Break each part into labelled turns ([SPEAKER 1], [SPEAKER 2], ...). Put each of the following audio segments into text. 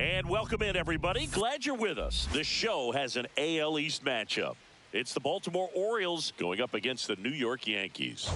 [SPEAKER 1] And welcome in, everybody. Glad you're with us. The show has an AL East matchup. It's the Baltimore Orioles going up against the New York Yankees.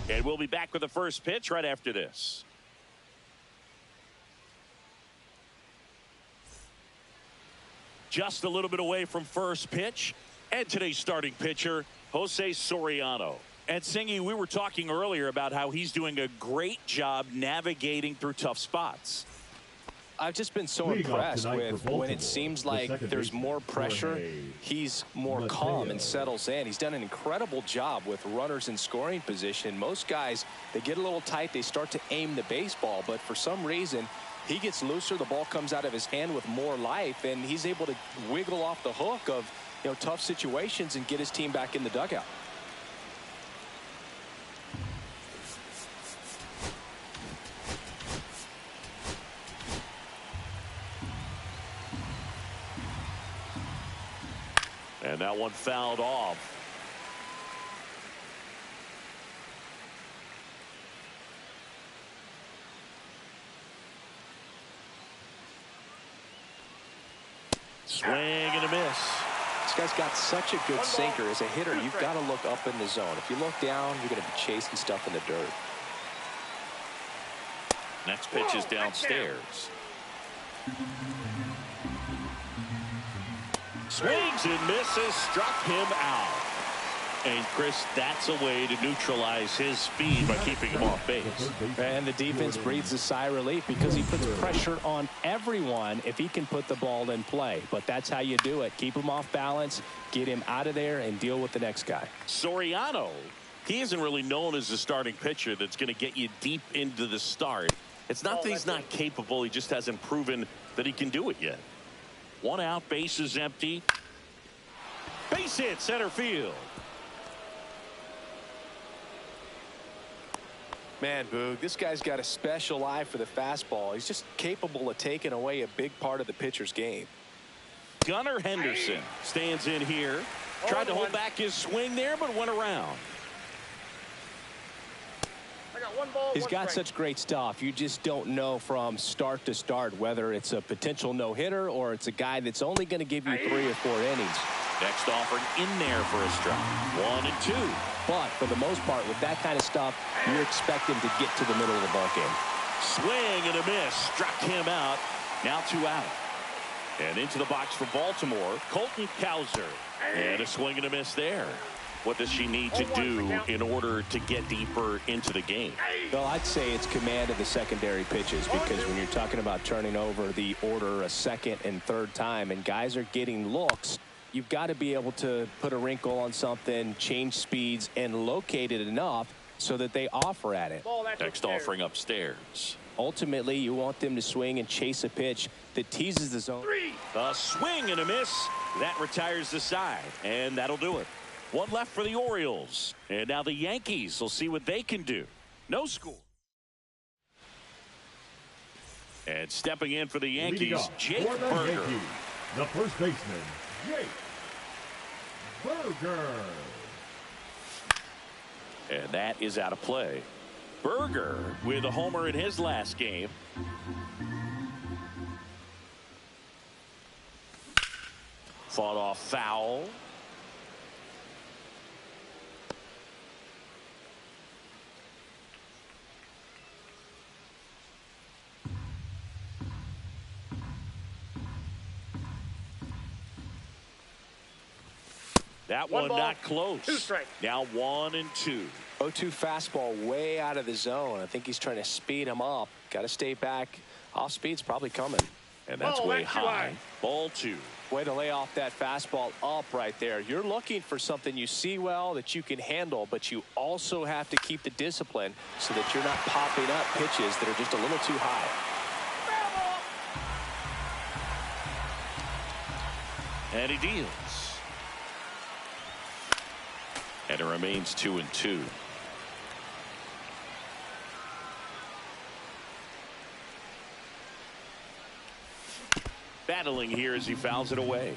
[SPEAKER 1] And we'll be back with the first pitch right after this. Just a little bit away from first pitch. And today's starting pitcher, Jose Soriano. And Singy, we were talking earlier about how he's doing a great job navigating through tough spots.
[SPEAKER 2] I've just been so impressed with when it seems like there's more pressure, he's more calm and settles in. He's done an incredible job with runners in scoring position. Most guys, they get a little tight, they start to aim the baseball, but for some reason, he gets looser, the ball comes out of his hand with more life, and he's able to wiggle off the hook of, tough situations and get his team back in the dugout.
[SPEAKER 1] And that one fouled off. Swing and a miss.
[SPEAKER 2] This guy's got such a good sinker. As a hitter, you've got to look up in the zone. If you look down, you're going to be chasing stuff in the dirt.
[SPEAKER 1] Next pitch is downstairs. Swings and misses, struck him out. And Chris, that's a way to neutralize his speed by keeping him off base.
[SPEAKER 3] And the defense breathes a sigh of relief because he puts pressure on everyone if he can put the ball in play. But that's how you do it. Keep him off balance, get him out of there, and deal with the next guy.
[SPEAKER 1] Soriano, he isn't really known as a starting pitcher that's going to get you deep into the start. It's not that he's not capable, he just hasn't proven that he can do it yet. One out, base is empty. Base hit, center field.
[SPEAKER 2] Man, Boog, this guy's got a special eye for the fastball. He's just capable of taking away a big part of the pitcher's game.
[SPEAKER 1] Gunnar Henderson stands in here. Tried to hold back his swing there, but went around.
[SPEAKER 3] He's got such great stuff. You just don't know from start to start whether it's a potential no-hitter or it's a guy that's only going to give you 3 or 4 innings.
[SPEAKER 1] Next offering in there for a strike. 1 and 2.
[SPEAKER 3] But for the most part, with that kind of stuff, you expect him to get to the middle of the ball game.
[SPEAKER 1] Swing and a miss. Struck him out. Now 2 out. And into the box for Baltimore, Colton Cowser. And a swing and a miss there. What does she need to do in order to get deeper into the game?
[SPEAKER 3] Well, I'd say it's command of the secondary pitches, because when you're talking about turning over the order a second and third time and guys are getting looks, you've got to be able to put a wrinkle on something, change speeds, and locate it enough so that they offer at it.
[SPEAKER 1] Next offering upstairs.
[SPEAKER 3] Ultimately, you want them to swing and chase a pitch that teases the zone.
[SPEAKER 1] A swing and a miss. That retires the side, and that'll do it. One left for the Orioles. And now the Yankees will see what they can do. No score. And stepping in for the Yankees, Jake Burger.
[SPEAKER 4] Yankees, the first baseman, Jake Burger.
[SPEAKER 1] And that is out of play. Burger with a homer in his last game. Fought off foul. That one not close.
[SPEAKER 5] 2 strikes.
[SPEAKER 1] Now 1 and 2.
[SPEAKER 2] 0-2 fastball way out of the zone. I think he's trying to speed him up. Got to stay back. Off speed's probably coming.
[SPEAKER 1] And that's way high. Ball 2.
[SPEAKER 2] Way to lay off that fastball up right there. You're looking for something you see well that you can handle, but you also have to keep the discipline so that you're not popping up pitches that are just a little too high.
[SPEAKER 1] And he deals. And it remains 2-2. Battling here as he fouls it away.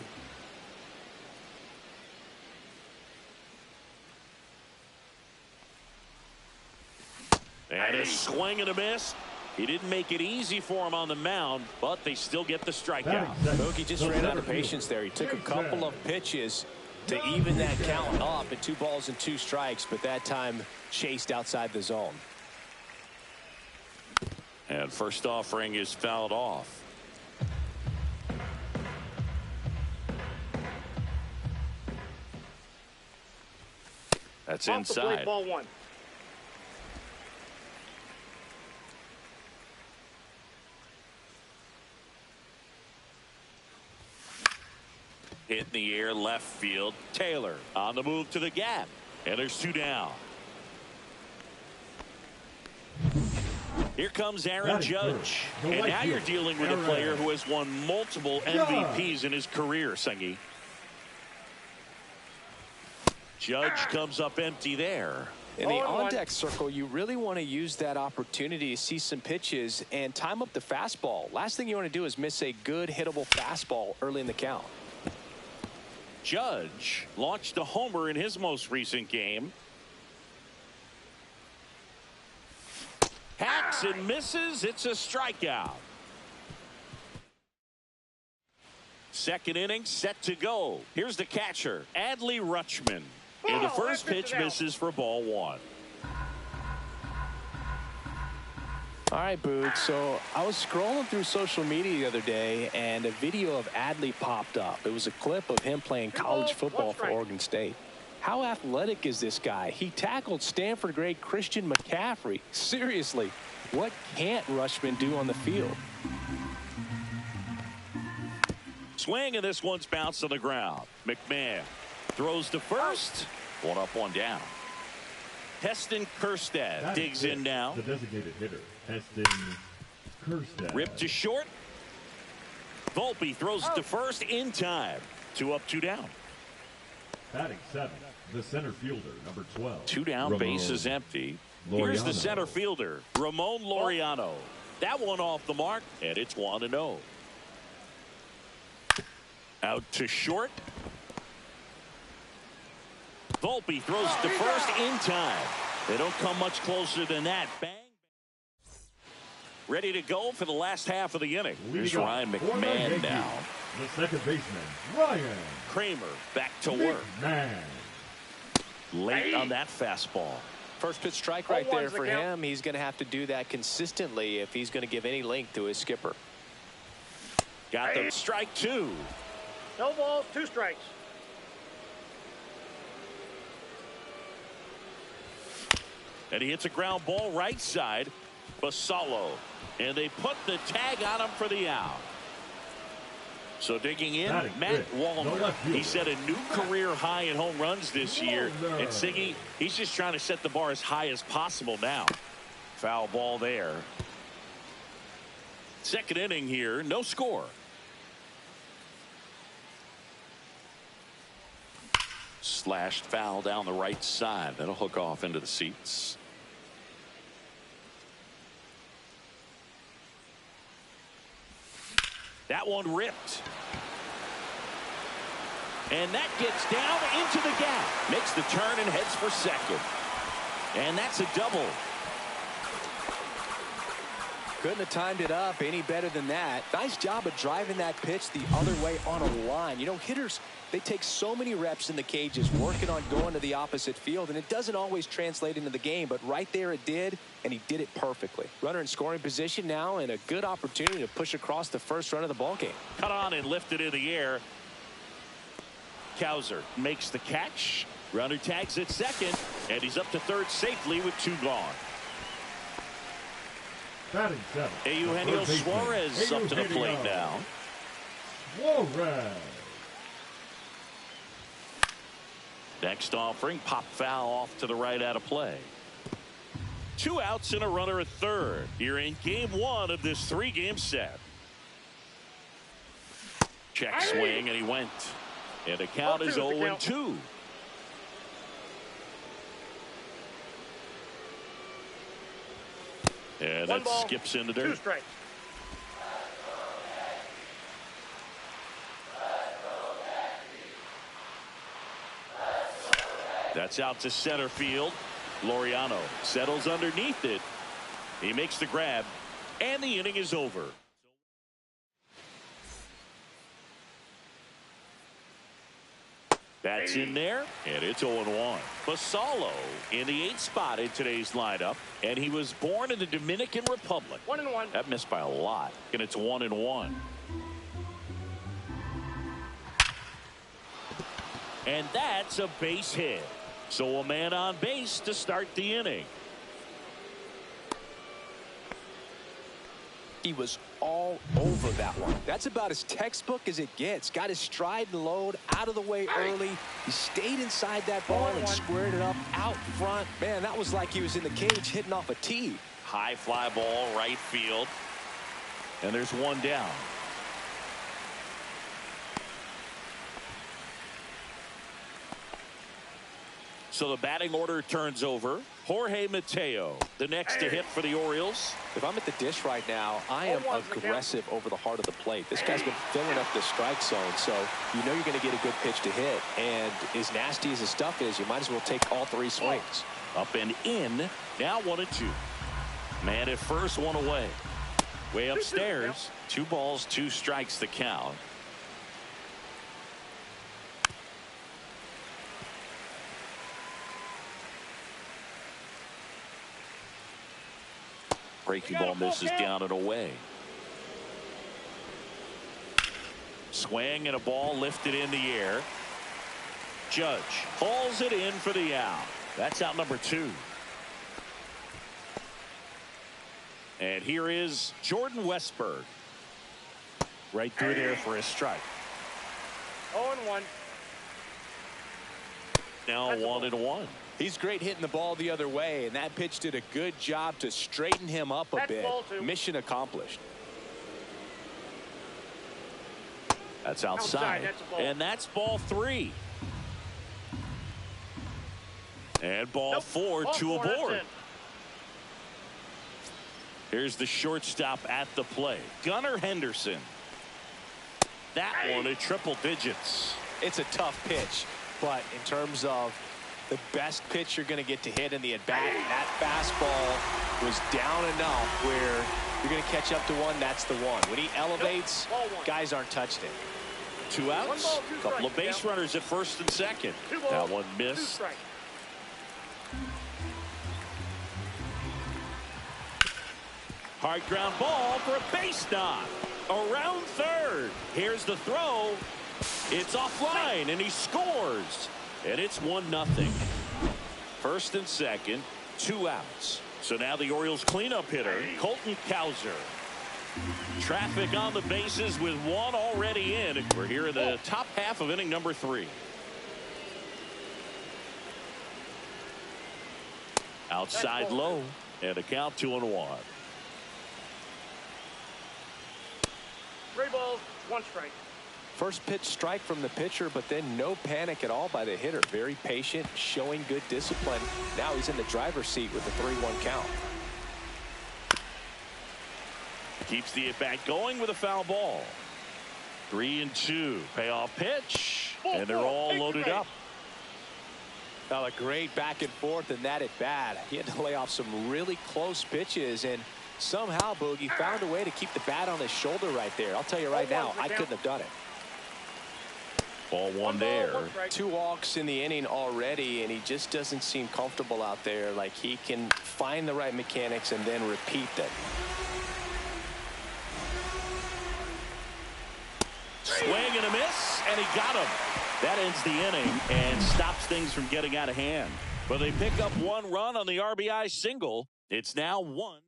[SPEAKER 1] And a swing and a miss. He didn't make it easy for him on the mound, but they still get the strikeout.
[SPEAKER 2] Mookie just ran out of patience there. He took a couple of pitches to even that count up at 2 balls and 2 strikes, but that time chased outside the zone.
[SPEAKER 1] And first offering is fouled off. That's inside.
[SPEAKER 5] Ball 1.
[SPEAKER 1] Hit in the air, left field. Taylor on the move to the gap. And there's 2 down. Here comes Aaron Judge. And now you're dealing with a player who has won multiple MVPs in his career, Sengi. Judge comes up empty there.
[SPEAKER 2] In the on-deck circle, you really want to use that opportunity to see some pitches and time up the fastball. Last thing you want to do is miss a good hittable fastball early in the count.
[SPEAKER 1] Judge launched a homer in his most recent game. Hacks and misses. It's a strikeout. Second inning set to go. Here's the catcher, Adley Rutschman. And the first pitch misses for ball 1.
[SPEAKER 2] All right, Boog. So I was scrolling through social media the other day, and a video of Adley popped up. It was a clip of him playing college football for Oregon State. How athletic is this guy? He tackled Stanford great Christian McCaffrey. Seriously, what can't Rutschman do on the field?
[SPEAKER 1] Swing, and this one's bounced on the ground. McMahon throws to first. 1 up, 1 down. Heston Kjerstad digs in now.
[SPEAKER 4] The designated hitter, Heston Kjerstad.
[SPEAKER 1] Ripped to short. Volpe throws to first in time. 2 up, 2 down.
[SPEAKER 4] Batting 7th, the center fielder, number 12.
[SPEAKER 1] 2 down, base is empty. Here's the center fielder, Ramon Laureano. That one off the mark, and it's 1-0. Out to short. Volpe throws to first in time. They don't come much closer than that. Bang. Ready to go for the last half of the inning. Here's Ryan McMahon now.
[SPEAKER 4] The second baseman, Ryan
[SPEAKER 1] Kramer back to work.
[SPEAKER 4] McMahon.
[SPEAKER 1] Late on that fastball.
[SPEAKER 2] First pitch strike right there for him. He's going to have to do that consistently if he's going to give any length to his skipper.
[SPEAKER 1] Got the strike 2.
[SPEAKER 5] No balls, 2 strikes.
[SPEAKER 1] And he hits a ground ball right side. Basallo. And they put the tag on him for the out. So digging in, Matt Wallner. He set a new career high in home runs this year. And Siggy, he's just trying to set the bar as high as possible now. Foul ball there. Second inning here, no score. Slashed foul down the right side. That'll hook off into the seats. That one ripped. And that gets down into the gap. Makes the turn and heads for second. And that's a double.
[SPEAKER 2] Couldn't have timed it up any better than that. Nice job of driving that pitch the other way on a line. You know, hitters, they take so many reps in the cages working on going to the opposite field, and it doesn't always translate into the game, but right there it did, and he did it perfectly. Runner in scoring position now, and a good opportunity to push across the first run of the ballgame.
[SPEAKER 1] Cut on and lifted in the air. Cowser makes the catch. Runner tags at second, and he's up to third safely with 2 gone.
[SPEAKER 4] Batting 7th.
[SPEAKER 1] Eugenio Suarez up to the plate now.
[SPEAKER 4] Suarez.
[SPEAKER 1] Next offering, pop foul off to the right out of play. 2 outs and a runner at third. You're in game 1 of this 3-game set. Check swing, and he went. And the count is 0-2. And
[SPEAKER 5] One
[SPEAKER 1] that
[SPEAKER 5] ball,
[SPEAKER 1] skips into dirt.
[SPEAKER 5] 2 strikes.
[SPEAKER 1] That's out to center field. Laureano settles underneath it. He makes the grab, and the inning is over. That's in there, and it's 0-1. Basallo in the 8th spot in today's lineup, and he was born in the Dominican Republic.
[SPEAKER 5] 1-1.
[SPEAKER 1] That missed by a lot, and it's 1-1. And that's a base hit. So a man on base to start the inning.
[SPEAKER 2] He was all over that one. That's about as textbook as it gets. Got his stride and load out of the way early. He stayed inside that ball and squared it up out front. Man, that was like he was in the cage hitting off a tee.
[SPEAKER 1] High fly ball, right field. And there's one down. So the batting order turns over. Jorge Mateo, the next to hit for the Orioles.
[SPEAKER 2] If I'm at the dish right now, I am aggressive over the heart of the plate. This guy's been filling up the strike zone, so you know you're going to get a good pitch to hit. And as nasty as his stuff is, you might as well take all 3 swings.
[SPEAKER 1] Up and in. Now 1-2. Man at first, 1 away. Way upstairs. 2 balls, 2 strikes the count. Breaking ball misses down and away. Swing and a ball lifted in the air. Judge hauls it in for the out. That's out number 2. And here is Jordan Westburg. Right through there for a strike.
[SPEAKER 5] 0-1.
[SPEAKER 1] Now 1-1.
[SPEAKER 2] He's great hitting the ball the other way, and that pitch did a good job to straighten him up a bit. Mission accomplished.
[SPEAKER 1] That's outside. And that's ball 3. And ball 4, 2 aboard. Here's the shortstop at the plate. Gunnar Henderson. That one at triple digits.
[SPEAKER 2] It's a tough pitch, but in terms of the best pitch you're going to get to hit in the at-bat, that fastball was down enough where you're going to catch up to one. That's the one. When he elevates, guys aren't touching it.
[SPEAKER 1] 2 outs. A couple of base runners at first and second. That one missed. Hard ground ball for a base knock. Around third. Here's the throw. It's offline, and he scores. And it's 1-0. First and second, 2 outs. So now the Orioles cleanup hitter, Colton Cowser. Traffic on the bases with 1 already in. We're here in the top half of inning number 3. Outside low, and a count 2-1.
[SPEAKER 5] 3 balls, 1 strike.
[SPEAKER 2] First pitch strike from the pitcher, but then no panic at all by the hitter. Very patient, showing good discipline. Now he's in the driver's seat with the 3-1 count.
[SPEAKER 1] Keeps the at-bat going with a foul ball. 3-2. Payoff pitch. And they're all loaded up.
[SPEAKER 2] Now a great back and forth in that at-bat. He had to lay off some really close pitches, and somehow Boogie found a way to keep the bat on his shoulder right there. I'll tell you right now, I couldn't have done it.
[SPEAKER 1] Ball 1 there.
[SPEAKER 2] 2 walks in the inning already, and he just doesn't seem comfortable out there. Like he can find the right mechanics and then repeat them.
[SPEAKER 1] Swing and a miss, and he got him. That ends the inning and stops things from getting out of hand. But they pick up 1 run on the RBI single. It's now 1.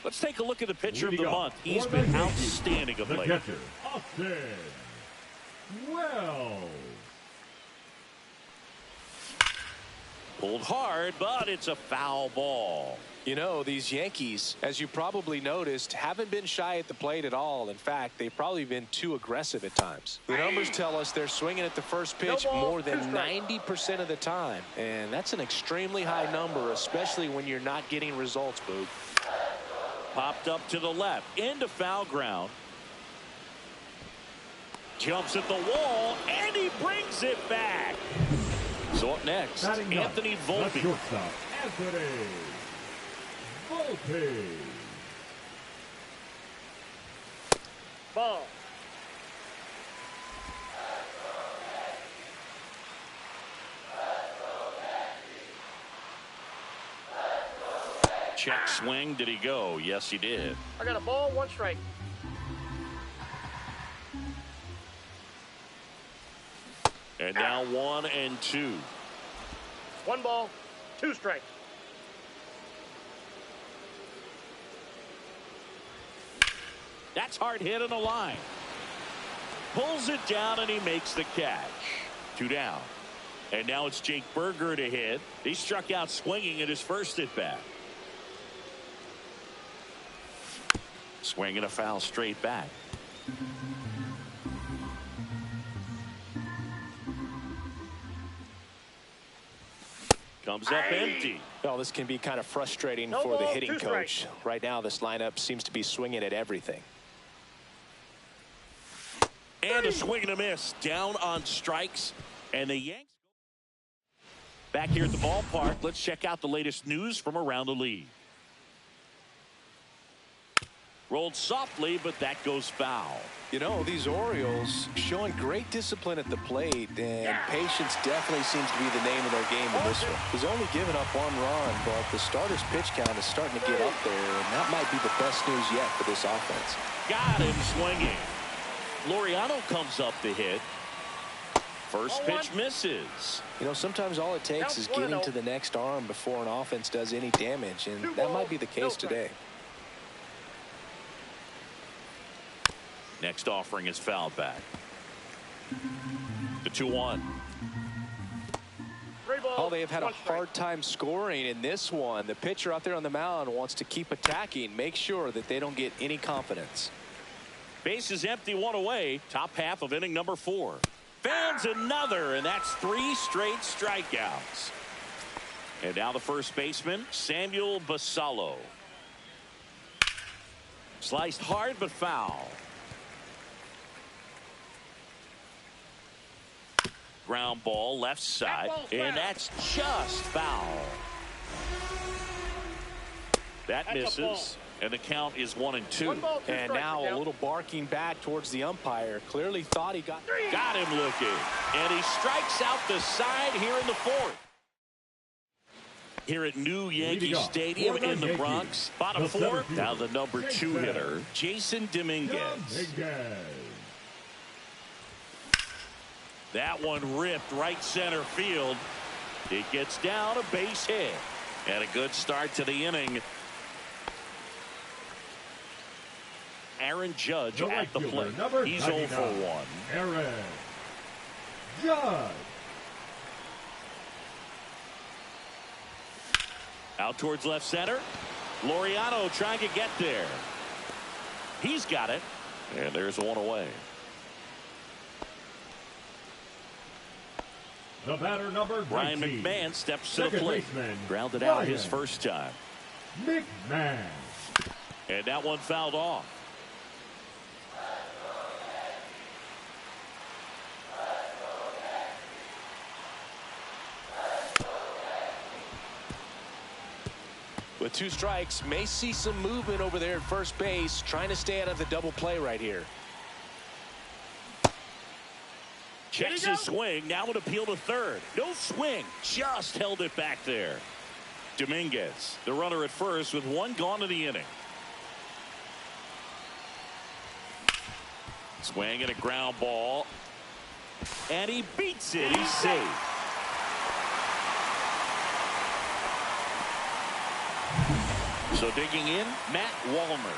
[SPEAKER 1] Let's take a look at the pitcher of the month. He's been outstanding of late. Pulled hard, but it's a foul ball.
[SPEAKER 2] You know, these Yankees, as you probably noticed, haven't been shy at the plate at all. In fact, they've probably been too aggressive at times. The numbers tell us they're swinging at the first pitch more than 90% of the time. And that's an extremely high number, especially when you're not getting results, Boog.
[SPEAKER 1] Popped up to the left, into foul ground. Jumps at the wall, and he brings it back. So up next, Anthony Volver.
[SPEAKER 4] Shortstop, Anthony Volver.
[SPEAKER 5] Ball.
[SPEAKER 1] Check swing. Did he go? Yes, he did.
[SPEAKER 5] I got a ball, 1 strike.
[SPEAKER 1] And now 1-2.
[SPEAKER 5] 1 ball, 2 strikes.
[SPEAKER 1] That's hard hit on the line. Pulls it down and he makes the catch. 2 down. And now it's Jake Burger to hit. He struck out swinging at his first at bat. Swing and a foul straight back. Comes up empty.
[SPEAKER 2] Well, this can be kind of frustrating
[SPEAKER 5] No
[SPEAKER 2] for the
[SPEAKER 5] ball,
[SPEAKER 2] hitting
[SPEAKER 5] 2
[SPEAKER 2] coach.
[SPEAKER 5] strikes.
[SPEAKER 2] Right now, this lineup seems to be swinging at everything.
[SPEAKER 1] And a swing and a miss. Down on strikes. And the Yanks back here at the ballpark. Let's check out the latest news from around the league. Rolled softly, but that goes foul.
[SPEAKER 2] You know, these Orioles showing great discipline at the plate, and patience definitely seems to be the name of their game in this one. He's only given up 1 run, but the starter's pitch count is starting to get up there, and that might be the best news yet for this offense.
[SPEAKER 1] Got him swinging. Laureano comes up to hit. First pitch misses.
[SPEAKER 2] You know, sometimes all it takes is getting to the next arm before an offense does any damage, and that might be the case today.
[SPEAKER 1] Next offering is fouled back. The 2-1.
[SPEAKER 2] Oh, they have had a hard time scoring in this one. The pitcher out there on the mound wants to keep attacking, make sure that they don't get any confidence.
[SPEAKER 1] Base is empty, 1 away. Top half of inning number 4. Fans another, and that's 3 straight strikeouts. And now the first baseman, Samuel Basallo. Sliced hard but foul. Ground ball left side, and that's just foul. That misses, and the count is 1-2.
[SPEAKER 2] And now a little barking back towards the umpire. Clearly thought he got
[SPEAKER 1] him looking, and he strikes out the side here in the 4th. Here at New Yankee Stadium in the Bronx, bottom 4. Now the number 2 hitter, Jason Dominguez. That one ripped right center field. It gets down, a base hit, and a good start to the inning. Aaron Judge at the plate. He's 0 for 1.
[SPEAKER 4] Aaron Judge.
[SPEAKER 1] Out towards left center. Laureano trying to get there. He's got it, and there's 1 away.
[SPEAKER 4] The batter number 19.
[SPEAKER 1] Ryan McMahon steps to the plate. Grounded out his first time.
[SPEAKER 4] McMahon.
[SPEAKER 1] And that one fouled off.
[SPEAKER 2] With 2 strikes, may see some movement over there at first base, trying to stay out of the double play right here.
[SPEAKER 1] Checks his swing. Now an appeal to third. No swing. Just held it back there. Dominguez, the runner at first with 1 gone in the inning. Swing and a ground ball. And he beats it. He's safe. So digging in, Matt Wallmer.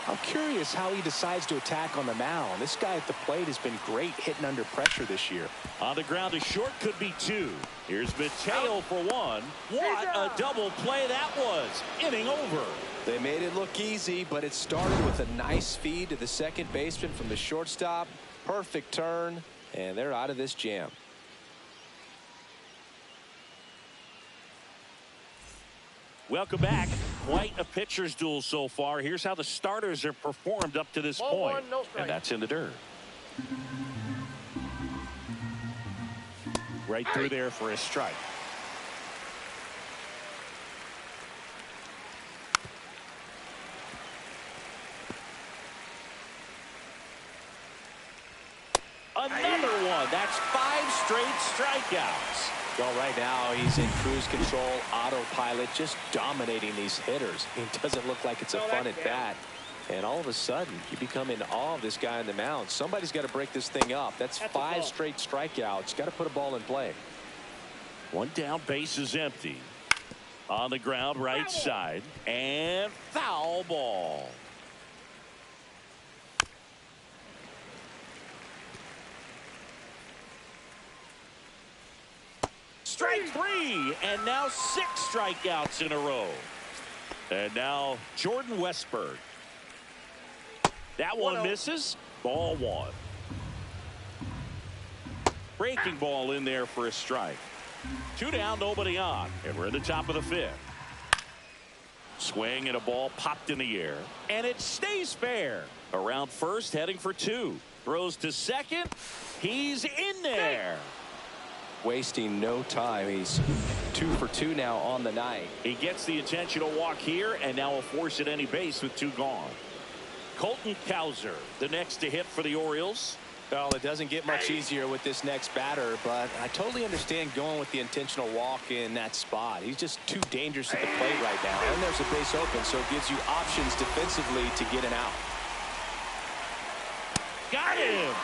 [SPEAKER 2] I'm curious how he decides to attack on the mound. This guy at the plate has been great hitting under pressure this year.
[SPEAKER 1] On the ground to short, could be two. Here's Mateo for one. What a double play that was. Inning over.
[SPEAKER 2] They made it look easy, but it started with a nice feed to the second baseman from the shortstop. Perfect turn, and they're out of this jam.
[SPEAKER 1] Welcome back. Quite a pitcher's duel so far. Here's how the starters have performed up to this point.
[SPEAKER 5] One, no strike.
[SPEAKER 1] And that's in the dirt. Right through there for a strike. Another one. That's 5 straight strikeouts.
[SPEAKER 2] Well, right now he's in cruise control, autopilot, just dominating these hitters. It doesn't look like it's a fun at bat. And all of a sudden, you become in awe of this guy on the mound. Somebody's got to break this thing up. That's 5 straight strikeouts. Got to put a ball in play.
[SPEAKER 1] One down, base is empty. On the ground, right side. And foul ball. Strike 3, and now 6 strikeouts in a row. And now Jordan Westberg. That one misses. Ball 1. Breaking ball in there for a strike. 2 down, nobody on, and we're in the top of the 5th. Swing and a ball popped in the air, and it stays fair. Around first, heading for 2. Throws to second. He's in there.
[SPEAKER 2] Wasting no time. He's 2 for 2 now on the night.
[SPEAKER 1] He gets the intentional walk here, and now a force at any base with 2 gone. Colton Cowser, the next to hit for the Orioles.
[SPEAKER 2] Well, it doesn't get much easier with this next batter, but I totally understand going with the intentional walk in that spot. He's just too dangerous at the plate right now. And there's a base open, so it gives you options defensively to get an out.
[SPEAKER 1] Got him!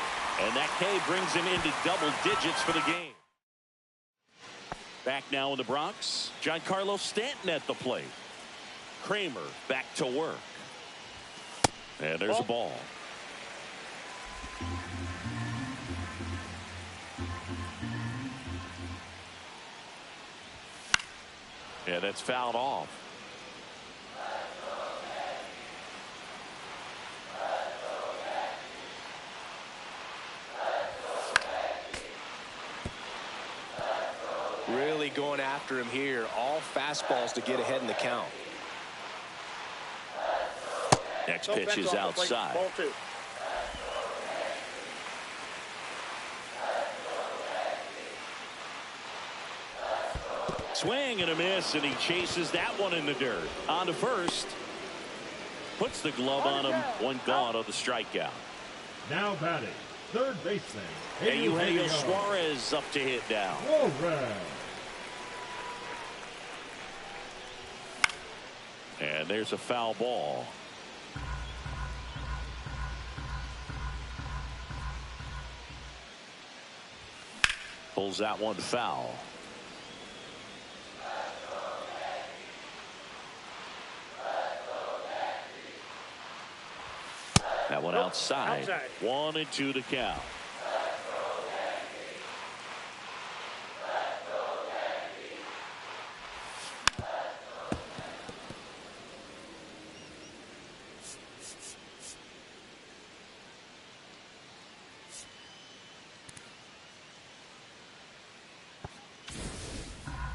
[SPEAKER 1] And that K brings him into double digits for the game. Back now in the Bronx, Giancarlo Stanton at the plate. Kramer back to work. And there's a ball. Yeah, that's fouled off.
[SPEAKER 2] Really going after him here. All fastballs to get ahead in the count.
[SPEAKER 1] Next pitch is outside.
[SPEAKER 5] Ball 2.
[SPEAKER 1] Swing and a miss, and he chases that one in the dirt. On to first. Puts the glove on him. 1 gone on the strikeout.
[SPEAKER 4] Now batting, third baseman,
[SPEAKER 1] Eugenio Suarez up to hit now.
[SPEAKER 4] Volver.
[SPEAKER 1] And there's a foul ball. Pulls that one foul. That one outside. 1 and 2 to count.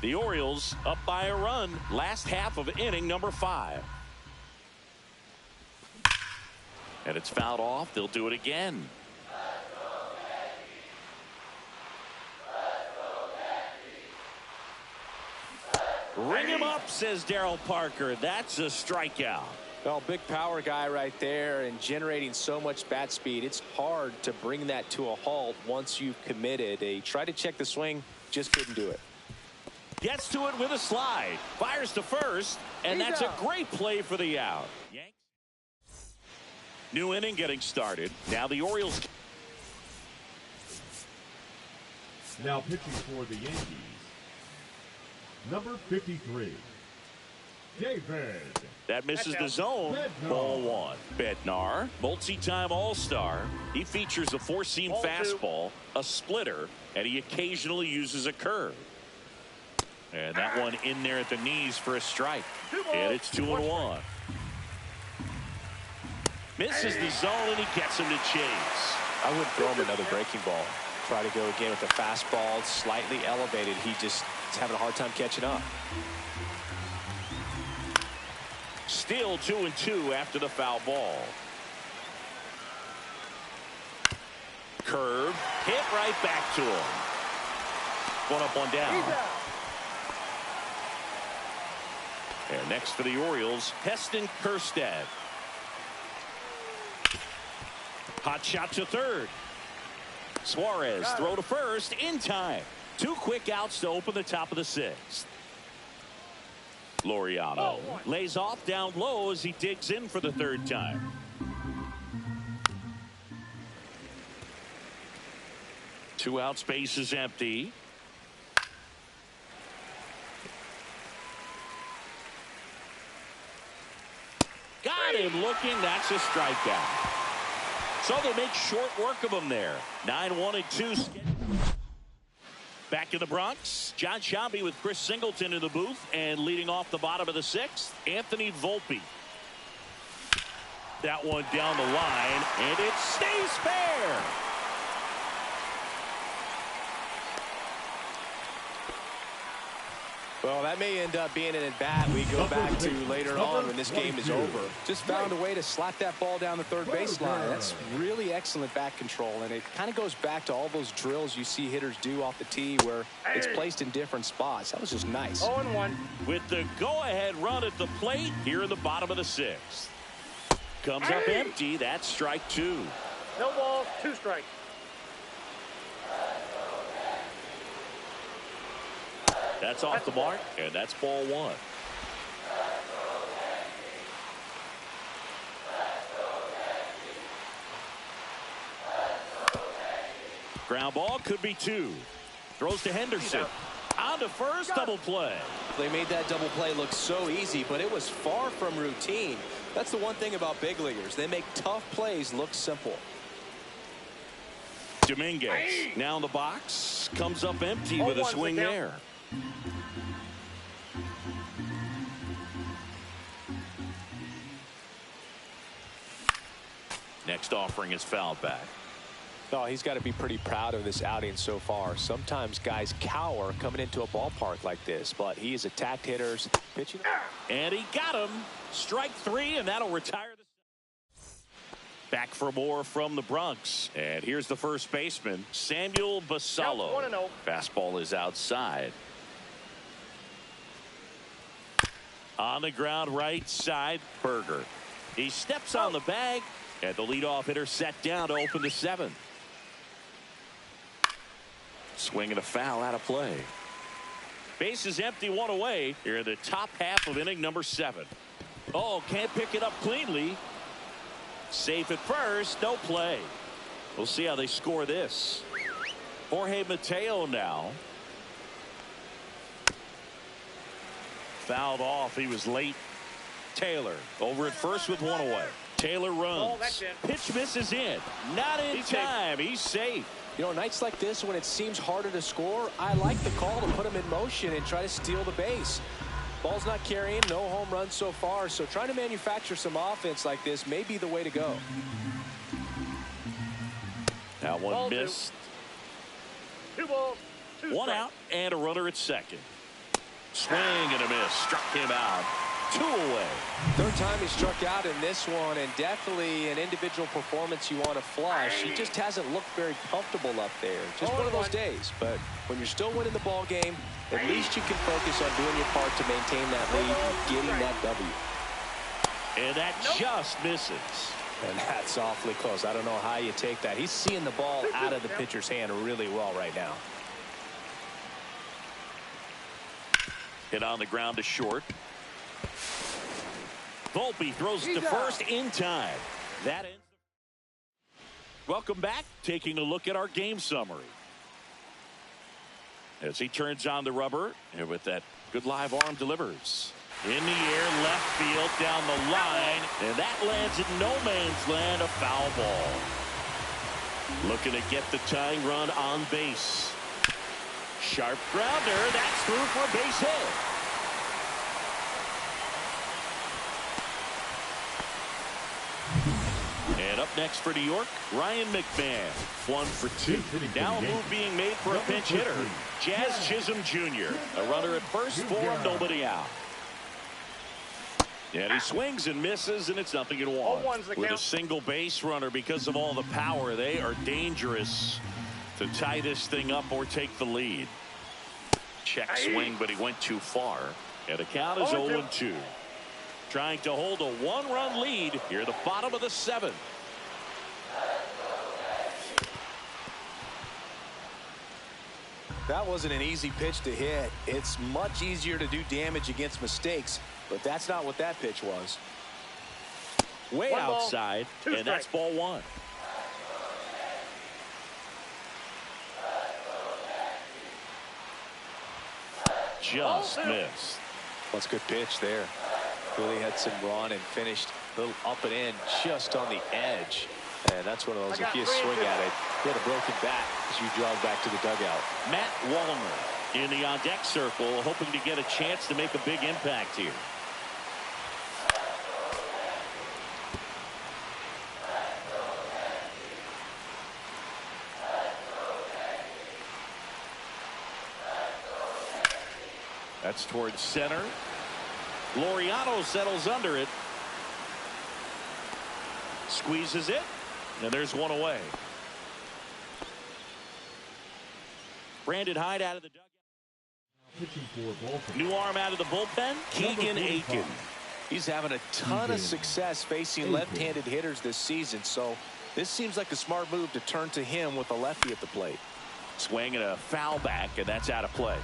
[SPEAKER 1] The Orioles up by a run. Last half of inning number 5. And it's fouled off. They'll do it again. Ring him up, says Darryl Parker. That's a strikeout.
[SPEAKER 2] Well, big power guy right there and generating so much bat speed. It's hard to bring that to a halt once you've committed. They tried to check the swing, just couldn't do it.
[SPEAKER 1] Gets to it with a slide. Fires to first, and that's a great play for the out. Yankees. New inning getting started. Now the Orioles.
[SPEAKER 4] Now pitching for the Yankees, number 53, David.
[SPEAKER 1] That misses the zone. Ball one. Bednar, multi-time All-Star. He features a four-seam fastball, a splitter, and he occasionally uses a curve. And that one in there at the knees for a strike. And it's 2-1. Misses the zone, and he gets him to chase.
[SPEAKER 2] I wouldn't throw him another breaking ball. Try to go again with the fastball, slightly elevated. He just is having a hard time catching up.
[SPEAKER 1] Still 2-2 after the foul ball. Curve, hit right back to him. One up, one down. And next for the Orioles, Heston Kjerstad. Hot shot to third. Suarez throw to first in time. Two quick outs to open the top of the sixth. Laureano lays off down low as he digs in for the third time. Two outs, base is empty. Got him looking. That's a strikeout. So they make short work of him there. 9-1-2. Back in the Bronx, John Sciambi with Chris Singleton in the booth, and leading off the bottom of the sixth, Anthony Volpe. That one down the line, and it stays fair.
[SPEAKER 2] Well, that may end up being an at-bat we go back to later on when this game is over. Just found a way to slap that ball down the third baseline. That's really excellent bat control, and it kind of goes back to all those drills you see hitters do off the tee where it's placed in different spots. That was just nice.
[SPEAKER 5] 0-1.
[SPEAKER 1] With the go-ahead run at the plate here in the bottom of the sixth. Comes up empty. That's strike two.
[SPEAKER 5] No ball, two strikes.
[SPEAKER 1] That's off the mark, and that's ball one. Ground ball could be two. Throws to Henderson. On to first, double play.
[SPEAKER 2] They made that double play look so easy, but it was far from routine. That's the one thing about big leaguers. They make tough plays look simple.
[SPEAKER 1] Dominguez now in the box. Comes up empty with a swing there. Next offering is fouled back.
[SPEAKER 2] Oh, he's got to be pretty proud of this outing so far. Sometimes guys cower coming into a ballpark like this, but he has attacked hitters, pitching.
[SPEAKER 1] And he got him. Strike three, and that'll retire the. Back for more from the Bronx. And here's the first baseman, Samuel Basallo.
[SPEAKER 5] 1-0.
[SPEAKER 1] Fastball is outside. On the ground right side, Berger. He steps on the bag, and the leadoff hitter set down to open the seventh. Swing and a foul out of play. Base is empty, one away here in the top half of inning number 7. Oh, can't pick it up cleanly. Safe at first, no play. We'll see how they score this. Jorge Mateo now. Fouled off. He was late. Taylor over at first with one away. Taylor runs. Pitch misses in. Not in time. He's safe.
[SPEAKER 2] You know, nights like this when it seems harder to score, I like the call to put him in motion and try to steal the base. Ball's not carrying, no home runs so far, so trying to manufacture some offense like this may be the way to go.
[SPEAKER 1] That one missed.
[SPEAKER 5] 2 balls, 2
[SPEAKER 1] One out and a runner at second. Swing and a miss. Struck him out. 2 away.
[SPEAKER 2] Third time he struck out in this one, and definitely an individual performance you want to flush. He just hasn't looked very comfortable up there. Just one of those days. But when you're still winning the ball game, at least you can focus on doing your part to maintain that lead and getting that W.
[SPEAKER 1] And that just misses.
[SPEAKER 2] And that's awfully close. I don't know how you take that. He's seeing the ball out of the pitcher's hand really well right now.
[SPEAKER 1] Hit on the ground to short. Volpe throws it to first in time. That ends. Welcome back. Taking a look at our game summary. As he turns on the rubber, and with that good live arm delivers. In the air, field down the line, and that lands in no man's land, a foul ball. Looking to get the tying run on base. Sharp grounder. That's through for a base hit. And up next for New York, Ryan McMahon. 1 for 2. Now a move being made for a pinch hitter. Jazz Chisholm Jr. A runner at first for him, nobody out. And he swings and misses, and it's 0-1. With a single base runner, because of all the power, they are dangerous to tie this thing up or take the lead. Check swing, but he went too far. And the count is 0-2. Trying to hold a 1-run lead here at the bottom of the 7th.
[SPEAKER 2] That wasn't an easy pitch to hit. It's much easier to do damage against mistakes, but that's not what that pitch was.
[SPEAKER 1] Way outside, and that's ball 1. Just missed.
[SPEAKER 2] That's a good pitch there. Really had some run and finished a little up and in just on the edge. And that's one of those, if you swing at it, you had a broken bat as you jog back to the dugout.
[SPEAKER 1] Matt Wallner in the on-deck circle, hoping to get a chance to make a big impact here. That's towards center. Laureano settles under it. Squeezes it. And there's one away. Brandon Hyde out of the dugout. New arm out of the bullpen. Keegan Aiken.
[SPEAKER 2] He's having a ton of success facing left-handed hitters this season, so this seems like a smart move to turn to him with a lefty at the plate.
[SPEAKER 1] Swing and a foul back, and that's out of play.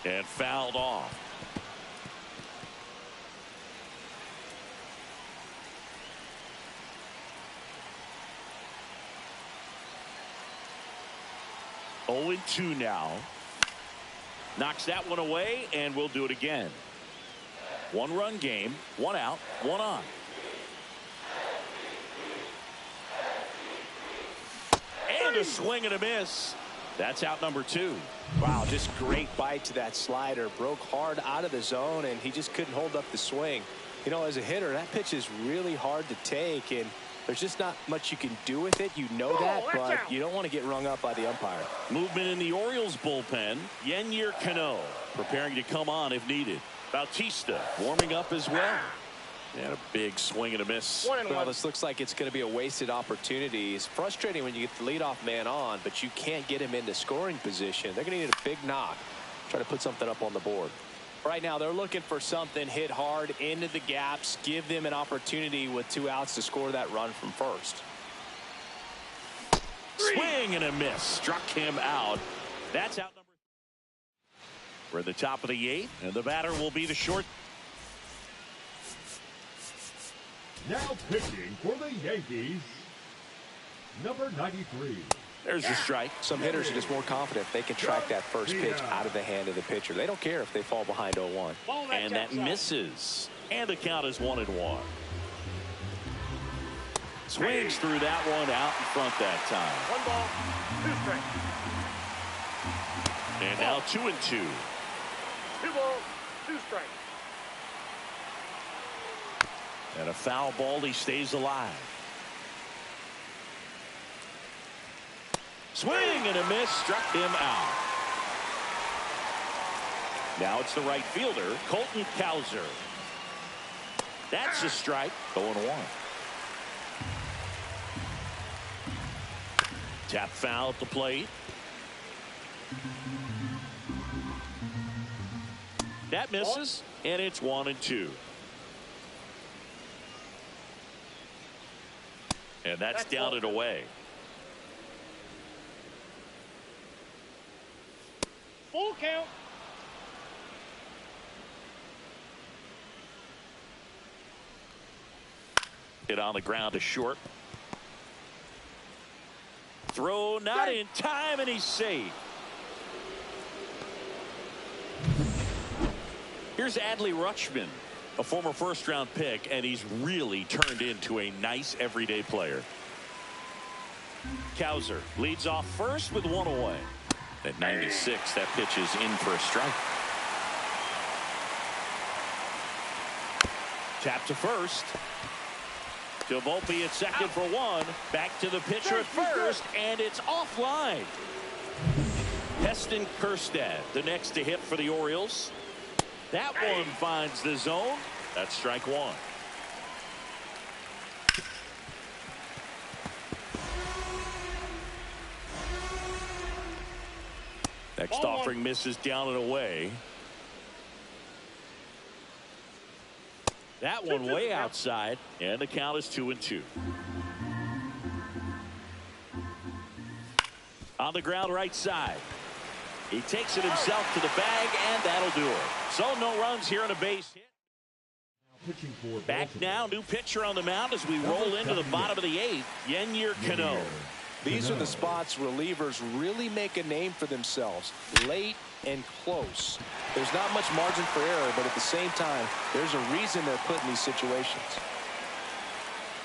[SPEAKER 1] And fouled off. Oh, 0-2 now. Knocks that one away, and we'll do it again. 1-run game, 1 out, 1 on. And a swing and a miss. That's out number 2.
[SPEAKER 2] Wow, just great bite to that slider. Broke hard out of the zone, and he just couldn't hold up the swing. You know, as a hitter, that pitch is really hard to take, and there's just not much you can do with it. You know that, but you don't want to get rung up by the umpire.
[SPEAKER 1] Movement in the Orioles bullpen. Yennier Cano preparing to come on if needed. Bautista warming up as well. And a big swing and a miss.
[SPEAKER 2] Well, this looks like it's going to be a wasted opportunity. It's frustrating when you get the leadoff man on, but you can't get him into scoring position. They're going to need a big knock. Try to put something up on the board. Right now, they're looking for something hit hard into the gaps. Give them an opportunity with 2 outs to score that run from first.
[SPEAKER 1] Swing and a miss. Struck him out. That's out number 3. We're at the top of the 8th, and the batter will be the short.
[SPEAKER 4] Now pitching for the Yankees, number 93.
[SPEAKER 1] There's the strike.
[SPEAKER 2] Some hitters are just more confident if they can track that first pitch out of the hand of the pitcher. They don't care if they fall behind 0-1.
[SPEAKER 1] And that misses. And the count is 1-1. Swings through that one out in front that time.
[SPEAKER 5] 1 ball, 2 strikes.
[SPEAKER 1] And now 2-2.
[SPEAKER 5] 2 balls, 2 strikes.
[SPEAKER 1] And a foul ball, he stays alive. Swing and a miss, struck him out. Now it's the right fielder, Colton Cowser. That's a strike, 0-1. Tap foul at the plate. That misses, and it's 1-2. And that's down and away.
[SPEAKER 5] Full count.
[SPEAKER 1] Hit on the ground to short. Throw not in time, and he's safe. Here's Adley Rutschman, a former first-round pick, and he's really turned into a nice everyday player. Cowser leads off first with one away. At 96, that pitch is in for a strike. Tap to first. To Volpe at second for one. Back to the pitcher at first, and it's offline. Heston Kjerstad, the next to hit for the Orioles. That one finds the zone. That's strike one. Next offering misses down and away. That one way outside, and the count is 2-2. On the ground right side. He takes it himself to the bag, and that'll do it. So no runs here on a base hit. Back now, new pitcher on the mound as we roll into the bottom of the eighth. Yennier Cano.
[SPEAKER 2] These are the spots relievers really make a name for themselves. Late and close. There's not much margin for error, but at the same time, there's a reason they're put in these situations.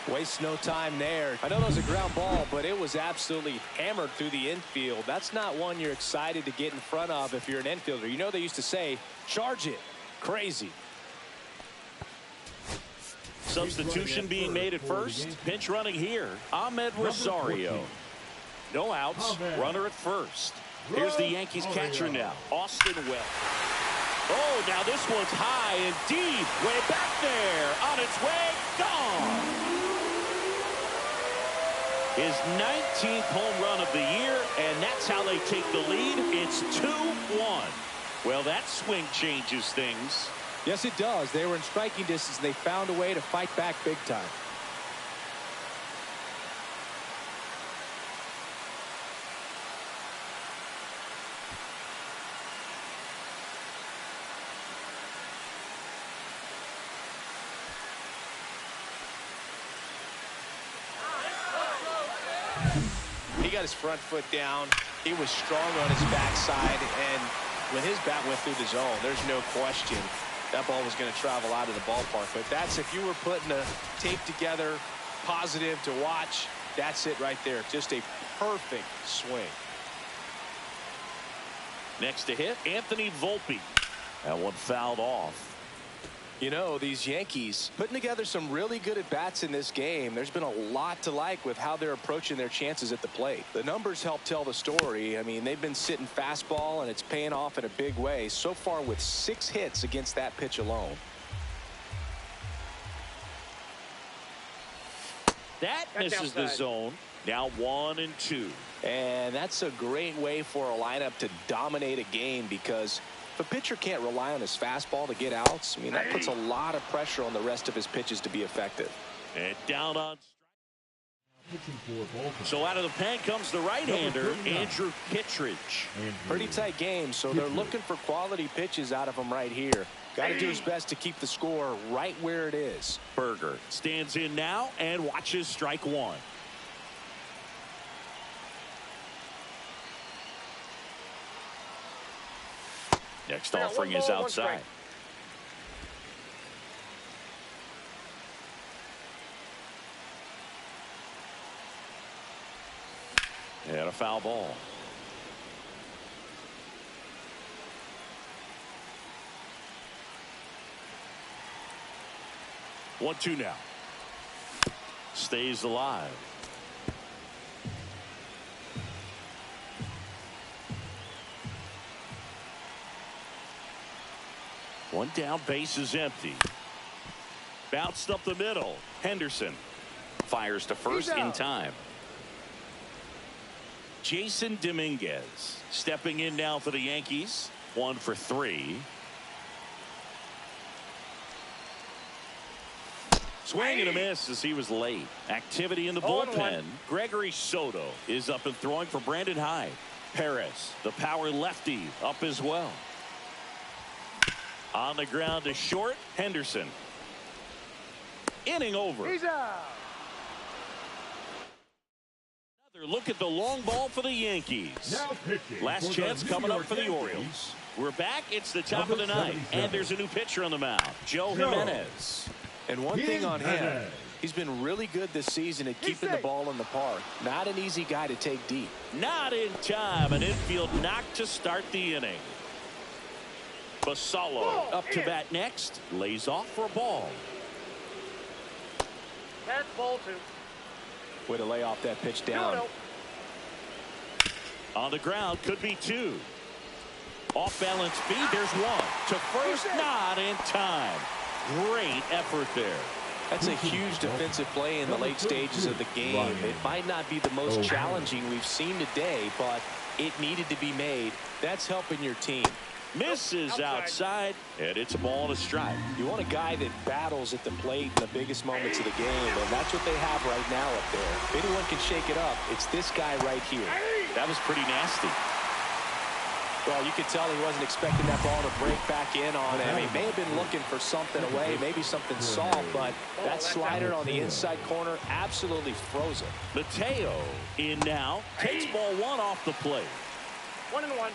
[SPEAKER 2] Wastes no time there. I know that was a ground ball, but it was absolutely hammered through the infield. That's not one you're excited to get in front of if you're an infielder. You know they used to say, charge it. Crazy.
[SPEAKER 1] Substitution being made at first. Pinch running here. Ahmed Rosario. No outs. Runner at first. Here's the Yankees catcher now, Austin Wells. Oh, now this one's high and deep. Way back there. On its way. Gone. His 19th home run of the year, and that's how they take the lead. It's 2-1. Well, that swing changes things.
[SPEAKER 2] Yes, it does. They were in striking distance. They found a way to fight back big time. He got his front foot down. He was strong on his backside, and when his bat went through the zone, there's no question that ball was going to travel out of the ballpark. But that's, if you were putting a tape together, positive to watch, that's it right there. Just a perfect swing.
[SPEAKER 1] Next to hit, Anthony Volpe. That one fouled off.
[SPEAKER 2] You know, these Yankees putting together some really good at-bats in this game. There's been a lot to like with how they're approaching their chances at the plate. The numbers help tell the story. I mean, they've been sitting fastball, and it's paying off in a big way so far with 6 hits against that pitch alone.
[SPEAKER 1] That misses the zone. Now 1-2.
[SPEAKER 2] And that's a great way for a lineup to dominate a game, because if a pitcher can't rely on his fastball to get outs, I mean, that puts a lot of pressure on the rest of his pitches to be effective.
[SPEAKER 1] And down on strike. So out of the pen comes the right-hander, Andrew Kittredge.
[SPEAKER 2] Pretty tight game, so they're looking for quality pitches out of him right here. Got to do his best to keep the score right where it is.
[SPEAKER 1] Berger stands in now and watches strike one. Next offering is outside. And a foul ball. One, two now. Stays alive. One down, base is empty. Bounced up the middle. Henderson fires to first in time. Jason Dominguez stepping in now for the Yankees. 1 for 3. Swing and a miss as he was late. Activity in the bullpen. Gregory Soto is up and throwing for Brandon Hyde. Perez, the power lefty, up as well. On the ground to short, Henderson. Inning over.
[SPEAKER 5] He's out.
[SPEAKER 1] Look at the long ball for the Yankees.
[SPEAKER 4] Now pitching
[SPEAKER 1] Last chance coming up for the Orioles. We're back. It's the top of the ninth. And there's a new pitcher on the mound, Joe Jimenez.
[SPEAKER 2] And one thing on him, he's been really good this season at keeping the ball in the park. Not an easy guy to take deep.
[SPEAKER 1] Not in time. An infield knock to start the inning. Basallo up to bat next. Lays off for a ball.
[SPEAKER 5] That's ball 2.
[SPEAKER 2] Way to lay off that pitch down.
[SPEAKER 5] Modo.
[SPEAKER 1] On the ground, could be 2. Off balance speed, there's 1. To first, not in time. Great effort there.
[SPEAKER 2] That's a huge defensive play in the late stages of the game. It might not be the most challenging we've seen today, but it needed to be made. That's helping your team.
[SPEAKER 1] Misses outside, and it's a ball and a strike.
[SPEAKER 2] You want a guy that battles at the plate in the biggest moments of the game, and that's what they have right now up there. If anyone can shake it up, it's this guy right here.
[SPEAKER 1] That was pretty nasty.
[SPEAKER 2] Well, you could tell he wasn't expecting that ball to break back in on him. He may have been looking for something away, maybe something soft, but that slider on the inside corner absolutely froze him.
[SPEAKER 1] Mateo in now, takes ball 1 off the plate.
[SPEAKER 5] 1-1.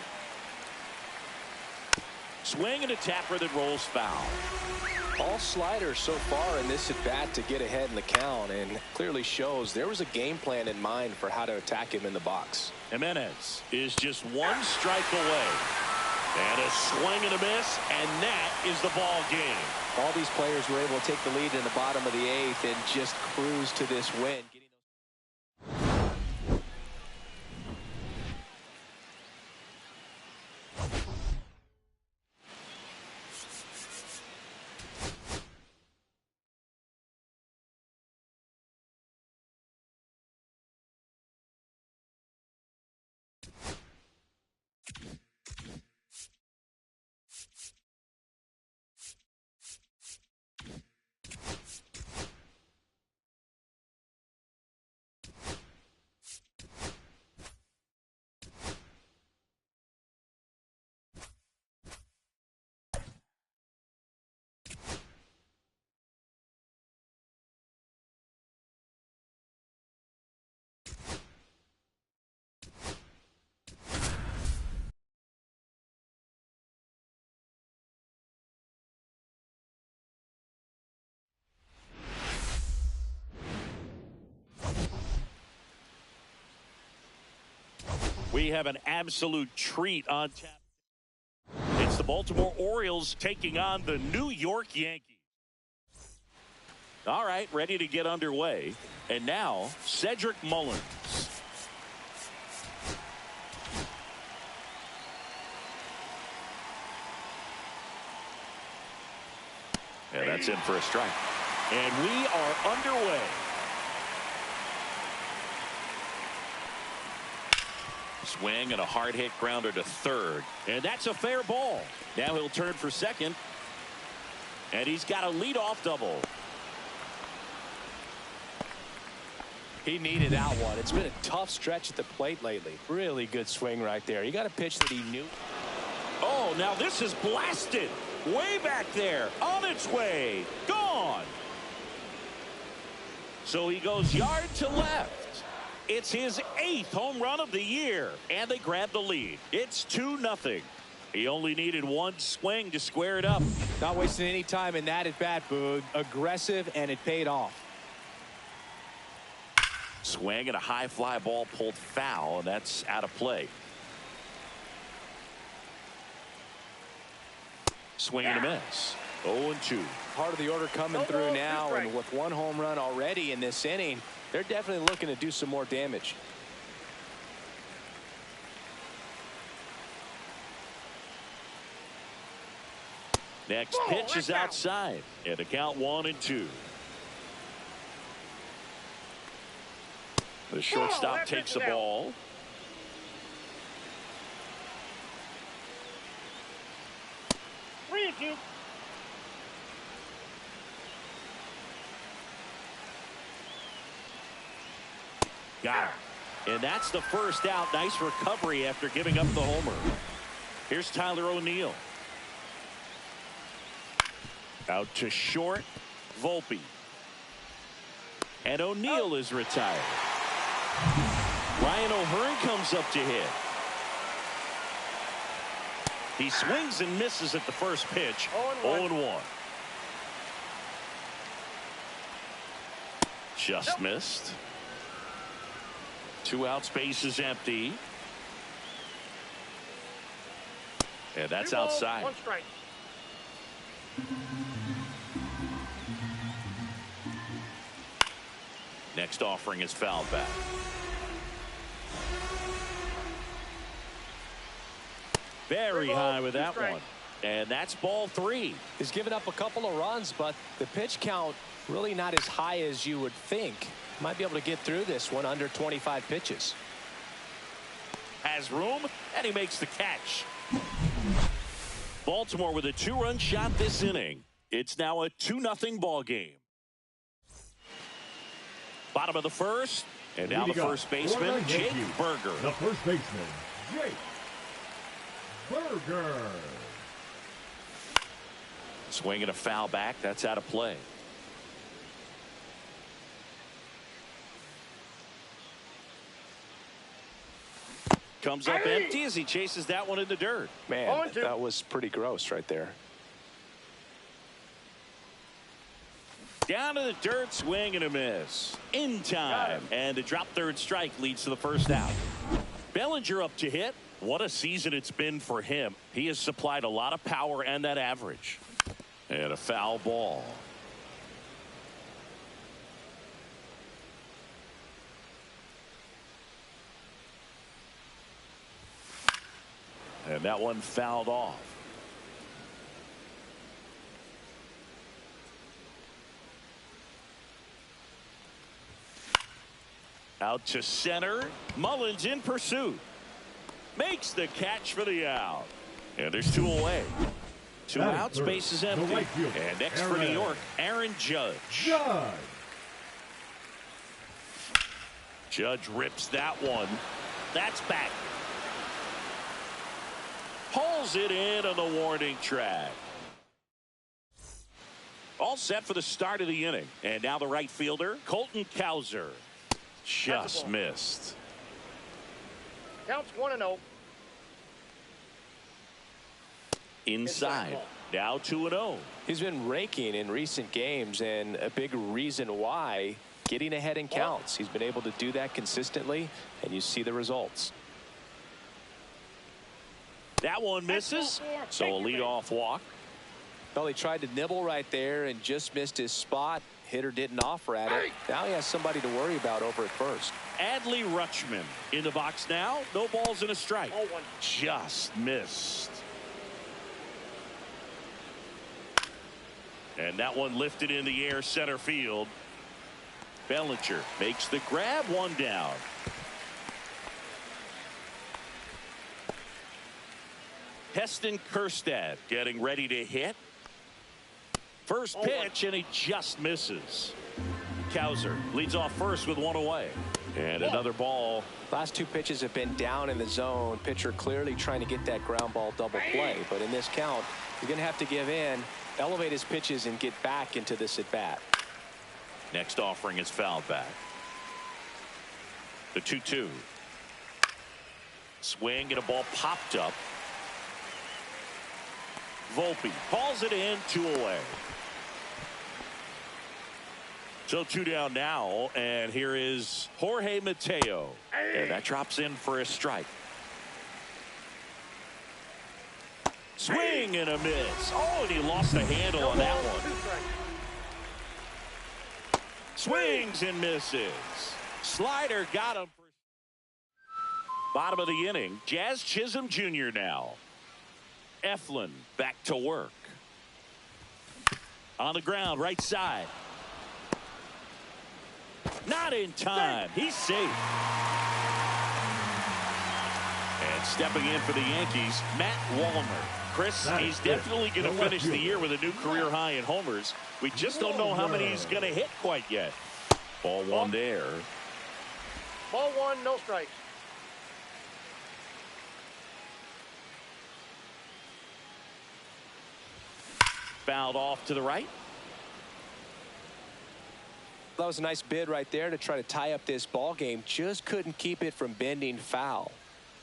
[SPEAKER 1] Swing and a tapper that rolls foul.
[SPEAKER 2] All sliders so far in this at bat to get ahead in the count, and clearly shows there was a game plan in mind for how to attack him in the box.
[SPEAKER 1] Jimenez is just 1 strike away. And a swing and a miss, and that is the ball game.
[SPEAKER 2] All these players were able to take the lead in the bottom of the 8th and just cruise to this win.
[SPEAKER 1] We have an absolute treat on tap. It's the Baltimore Orioles taking on the New York Yankees. All right, ready to get underway. And now, Cedric Mullins. And that's in for a strike. And we are underway. Swing and a hard hit grounder to third. And that's a fair ball. Now he'll turn for second. And he's got a leadoff double.
[SPEAKER 2] He needed that one. It's been a tough stretch at the plate lately. Really good swing right there. He got a pitch that he knew.
[SPEAKER 1] Oh, now this is blasted. Way back there. On its way. Gone. So he goes yard to left. It's his 8th home run of the year, and they grab the lead. It's 2-0. He only needed 1 swing to square it up.
[SPEAKER 2] Not wasting any time in that at bat, Boog. Aggressive, and it paid off.
[SPEAKER 1] Swing and a high fly ball pulled foul, and that's out of play. Swing and a miss. 0-2.
[SPEAKER 2] Part of the order coming through now, and with 1 home run already in this inning, they're definitely looking to do some more damage.
[SPEAKER 1] Next pitch is outside. And the count 1-2. The shortstop takes the ball. Got it. And that's the first out. Nice recovery after giving up the homer. Here's Tyler O'Neill. Out to short. Volpe. And O'Neill is retired. Ryan O'Hearn comes up to hit. He swings and misses at the first pitch. 0-1. Just missed. 2 outs, bases empty. And that's outside.
[SPEAKER 5] 1 strike.
[SPEAKER 1] Next offering is fouled back. Very high with that one. And that's ball 3.
[SPEAKER 2] He's given up a couple of runs, but the pitch count really not as high as you would think. Might be able to get through this one under 25 pitches.
[SPEAKER 1] Has room, and he makes the catch. Baltimore with a 2-run shot this inning. It's now a 2-0 ball game. Bottom of the first, and now the first baseman, Jake Burger.
[SPEAKER 4] The first baseman, Jake Burger.
[SPEAKER 1] Swinging a foul back. That's out of play. Comes up empty as he chases that one in the dirt.
[SPEAKER 2] Man, that was pretty gross right there.
[SPEAKER 1] Down to the dirt, swing and a miss. In time. And the drop third strike leads to the first out. Bellinger up to hit. What a season it's been for him. He has supplied a lot of power and that average. And a foul ball. And that one fouled off. Out to center. Mullins in pursuit. Makes the catch for the out. And there's 2 away. 2 outs, base is empty. And next for New York, Aaron Judge. Judge rips that one. That's back. Pulls it in on the warning track. All set for the start of the inning. And now the right fielder, Colton Cowser. Just missed.
[SPEAKER 5] Counts 1-0.
[SPEAKER 1] Inside. Now 2-0.
[SPEAKER 2] He's been raking in recent games, and a big reason why, getting ahead in counts. He's been able to do that consistently, and you see the results.
[SPEAKER 1] That one misses, so a leadoff walk.
[SPEAKER 2] Well, he tried to nibble right there and just missed his spot. Hitter didn't offer at it. Now he has somebody to worry about over at first.
[SPEAKER 1] Adley Rutschman in the box now. No balls and a strike.
[SPEAKER 5] 0-1.
[SPEAKER 1] Just missed. And that one lifted in the air center field. Bellinger makes the grab, 1 down. Heston Kjerstad getting ready to hit. First pitch, and he just misses. Cowser leads off first with 1 away. And another ball.
[SPEAKER 2] Last 2 pitches have been down in the zone. Pitcher clearly trying to get that ground ball double play. But in this count, you're going to have to give in, elevate his pitches, and get back into this at bat.
[SPEAKER 1] Next offering is fouled back. The 2-2. Swing and a ball popped up. Volpe hauls it in, 2 away. So 2 down now, and here is Jorge Mateo. And that drops in for a strike. Swing and a miss. Oh, and he lost the handle on that one. Swings and misses. Slider got him. Bottom of the inning, Jazz Chisholm Jr. now. Eflin back to work. On the ground, right side. Not in time. He's safe. And stepping in for the Yankees, Matt Wallner. Chris, he's definitely going to finish the year with a new career high in homers. We just don't know how many he's going to hit quite yet. Ball 1 there.
[SPEAKER 5] Ball 1, no strikes.
[SPEAKER 1] Fouled off to the right.
[SPEAKER 2] That was a nice bid right there to try to tie up this ball game. Just couldn't keep it from bending foul.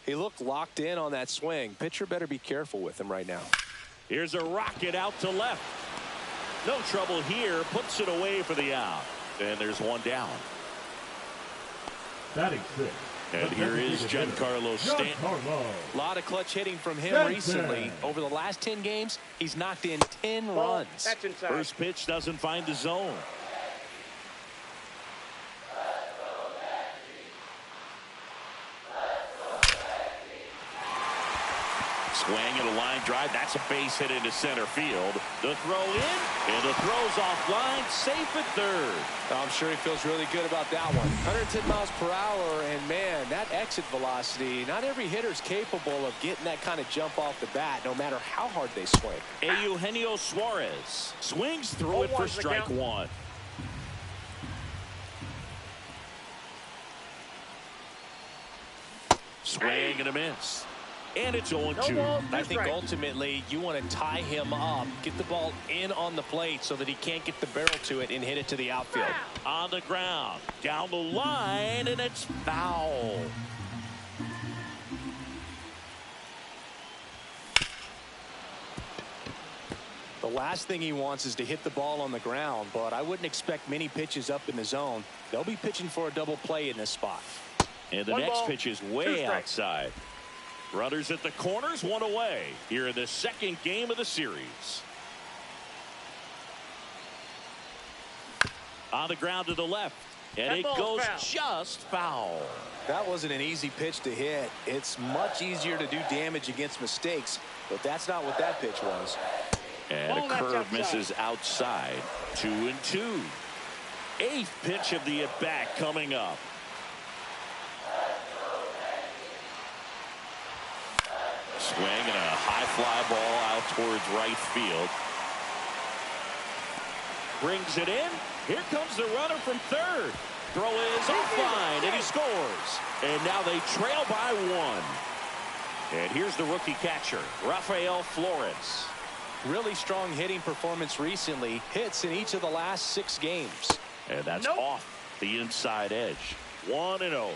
[SPEAKER 2] He looked locked in on that swing. Pitcher better be careful with him right now.
[SPEAKER 1] Here's a rocket out to left. No trouble here. Puts it away for the out. And there's one down.
[SPEAKER 4] Batting six.
[SPEAKER 1] And here is Giancarlo Stanton.
[SPEAKER 2] A lot of clutch hitting from him recently. Over the last 10 games, he's knocked in 10 runs.
[SPEAKER 5] That's inside.
[SPEAKER 1] First pitch doesn't find the zone. Swing and a line drive. That's a base hit into center field. The throw in, and the throw's offline. Safe at third.
[SPEAKER 2] I'm sure he feels really good about that one. 110 miles per hour, and man, that exit velocity, not every hitter's capable of getting that kind of jump off the bat, no matter how hard they swing.
[SPEAKER 1] Eugenio Suarez swings through it for strike one. Swing and a miss. And it's 0-2.
[SPEAKER 2] I think ultimately you want to tie him up, get the ball in on the plate so that he can't get the barrel to it and hit it to the outfield.
[SPEAKER 1] On the ground, down the line, and it's foul.
[SPEAKER 2] The last thing he wants is to hit the ball on the ground, but I wouldn't expect many pitches up in the zone. They'll be pitching for a double play in this spot.
[SPEAKER 1] And the next pitch is way outside. Runners at the corners, one away here in the second game of the series. On the ground to the left, and it goes just foul.
[SPEAKER 2] That wasn't an easy pitch to hit. It's much easier to do damage against mistakes, but that's not what that pitch was.
[SPEAKER 1] And a curve misses outside. 2-2. Eighth pitch of the at-bat coming up. Swing and a high fly ball out towards right field. Brings it in. Here comes the runner from third. Throw is offline, and he scores. And now they trail by one. And here's the rookie catcher, Rafael Flores.
[SPEAKER 2] Really strong hitting performance recently. Hits in each of the last 6 games.
[SPEAKER 1] And that's off the inside edge. 1-0.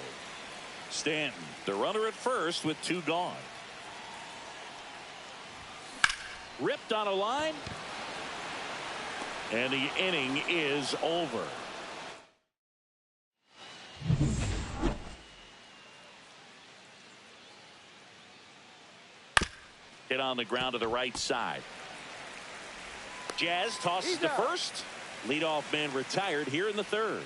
[SPEAKER 1] Stanton, the runner at first with 2 gone. Ripped on a line. And the inning is over. Hit on the ground to the right side. Jazz tosses to first. Leadoff man retired here in the third.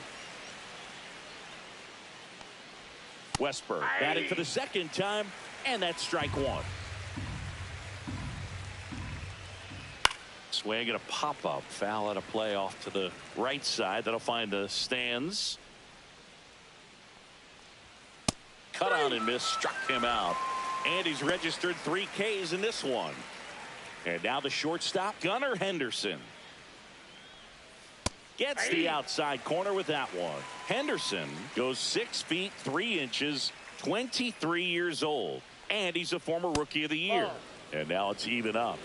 [SPEAKER 1] Westberg batting for the second time, and that's strike one. Swing and a pop-up foul out of play off to the right side. That'll find the stands. Cut on and miss, struck him out. And he's registered 3 Ks in this one. And now the shortstop, Gunnar Henderson. Gets the outside corner with that one. Henderson goes 6 feet 3 inches, 23 years old. And he's a former Rookie of the Year. And now it's even up.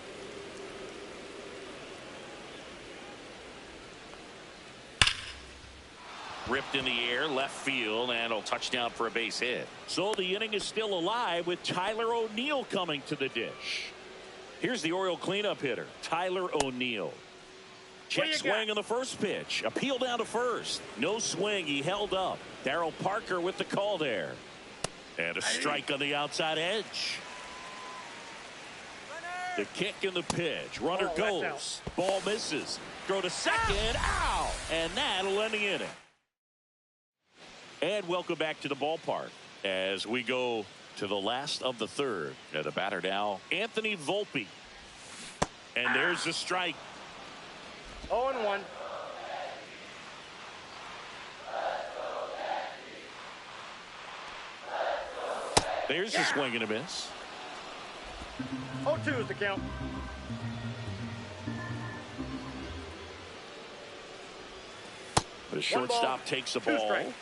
[SPEAKER 1] Ripped in the air, left field, and a touchdown for a base hit. So the inning is still alive with Tyler O'Neill coming to the dish. Here's the Oriole cleanup hitter, Tyler O'Neill. Check swing on the first pitch. Appeal down to first. No swing. He held up. Darryl Parker with the call there. And a strike on the outside edge. The kick and the pitch. Runner goes. Ball misses. Throw to second. Ow! And that'll end the inning. And welcome back to the ballpark as we go to the last of the third. And the batter now, Anthony Volpe. And there's the strike.
[SPEAKER 5] 0-1.
[SPEAKER 1] There's the swing and a miss.
[SPEAKER 5] 0-2 is the count.
[SPEAKER 1] The shortstop takes the ball.
[SPEAKER 5] Strike.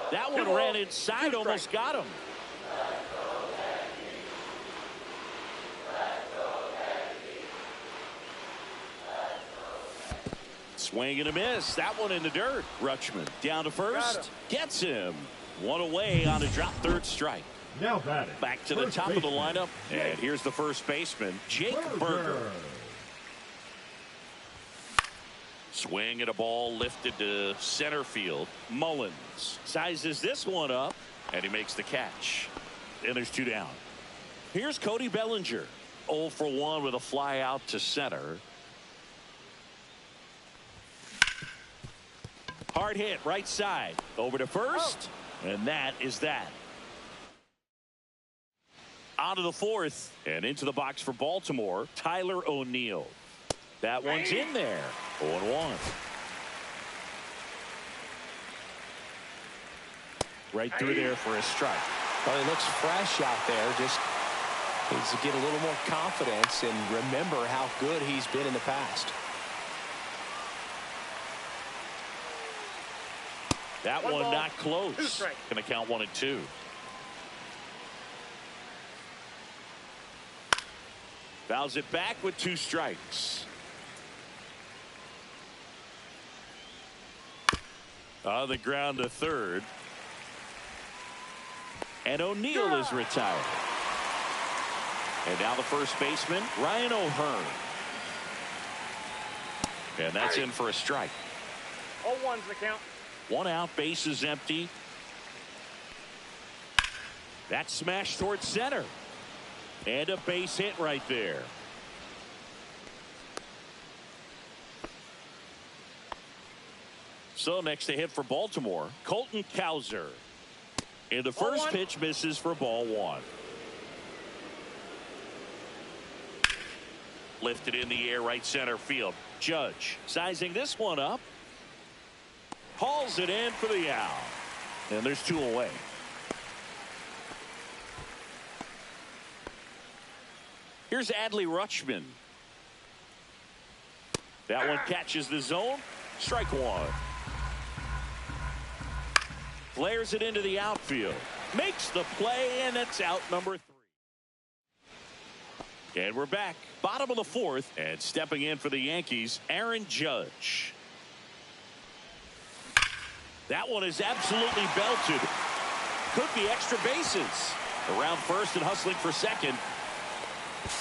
[SPEAKER 1] That one ran inside, almost got him. Swing and a miss. That one in the dirt. Rutschman down to first. Gets him. One away on a drop, third strike.
[SPEAKER 4] Now batting.
[SPEAKER 1] Back to the top of the lineup. And here's the first baseman, Jake Berger. Swing at a ball lifted to center field. Mullins sizes this one up, and he makes the catch. And there's two down. Here's Cody Bellinger. 0 for 1 with a fly out to center. Hard hit right side. Over to first. And that is that. On to the fourth. And into the box for Baltimore, Tyler O'Neill. That one's in there. 0-1. Right through there for a strike.
[SPEAKER 2] Well, he looks fresh out there. Just needs to get a little more confidence and remember how good he's been in the past.
[SPEAKER 1] That one not close. Going to count 1 and 2. Fouls it back with 2 strikes. On the ground to third. And O'Neill is retired. And now the first baseman, Ryan O'Hearn. And that's in for a strike.
[SPEAKER 5] 0-1's the count.
[SPEAKER 1] 1 out, base is empty. That smash towards center. And a base hit right there. So next to hit for Baltimore, Colton Cowser. And the first pitch misses for ball 1. Lifted in the air, right center field. Judge sizing this one up. Hauls it in for the out. And there's 2 away. Here's Adley Rutschman. That one catches the zone. Strike 1. Flares it into the outfield. Makes the play, and it's out number 3. And we're back. Bottom of the 4th. And stepping in for the Yankees, Aaron Judge. That one is absolutely belted. Could be extra bases. Around first and hustling for second.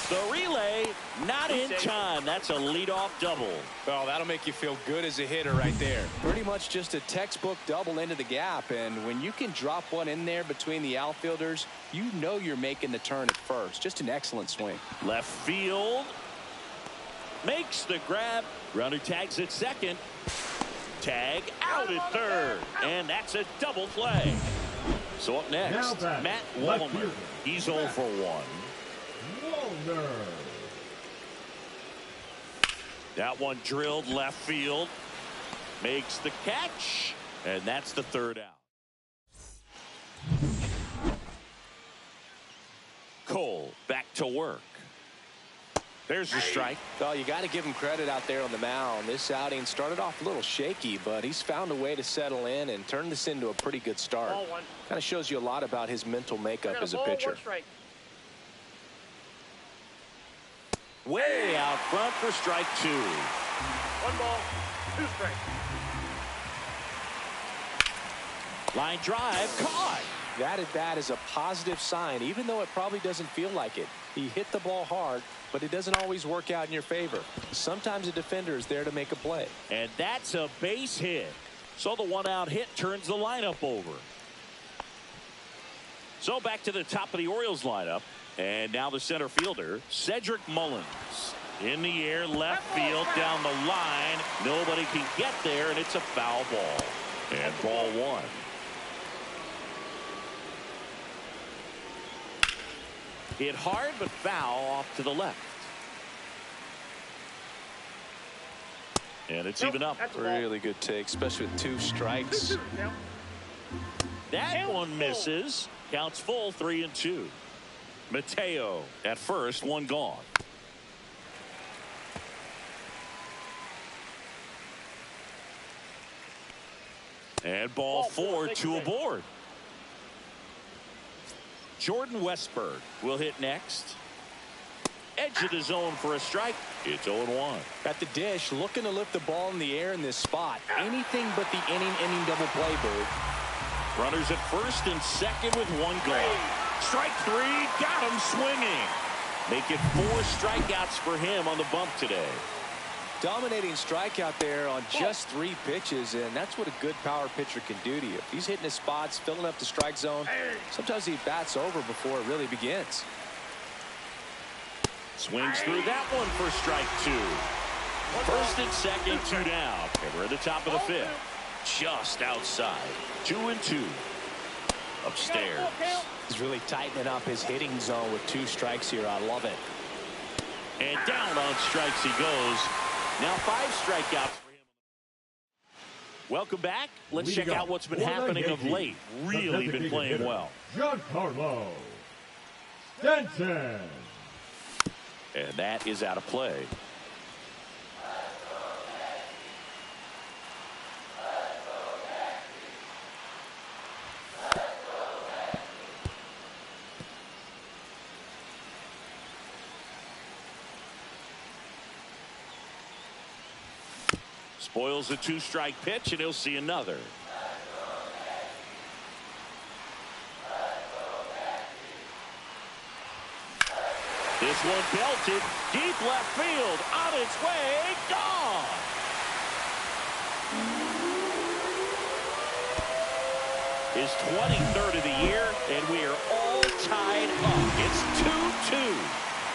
[SPEAKER 1] The relay not in time. That's a leadoff double.
[SPEAKER 2] Well, that'll make you feel good as a hitter right there. Pretty much just a textbook double into the gap. And when you can drop one in there between the outfielders, you know you're making the turn at first. Just an excellent swing.
[SPEAKER 1] Left field. Makes the grab. Runner tags at second. Tag out at third. And that's a double play. So up next, Matt Wallner. He's 0 for 1. That one drilled left field. Makes the catch. And that's the third out. Cole back to work. There's the strike.
[SPEAKER 2] Well, you got to give him credit out there on the mound. This outing started off a little shaky, but he's found a way to settle in and turn this into a pretty good start. Kind of shows you a lot about his mental makeup as a pitcher.
[SPEAKER 1] Way out front for strike 2.
[SPEAKER 5] 1 ball, 2 strikes.
[SPEAKER 1] Line drive caught.
[SPEAKER 2] That at bat is a positive sign, even though it probably doesn't feel like it. He hit the ball hard, but it doesn't always work out in your favor. Sometimes a defender is there to make a play.
[SPEAKER 1] And that's a base hit. So the 1-out hit turns the lineup over. So back to the top of the Orioles lineup. And now the center fielder, Cedric Mullins. In the air, left field, down the line. Nobody can get there, and it's a foul ball. And ball 1. Hit hard, but foul off to the left. And it's even up.
[SPEAKER 2] Really good take, especially with 2 strikes.
[SPEAKER 1] That one misses. Counts full, 3-2. Mateo at first, 1 gone. And ball 4, 2 aboard. Jordan Westberg will hit next. edge of the zone for a strike. It's 0-1.
[SPEAKER 2] At the dish, looking to lift the ball in the air in this spot. Anything but the inning double play, Bird.
[SPEAKER 1] Runners at first and second with one gone. Strike three, got him swinging. Make it 4 strikeouts for him on the bump today.
[SPEAKER 2] Dominating strikeout there on just 3 pitches, and that's what a good power pitcher can do to you. If he's hitting his spots, filling up the strike zone, sometimes he bats over before it really begins.
[SPEAKER 1] Swings through that one for strike 2. First and second, 2 down. And we're at the top of the 5th. Just outside. 2-2. Upstairs.
[SPEAKER 2] He's really tightening up his hitting zone with 2 strikes here. I love it.
[SPEAKER 1] And down on strikes he goes. Now 5 strikeouts for him. Welcome back. Let's check out what's been happening of late. Really been playing well.
[SPEAKER 4] Giancarlo Stanton.
[SPEAKER 1] And that is out of play. Spoils a 2-strike pitch, and he'll see another. This one belted deep left field, on its way, gone. His 23rd of the year, and we are all tied up. It's 2-2.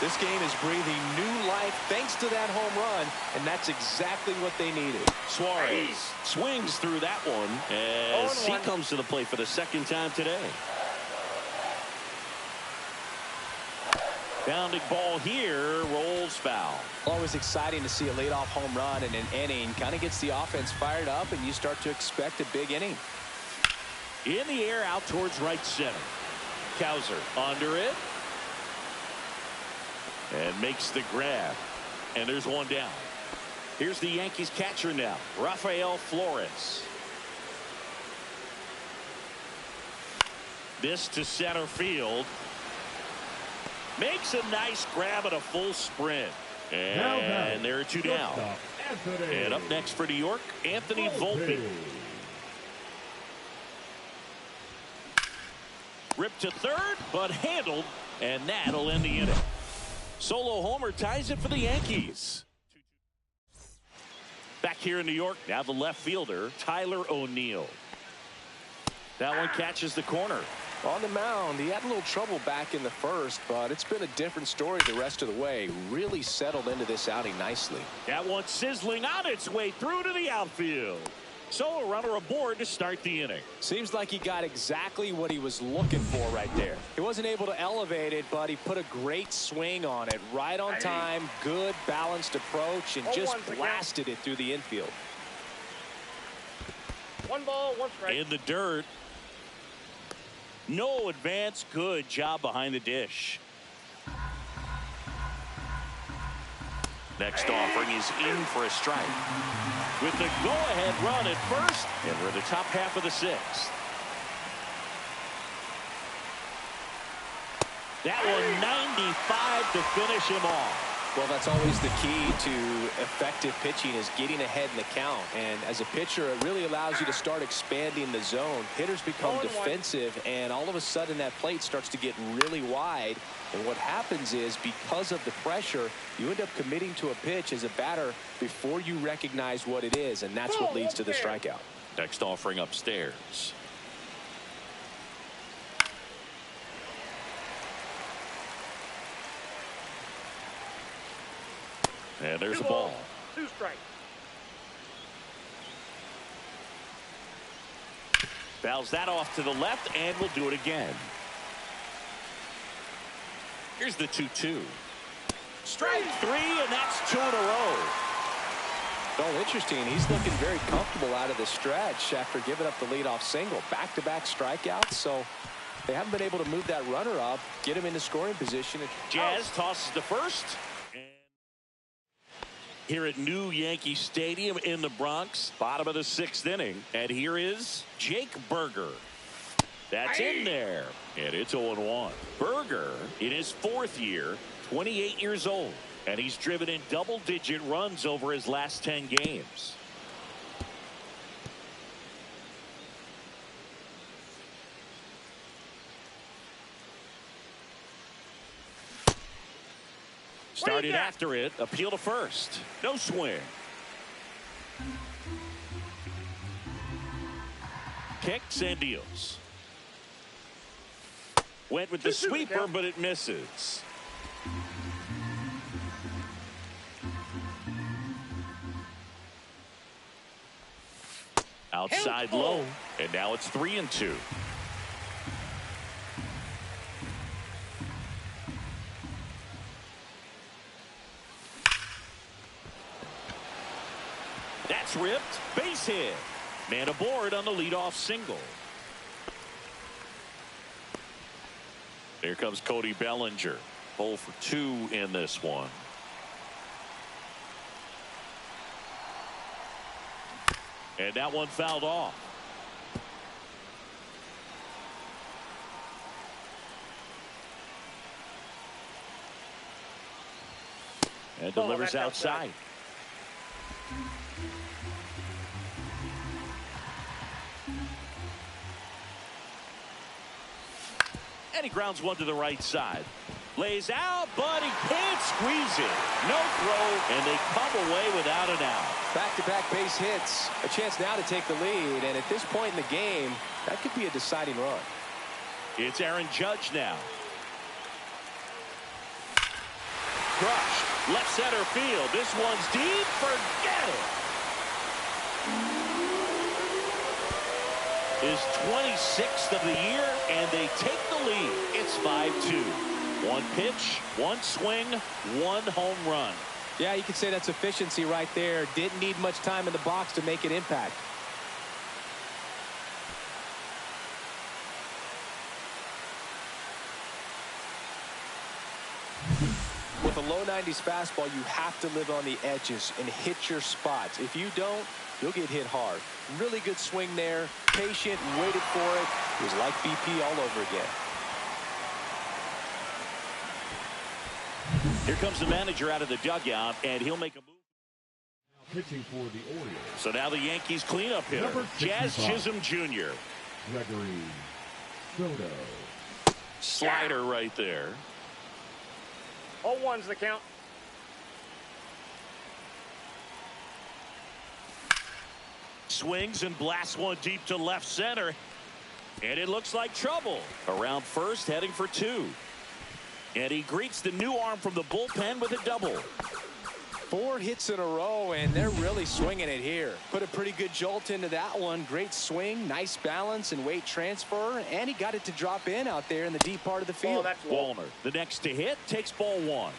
[SPEAKER 2] This game is breathing new life thanks to that home run, and that's exactly what they needed.
[SPEAKER 1] Suarez swings through that one as he comes to the plate for the 2nd time today. Bounding ball here, rolls foul.
[SPEAKER 2] Always exciting to see a leadoff home run in an inning. Kind of gets the offense fired up, and you start to expect a big inning.
[SPEAKER 1] In the air, out towards right center. Cowser under it. And makes the grab. And there's one down. Here's the Yankees catcher now, Rafael Flores. This to center field. Makes a nice grab at a full sprint. And there are 2 down. And up next for New York, Anthony Volver. Ripped to third, but handled. And that'll end the inning. Solo homer ties it for the Yankees. Back here in New York, now the left fielder, Tyler O'Neill. That one catches the corner.
[SPEAKER 2] On the mound, he had a little trouble back in the first, but it's been a different story the rest of the way. Really settled into this outing nicely.
[SPEAKER 1] That one sizzling on its way through to the outfield. So a runner aboard to start the inning.
[SPEAKER 2] Seems like he got exactly what he was looking for right there. He wasn't able to elevate it, but he put a great swing on it. Right on time, good balanced approach, and just blasted it through the infield.
[SPEAKER 5] 1 ball, 1 strike.
[SPEAKER 1] In the dirt. No advance. Good job behind the dish. Next offering is in for a strike. With the go-ahead run at first, and we're in the top half of the 6th. That one 95 to finish him off.
[SPEAKER 2] Well, that's always the key to effective pitching, is getting ahead in the count. And as a pitcher, it really allows you to start expanding the zone. Hitters become defensive, and all of a sudden that plate starts to get really wide. And what happens is, because of the pressure, you end up committing to a pitch as a batter before you recognize what it is, and that's what leads to the strikeout.
[SPEAKER 1] Next offering upstairs. And there's a ball.
[SPEAKER 5] 2 strikes.
[SPEAKER 1] Fouls that off to the left, and we'll do it again. Here's the 2-2. Strike 3, and that's 2 in a row.
[SPEAKER 2] Oh, interesting. He's looking very comfortable out of the stretch after giving up the leadoff single. Back-to-back strikeouts, so they haven't been able to move that runner up, get him into scoring position.
[SPEAKER 1] Jazz tosses to first. Here at New Yankee Stadium in the Bronx, bottom of the 6th inning. And here is Jake Burger. That's in there. And it's 0-1. Burger, in his 4th year, 28 years old, and he's driven in double-digit runs over his last 10 games. Started after it. Appeal to first. No swing. Kicks and deals. Went with the sweeper, but it misses. Outside low, and now it's 3-2. That's ripped. Base hit. Man aboard on the leadoff single. Here comes Cody Bellinger. 0 for 2 in this one. And that one fouled off. And delivers outside. And he grounds one to the right side. Lays out, but he can't squeeze it. No throw, and they come away without an out.
[SPEAKER 2] Back-to-back base hits. A chance now to take the lead, and at this point in the game, that could be a deciding run.
[SPEAKER 1] It's Aaron Judge now. Crushed. Left center field. This one's deep. Forget it. His 26th of the year, and they take the lead. It's 5-2. One pitch, one swing, one home run.
[SPEAKER 2] Yeah, you could say that's efficiency right there. Didn't need much time in the box to make an impact. With a low 90s fastball, you have to live on the edges and hit your spots. If you don't, you'll get hit hard. Really good swing there. Patient, waited for it. It was like BP all over again.
[SPEAKER 1] Here comes the manager out of the dugout, and he'll make a move.
[SPEAKER 4] Pitching for the Orioles.
[SPEAKER 1] So now the Yankees cleanup hitter, Jazz Chisholm Jr.
[SPEAKER 4] Gregory Soto.
[SPEAKER 1] Slider right there.
[SPEAKER 5] 0-1's the count.
[SPEAKER 1] Swings and blasts one deep to left center. And it looks like trouble. Around first, heading for 2. And he greets the new arm from the bullpen with a double.
[SPEAKER 2] 4 hits in a row, and they're really swinging it here. Put a pretty good jolt into that one. Great swing, nice balance and weight transfer, and he got it to drop in out there in the deep part of the field.
[SPEAKER 1] Walner, the next to hit, takes ball 1.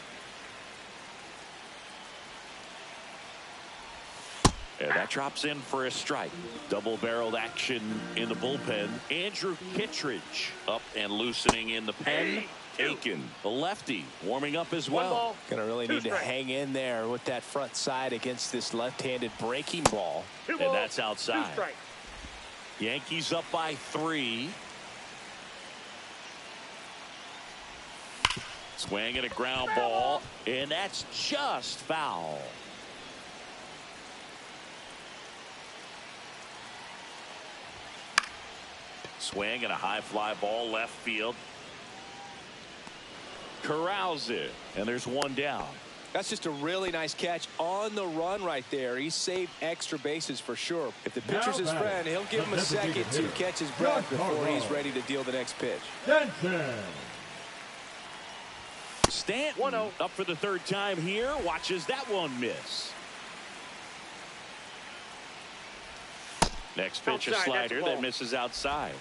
[SPEAKER 1] And that drops in for a strike. Double-barreled action in the bullpen. Andrew Kittredge up and loosening in the pen. Aiken, the lefty, warming up as well.
[SPEAKER 2] Gonna really need to hang in there with that front side against this left-handed breaking ball.
[SPEAKER 1] And that's outside. Yankees up by 3. Swing and a ground ball, and that's just foul. Swing and a high fly ball left field. Corrals it, and there's one down.
[SPEAKER 2] That's just a really nice catch on the run right there. He saved extra bases for sure. If the pitcher's his friend, he'll give him a second to catch his breath before he's ready to deal the next pitch.
[SPEAKER 1] Stanton up for the 3rd time here. Watches that one miss. Next pitch, a slider that misses outside.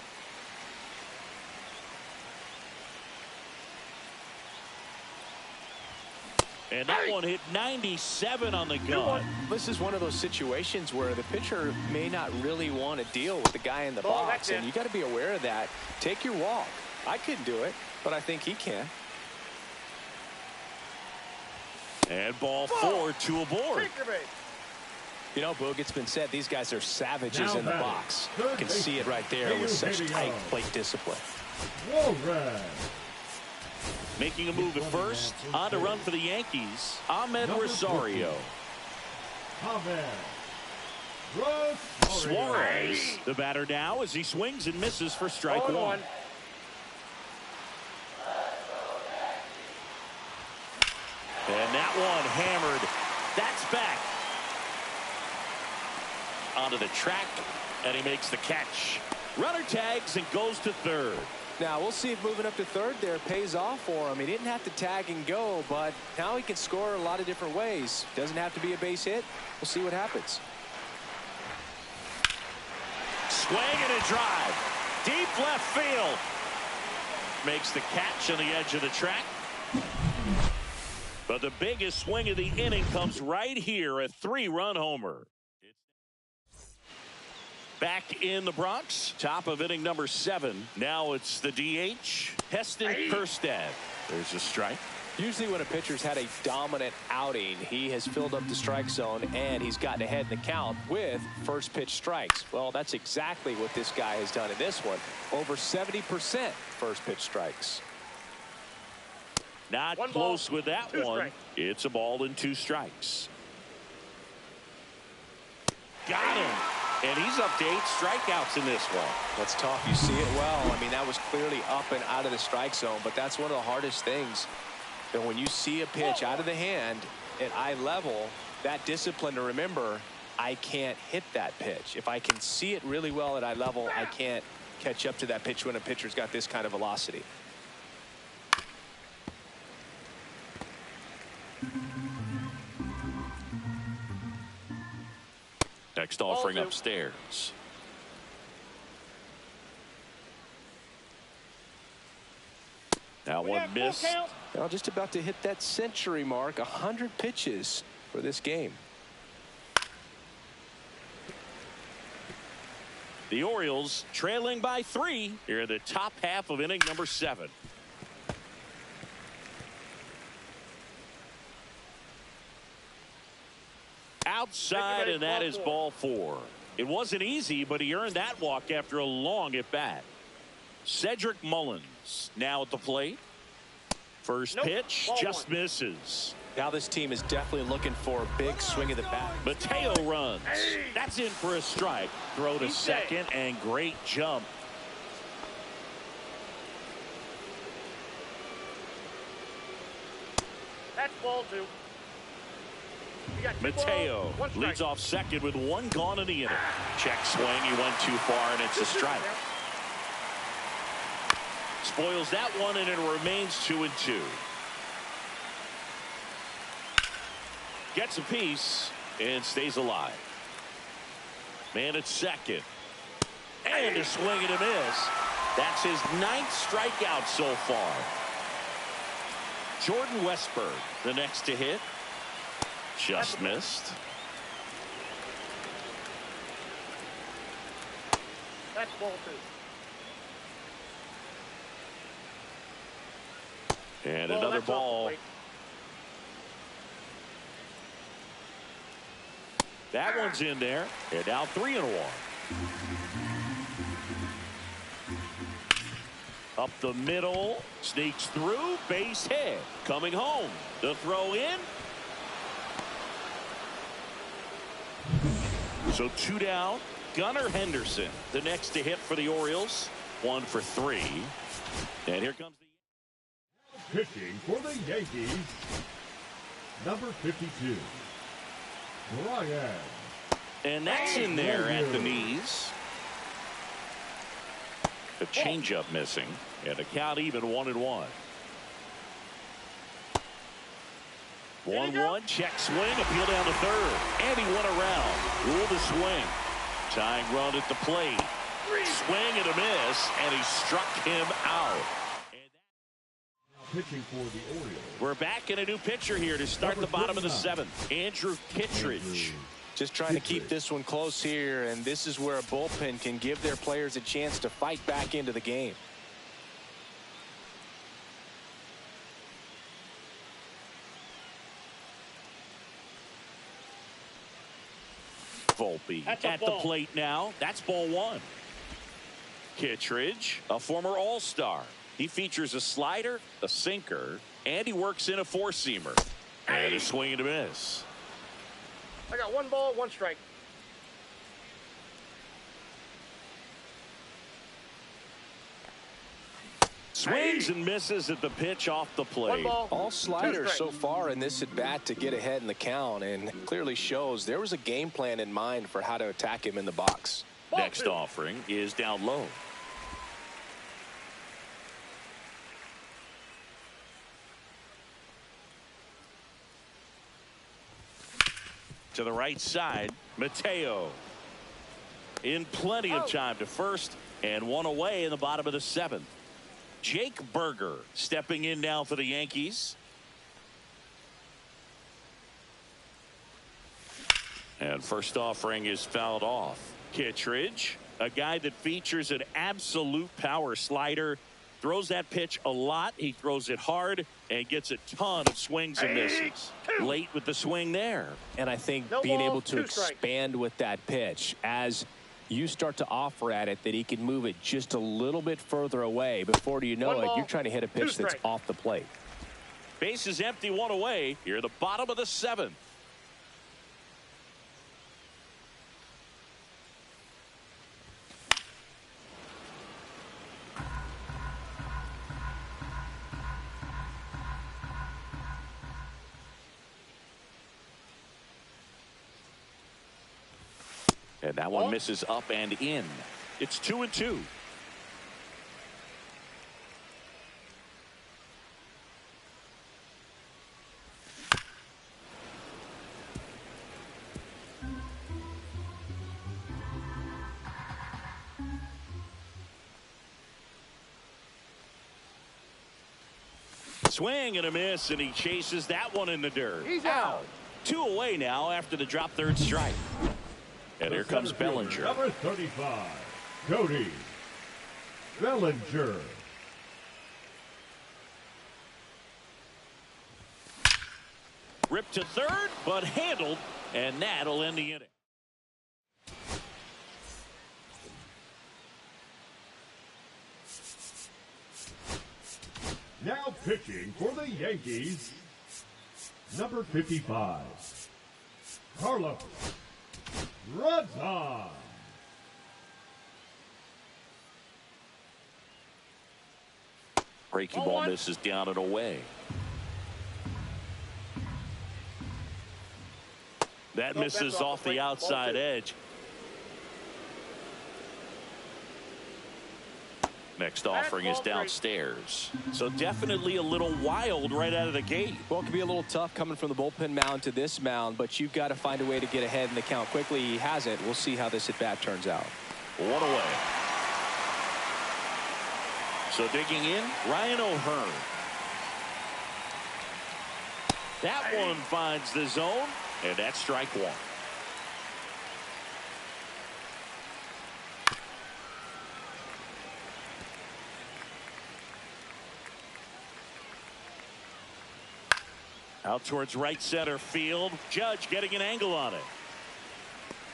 [SPEAKER 1] And that one hit 97 on the gun.
[SPEAKER 2] This is one of those situations where the pitcher may not really want to deal with the guy in the box, and you got to be aware of that. Take your walk. I couldn't do it, but I think he can.
[SPEAKER 1] And ball 4, 2 aboard.
[SPEAKER 2] You know, Boog, it's been said these guys are savages in the box. You can see it right there with such tight plate discipline.
[SPEAKER 4] Volver.
[SPEAKER 1] Making a move at first. On to run for the Yankees, Ahmed Rosario. Suarez, the batter now as he swings and misses for strike one. And that one hammered. That's back. Onto the track, and he makes the catch. Runner tags and goes to third.
[SPEAKER 2] Now we'll see if moving up to third there pays off for him. He didn't have to tag and go, but now he can score a lot of different ways. Doesn't have to be a base hit. We'll see what happens.
[SPEAKER 1] Swing and a drive. Deep left field. Makes the catch on the edge of the track. But the biggest swing of the inning comes right here, a 3-run homer. Back in the Bronx, top of inning number 7. Now it's the DH, Heston Kjerstad. There's a strike.
[SPEAKER 2] Usually when a pitcher's had a dominant outing, he has filled up the strike zone and he's gotten ahead in the count with first pitch strikes. Well, that's exactly what this guy has done in this one. Over 70% first pitch strikes.
[SPEAKER 1] Not close with that one. It's a ball and 2 strikes. Got him. And he's up to 8 strikeouts in this one.
[SPEAKER 2] That's tough. You see it well. I mean, that was clearly up and out of the strike zone, but that's one of the hardest things. And when you see a pitch out of the hand at eye level, that discipline to remember, I can't hit that pitch. If I can see it really well at eye level, I can't catch up to that pitch when a pitcher's got this kind of velocity.
[SPEAKER 1] Next offering upstairs. Now one missed.
[SPEAKER 2] Now just about to hit that century mark. 100 pitches for this game.
[SPEAKER 1] The Orioles trailing by 3 here in the top half of inning number 7. Outside, and that is ball 4. It wasn't easy, but he earned that walk after a long at bat. Cedric Mullins now at the plate. First pitch just misses.
[SPEAKER 2] Now this team is definitely looking for a big swing of the bat.
[SPEAKER 1] Mateo runs. That's in for a strike. Throw to second, and great jump.
[SPEAKER 5] That's ball 2.
[SPEAKER 1] Mateo leads off second with 1 gone in the inning. Check swing. He went too far, and it's a strike. Spoils that one, and it remains 2-2. Gets a piece and stays alive. Man at second. And a swing and a miss. That's his 9th strikeout so far. Jordan Westberg, the next to hit. Just missed.
[SPEAKER 5] That's ball 2.
[SPEAKER 1] And another ball. That one's in there. And now 3-1. Up the middle. Sneaks through. Base hit. Coming home. The throw in. So 2 down. Gunnar Henderson, the next to hit for the Orioles. 1 for 3. And here comes the
[SPEAKER 4] pitching for the Yankees, number 52, Ryan.
[SPEAKER 1] And that's in there at the knees. A changeup missing, and a count even 1-1. 1-1, check swing, appeal down to third, and he went around. Ruled the swing. Tying run at the plate. Swing and a miss, and he struck him out.
[SPEAKER 4] Pitching for the Orioles.
[SPEAKER 1] We're back in a new pitcher here to start the bottom of the 7th. Andrew Kittredge.
[SPEAKER 2] Just trying to keep this one close here, and this is where a bullpen can give their players a chance to fight back into the game.
[SPEAKER 1] Volpe at the plate now. That's ball 1. Kittredge, a former All-Star, He features a slider, a sinker, and he works in a four-seamer. And a swing and a miss.
[SPEAKER 5] I got 1 ball, 1 strike.
[SPEAKER 1] Swings and misses at the pitch off the plate.
[SPEAKER 5] 1 ball,
[SPEAKER 2] All
[SPEAKER 5] 2
[SPEAKER 2] sliders
[SPEAKER 5] strikes.
[SPEAKER 2] so far in this at bat to get ahead in the count, and clearly shows there was a game plan in mind for how to attack him in the box.
[SPEAKER 1] Next offering is down low. To the right side, Mateo. In plenty of time to first, and 1 away in the bottom of the 7th. Jake Berger stepping in now for the Yankees. And first offering is fouled off. Kittredge, a guy that features an absolute power slider, throws that pitch a lot. He throws it hard and gets a ton of swings and misses. Late with the swing there.
[SPEAKER 2] And I think
[SPEAKER 5] No
[SPEAKER 2] being
[SPEAKER 5] balls,
[SPEAKER 2] able to
[SPEAKER 5] 2 strikes.
[SPEAKER 2] expand with that pitch as you start to offer at it, that he can move it just a little bit further away. Before you know
[SPEAKER 5] 1
[SPEAKER 2] it,
[SPEAKER 5] ball,
[SPEAKER 2] you're trying to hit a
[SPEAKER 5] 2
[SPEAKER 2] pitch that's
[SPEAKER 5] strikes.
[SPEAKER 2] off the plate.
[SPEAKER 1] Base is empty, 1 away. Here at the bottom of the 7th. And that one misses up and in. It's 2-2. Swing and a miss, and he chases that one in the dirt.
[SPEAKER 5] He's out.
[SPEAKER 1] 2 away now after the drop third strike. And here comes Bellinger.
[SPEAKER 4] Number 35, Cody Bellinger.
[SPEAKER 1] Ripped to third, but handled, and that'll end the inning.
[SPEAKER 4] Now pitching for the Yankees, number 55, Carlos Rodon.
[SPEAKER 1] Breaking ball misses down and away. That misses off the outside edge. Next offering is downstairs. So definitely a little wild right out of the gate.
[SPEAKER 2] Well, it could be a little tough coming from the bullpen mound to this mound, but you've got to find a way to get ahead in the count quickly. He hasn't. We'll see how this at bat turns out.
[SPEAKER 1] 1 away. So digging in, Ryan O'Hearn. That one finds the zone, and that's strike 1. Out towards right center field. Judge getting an angle on it.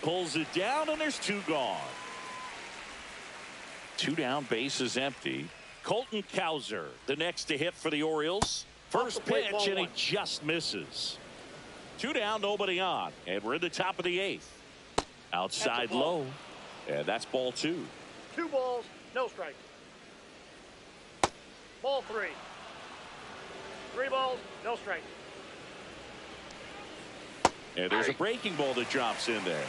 [SPEAKER 1] Pulls it down, and there's 2 gone. 2 down, base is empty. Colton Cowser, the next to hit for the Orioles. First pitch, and he just misses. 2 down, nobody on. And we're in the top of the 8th. Outside low. And that's ball 2.
[SPEAKER 5] 2 balls, no strike. Ball 3. 3 balls, no strike.
[SPEAKER 1] And there's a breaking ball that drops in there.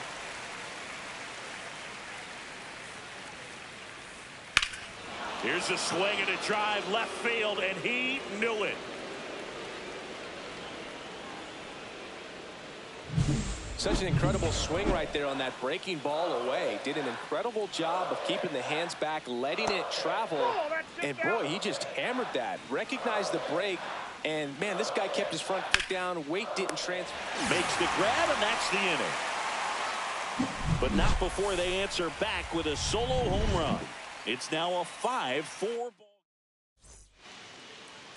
[SPEAKER 1] Here's a swing and a drive left field, and he knew it.
[SPEAKER 2] Such an incredible swing right there on that breaking ball away. Did an incredible job of keeping the hands back, letting it travel. And boy, he just hammered that. Recognized the break. And man, this guy kept his front foot down. Weight didn't transfer.
[SPEAKER 1] Makes the grab, and that's the inning. But not before they answer back with a solo home run. It's now a 5-4 ball.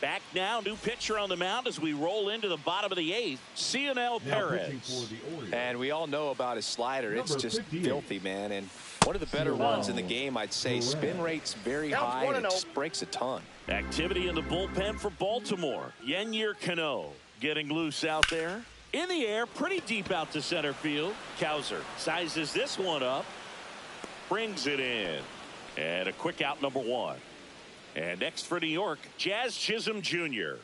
[SPEAKER 1] Back now, new pitcher on the mound as we roll into the bottom of the 8th. CNL Perez.
[SPEAKER 2] And we all know about his slider. It's just filthy, man. And One of the better runs in the game, I'd say. Spin rate's very high, and it just breaks a ton.
[SPEAKER 1] Activity in the bullpen for Baltimore. Yennier Cano getting loose out there. In the air, pretty deep out to center field. Cowser sizes this one up. Brings it in. And a quick out, number 1. And next for New York, Jazz Chisholm Jr.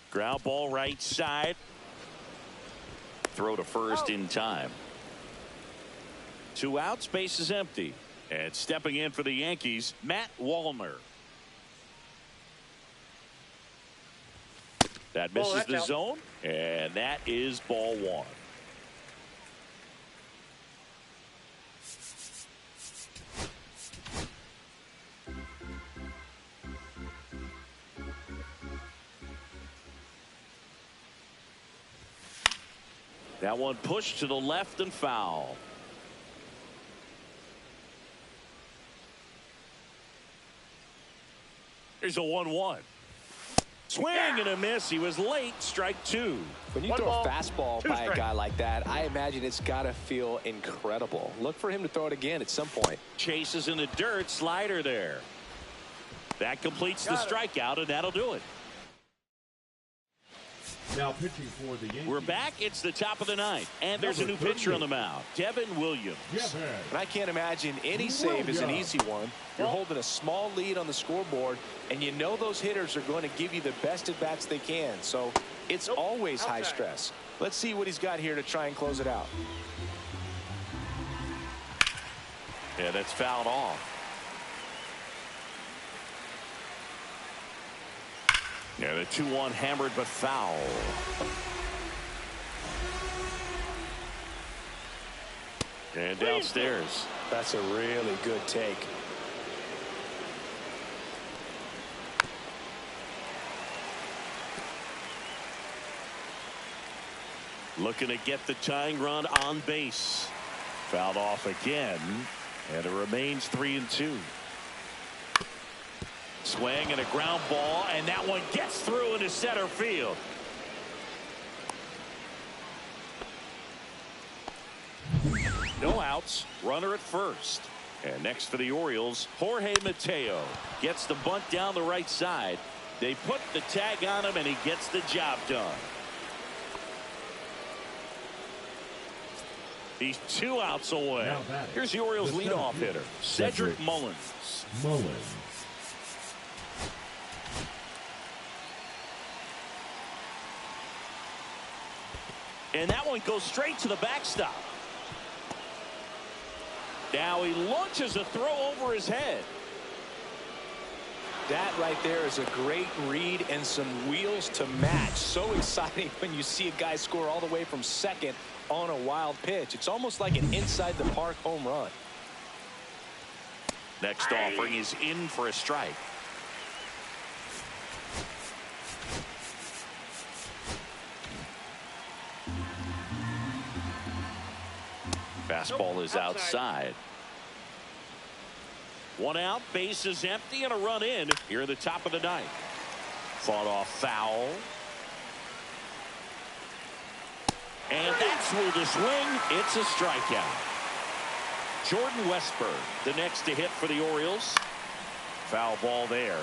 [SPEAKER 1] Ground ball right side. Throw to first in time. 2 outs, base is empty. And stepping in for the Yankees, Matt Wallner. That misses the zone, and that is ball 1. That one pushed to the left and foul. Here's a 1-1. Swing and a miss. He was late. Strike 2.
[SPEAKER 2] When you throw a fastball by a guy like that, I imagine it's got to feel incredible. Look for him to throw it again at some point.
[SPEAKER 1] Chases in the dirt. Slider there. That completes the strikeout, and that'll do it.
[SPEAKER 4] Now pitching for the Yankees.
[SPEAKER 1] We're back. It's the top of the 9th, and there's a new pitcher on the mound, Devin Williams.
[SPEAKER 2] And I can't imagine any save is an easy one. You're holding a small lead on the scoreboard, and you know those hitters are going to give you the best at bats they can. So it's always high stress. Let's see what he's got here to try and close it out.
[SPEAKER 1] Yeah, that's fouled off. Yeah, the 2-1 hammered but foul. And downstairs.
[SPEAKER 2] That's a really good take.
[SPEAKER 1] Looking to get the tying run on base. Fouled off again. And it remains 3-2. Swing and a ground ball, and that one gets through into center field. No outs, runner at first. And next for the Orioles, Jorge Mateo gets the bunt down the right side. They put the tag on him, and he gets the job done. He's 2 outs away. Here's the Orioles leadoff hitter, Cedric Mullins. And that one goes straight to the backstop. Now he launches a throw over his head.
[SPEAKER 2] That right there is a great read and some wheels to match. So exciting when you see a guy score all the way from second on a wild pitch. It's almost like an inside the park home run.
[SPEAKER 1] Next offering is in for a strike. Fastball is outside. 1 out, base is empty, and a run in here in the top of the 9th. Fought off foul. And that's ruled a swing. It's a strikeout. Jordan Westburg, the next to hit for the Orioles. Foul ball there.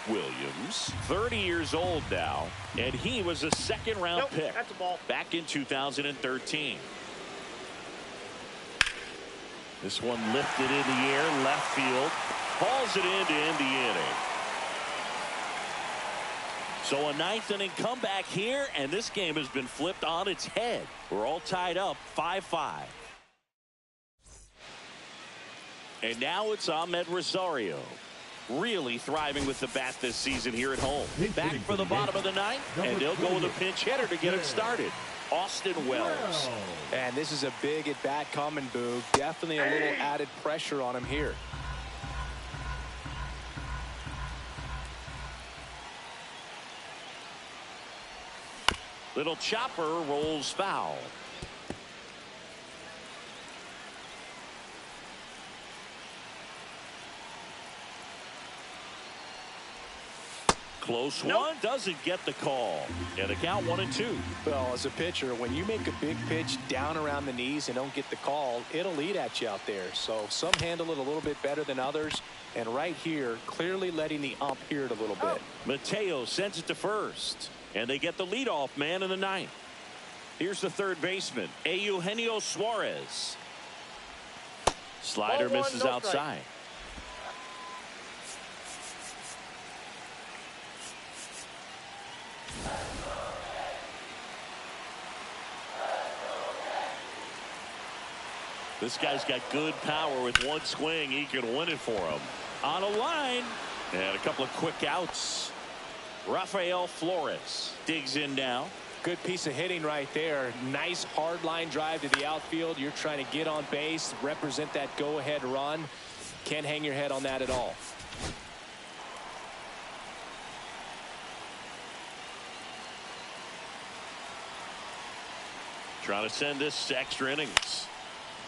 [SPEAKER 1] Williams, 30 years old now, and he was a second-round pick
[SPEAKER 5] that's a ball.
[SPEAKER 1] back in 2013. This one lifted in the air, left field, hauls it in to end the inning. So a 9th inning comeback here, and this game has been flipped on its head. We're all tied up 5-5. And now it's Ahmed Rosario, really thriving with the bat this season here at home. Back for the bottom of the 9th, and they'll go with a pinch hitter to get it started. Austin Wells.
[SPEAKER 2] And this is a big at bat coming, Boog. Definitely a little added pressure on him here.
[SPEAKER 1] Little chopper rolls foul. Close one, doesn't get the call. And the count 1-2.
[SPEAKER 2] Well, as a pitcher, when you make a big pitch down around the knees and don't get the call, it'll eat at you out there. So some handle it a little bit better than others. And right here, clearly letting the ump hear it a little bit.
[SPEAKER 1] Mateo sends it to first. And they get the leadoff man in the ninth. Here's the third baseman, Eugenio Suarez. Slider misses outside. This guy's got good power. With one swing, he can win it for him. On a line, and a couple of quick outs. Rafael Flores digs in now.
[SPEAKER 2] Good piece of hitting right there. Nice hard line drive to the outfield. You're trying to get on base, represent that go-ahead run. Can't hang your head on that at all.
[SPEAKER 1] Trying to send this to extra innings.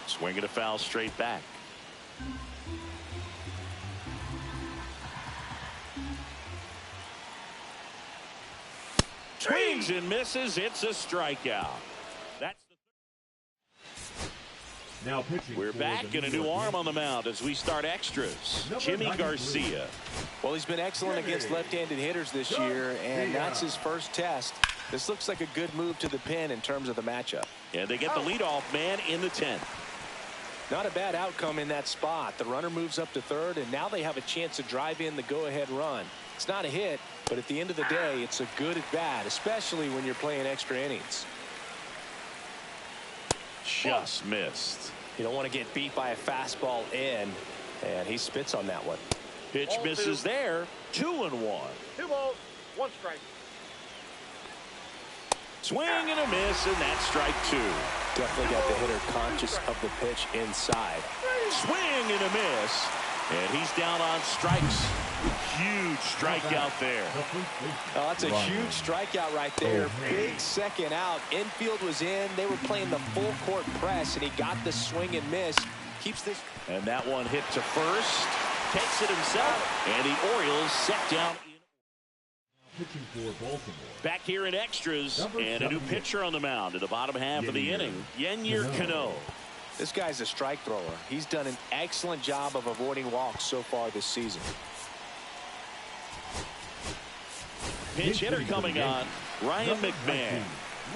[SPEAKER 1] Swinging a foul straight back. Swings and misses. It's a strikeout. That's
[SPEAKER 4] now pitching.
[SPEAKER 1] We're back and a new arm on the mound as we start extras. Jimmy Garcia.
[SPEAKER 2] Well, he's been excellent against left-handed hitters this year, and that's his first test. This looks like a good move to the pin in terms of the matchup.
[SPEAKER 1] And they get the leadoff man in the 10th.
[SPEAKER 2] Not a bad outcome in that spot. The runner moves up to third, and now they have a chance to drive in the go-ahead run. It's not a hit, but at the end of the day, it's a good at bat, especially when you're playing extra innings.
[SPEAKER 1] Just missed.
[SPEAKER 2] You don't want to get beat by a fastball in, and he spits on that one.
[SPEAKER 1] Pitch misses there. 2-1.
[SPEAKER 5] 2 balls, 1 strike.
[SPEAKER 1] Swing and a miss, and that's strike 2.
[SPEAKER 2] Definitely got the hitter conscious of the pitch inside.
[SPEAKER 1] Swing and a miss, and he's down on strikes. Huge strikeout there.
[SPEAKER 2] Oh, that's a huge strikeout right there. Big second out. Infield was in. They were playing the full court press, and he got the swing and miss. Keeps this.
[SPEAKER 1] And that one hit to first. Takes it himself, and the Orioles set down.
[SPEAKER 4] Pitching for Baltimore.
[SPEAKER 1] Back here in extras, and a new pitcher on the mound in the bottom half of the inning. Yennier Cano.
[SPEAKER 2] This guy's a strike thrower. He's done an excellent job of avoiding walks so far this season.
[SPEAKER 1] Pinch hitter coming on, Ryan McMahon.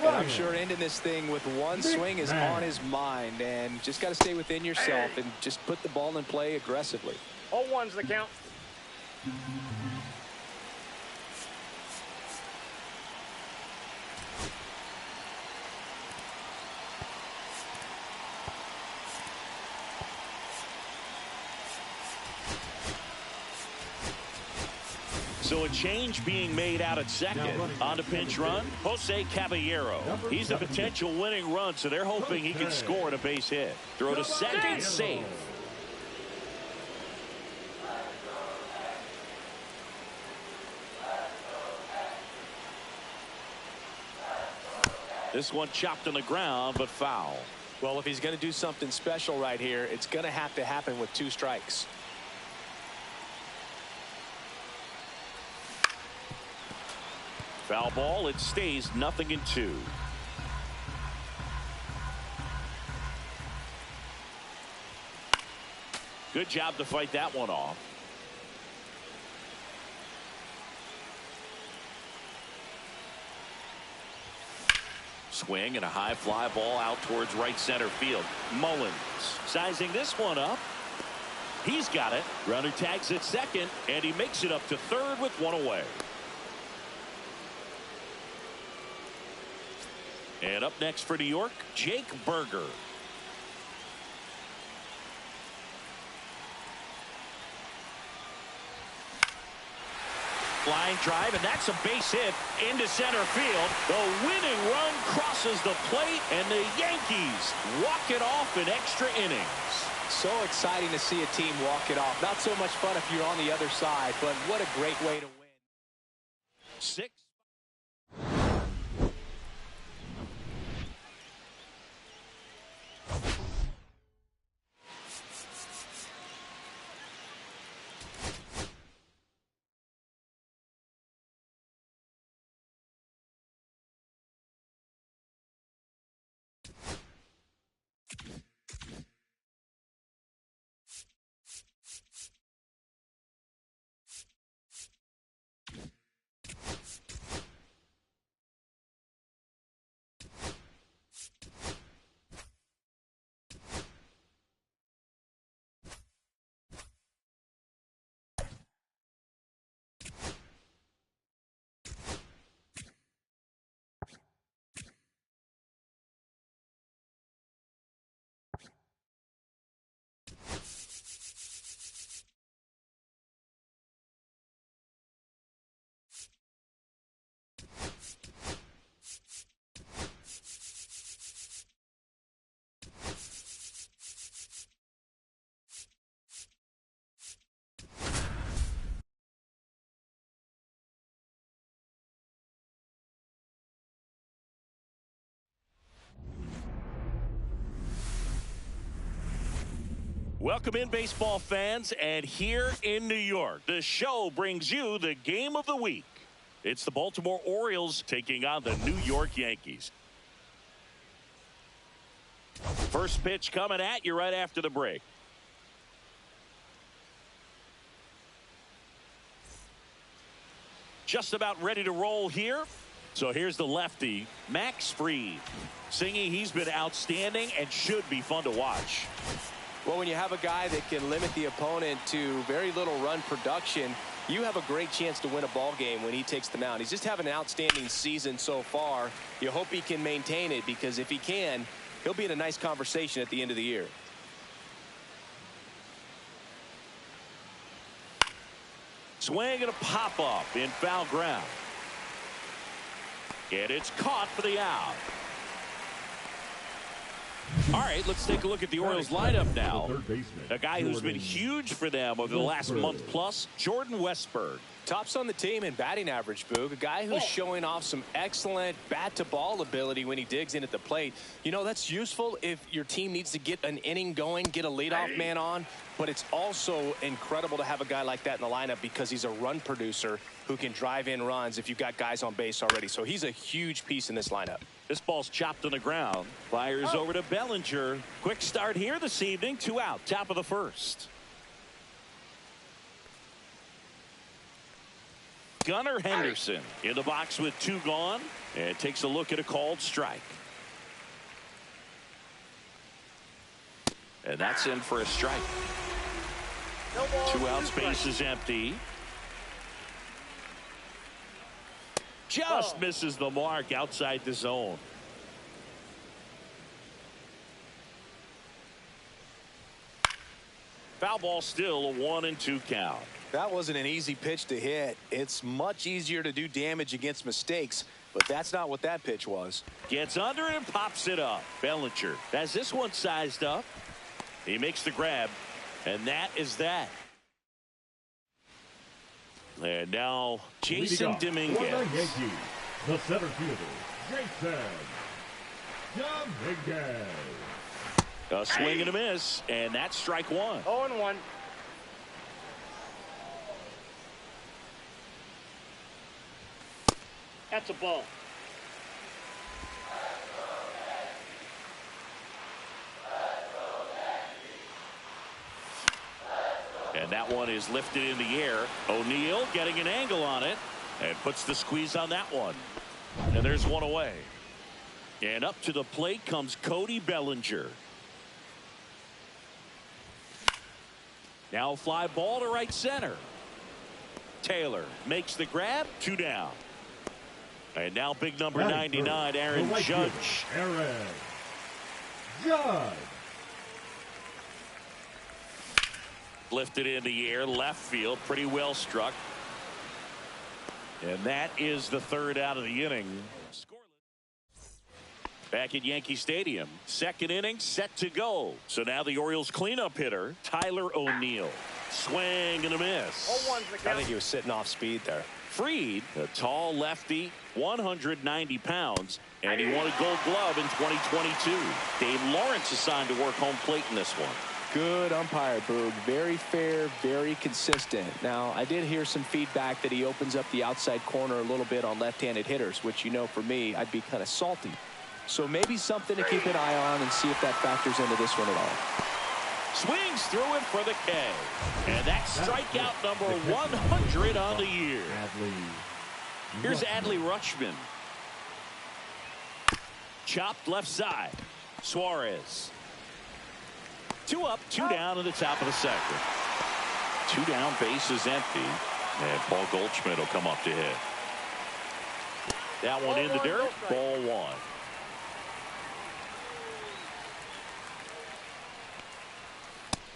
[SPEAKER 2] And I'm sure ending this thing with one swing is on his mind, and just got to stay within yourself and just put the ball in play aggressively.
[SPEAKER 5] 0-1's the count.
[SPEAKER 1] So a change being made out at second. On the pinch run, Jose Caballero. He's a potential winning run, so they're hoping he can score in a base hit. Throw to second, safe. This one chopped on the ground, but foul.
[SPEAKER 2] Well, if he's going to do something special right here, it's going to have to happen with 2 strikes.
[SPEAKER 1] Foul ball. It stays 0-2. Good job to fight that one off. Swing and a high fly ball out towards right center field. Mullins sizing this one up. He's got it. Runner tags at second, and he makes it up to third with 1 away. And up next for New York, Jake Berger. Flying drive, and that's a base hit into center field. The winning run crosses the plate, and the Yankees walk it off in extra innings.
[SPEAKER 2] So exciting to see a team walk it off. Not so much fun if you're on the other side, but what a great way to win.
[SPEAKER 1] 6 Welcome in, baseball fans, and here in New York, the show brings you the game of the week. It's the Baltimore Orioles taking on the New York Yankees. First pitch coming at you right after the break. Just about ready to roll here. So here's the lefty, Max Fried. Singing, he's been outstanding and should be fun to watch.
[SPEAKER 2] Well, when you have a guy that can limit the opponent to very little run production, you have a great chance to win a ball game when he takes the mound. He's just having an outstanding season so far. You hope he can maintain it, because if he can, he'll be in a nice conversation at the end of the year.
[SPEAKER 1] Swing and a pop-up in foul ground. And it's caught for the out. All right, let's take a look at the Orioles lineup now. A guy who's been huge for them over the last month plus, Jordan Westburg.
[SPEAKER 2] Tops on the team in batting average, Boog. A guy who's showing off some excellent bat-to-ball ability when he digs in at the plate. You know, that's useful if your team needs to get an inning going, get a leadoff man on. But it's also incredible to have a guy like that in the lineup, because he's a run producer who can drive in runs if you've got guys on base already. So he's a huge piece in this lineup.
[SPEAKER 1] This ball's chopped on the ground. Fires over to Bellinger. Quick start here this evening. 2 out. Top of the first. Gunnar Henderson in the box with 2 gone, and takes a look at a called strike. And that's in for a strike. 2 outs, base is empty. Just misses the mark outside the zone. Foul ball, still a 1-2 count.
[SPEAKER 2] That wasn't an easy pitch to hit. It's much easier to do damage against mistakes, but that's not what that pitch was.
[SPEAKER 1] Gets under it and pops it up. Bellinger has this one sized up. He makes the grab, and that is that. And now Jason Dominguez.
[SPEAKER 4] For the Yankees, the center fielder, Jason Dominguez.
[SPEAKER 1] A swing and a miss, and that's strike 1.
[SPEAKER 5] 0-1. That's a ball.
[SPEAKER 1] And that one is lifted in the air. O'Neill getting an angle on it and puts the squeeze on that one. And there's one away. And up to the plate comes Cody Bellinger. Now fly ball to right center. Taylor makes the grab. 2 down. And now big number 99, Aaron Judge.
[SPEAKER 4] Aaron Judge.
[SPEAKER 1] Lifted in the air, left field, pretty well struck. And that is the 3rd out of the inning. Back at Yankee Stadium, 2nd inning set to go. So now the Orioles cleanup hitter, Tyler O'Neill. Swing and a miss.
[SPEAKER 5] 0-1's the count.
[SPEAKER 2] I think he was sitting off speed there.
[SPEAKER 1] Fried, a tall lefty, 190 pounds, and he won a Gold Glove in 2022. Dave Lawrence assigned to work home plate in this one.
[SPEAKER 2] Good umpire, Boog. Very fair, very consistent. Now, I did hear some feedback that he opens up the outside corner a little bit on left-handed hitters, which, you know, for me, I'd be kind of salty. So maybe something to keep an eye on and see if that factors into this one at all.
[SPEAKER 1] Swings through it for the K. And that's strikeout number 100 on the year. Here's Adley Rutschman. Chopped left side. Suarez. 2 up, 2 down in the top of the 2nd. 2 down, base is empty. And Paul Goldschmidt will come up to hit. That one in the dirt. Ball 1.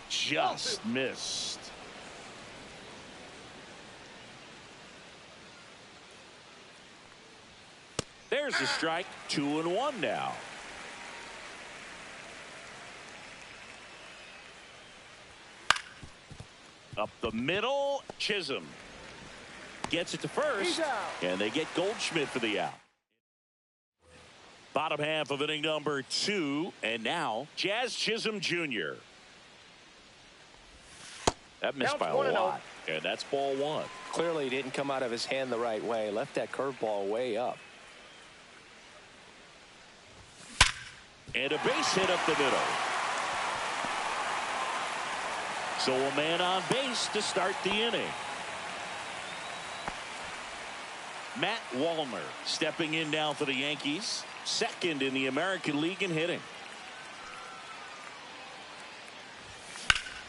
[SPEAKER 1] Just missed. There's the strike. 2-1 now. Up the middle, Chisholm gets it to first, and they get Goldschmidt for the out. Bottom half of inning number 2, and now Jazz Chisholm Jr. That missed by a lot. And that's ball one.
[SPEAKER 2] Clearly didn't come out of his hand the right way. Left that curveball way up.
[SPEAKER 1] And a base hit up the middle. So a man on base to start the inning. Matt Wallner stepping in now for the Yankees. Second in the American League in hitting.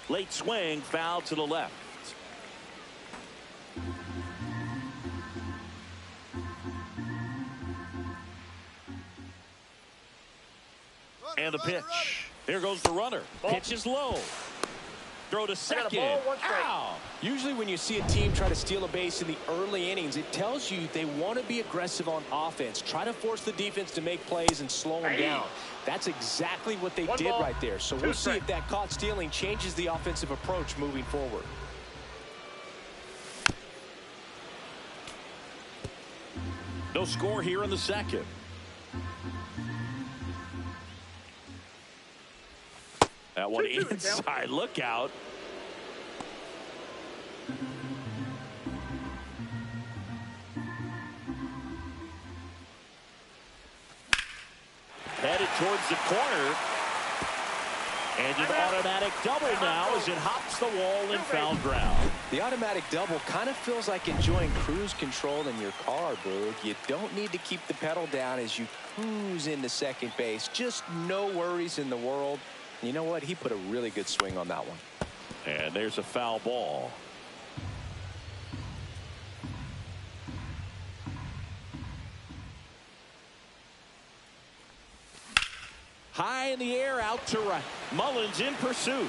[SPEAKER 1] Late swing, foul to the left. And the pitch. Here goes the runner. Pitch is low. Throw to second. Ow.
[SPEAKER 2] Usually when you see a team try to steal a base in the early innings, it tells you they want to be aggressive on offense. Try to force the defense to make plays and slow them down. That's exactly what they did right there. So we'll see if that caught stealing changes the offensive approach moving forward.
[SPEAKER 1] No score here in the second. That one inside. Look out. Headed towards the corner. And an automatic double now as it hops the wall and foul ground.
[SPEAKER 2] The automatic double kind of feels like enjoying cruise control in your car, Boog. You don't need to keep the pedal down as you cruise into second base. Just no worries in the world. You know what? He put a really good swing on that one.
[SPEAKER 1] And there's a foul ball. High in the air, out to right. Mullins in pursuit.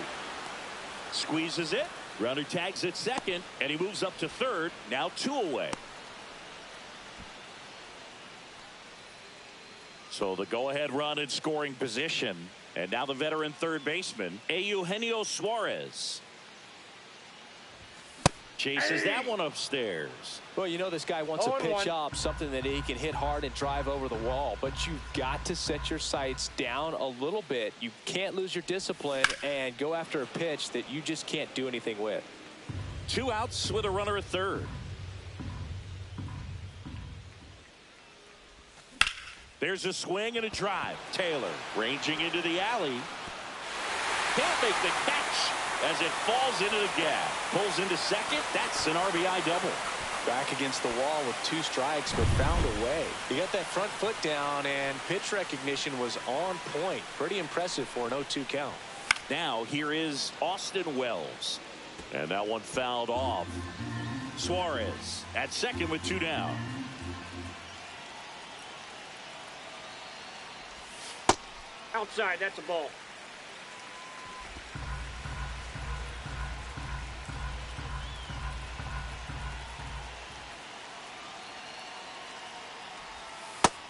[SPEAKER 1] Squeezes it. Runner tags at second, and he moves up to third. Now 2 away. So the go-ahead run in scoring position. And now the veteran third baseman, Eugenio Suarez. Chases that one upstairs.
[SPEAKER 2] Well, you know this guy wants a pitch up, something that he can hit hard and drive over the wall. But you've got to set your sights down a little bit. You can't lose your discipline and go after a pitch that you just can't do anything with.
[SPEAKER 1] 2 outs with a runner at third. There's a swing and a drive. Taylor ranging into the alley. Can't make the catch as it falls into the gap. Pulls into second. That's an RBI double.
[SPEAKER 2] Back against the wall with 2 strikes, but found a way. He got that front foot down, and pitch recognition was on point. Pretty impressive for an 0-2 count.
[SPEAKER 1] Now here is Austin Wells. And that one fouled off. Suarez at second with 2 down.
[SPEAKER 5] Outside, that's a ball.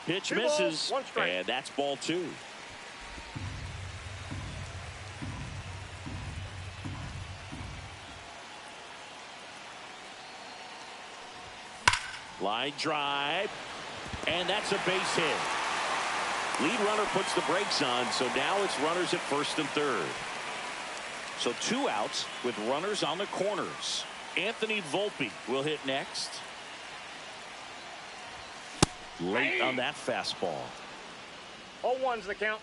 [SPEAKER 1] Pitch
[SPEAKER 5] 2
[SPEAKER 1] misses,
[SPEAKER 5] balls, 1 strike.
[SPEAKER 1] And that's ball 2. Line drive, and that's a base hit. Lead runner puts the brakes on, so now it's runners at first and third. So 2 outs with runners on the corners. Anthony Volpe will hit next. Late on that fastball.
[SPEAKER 5] 0-1's the count.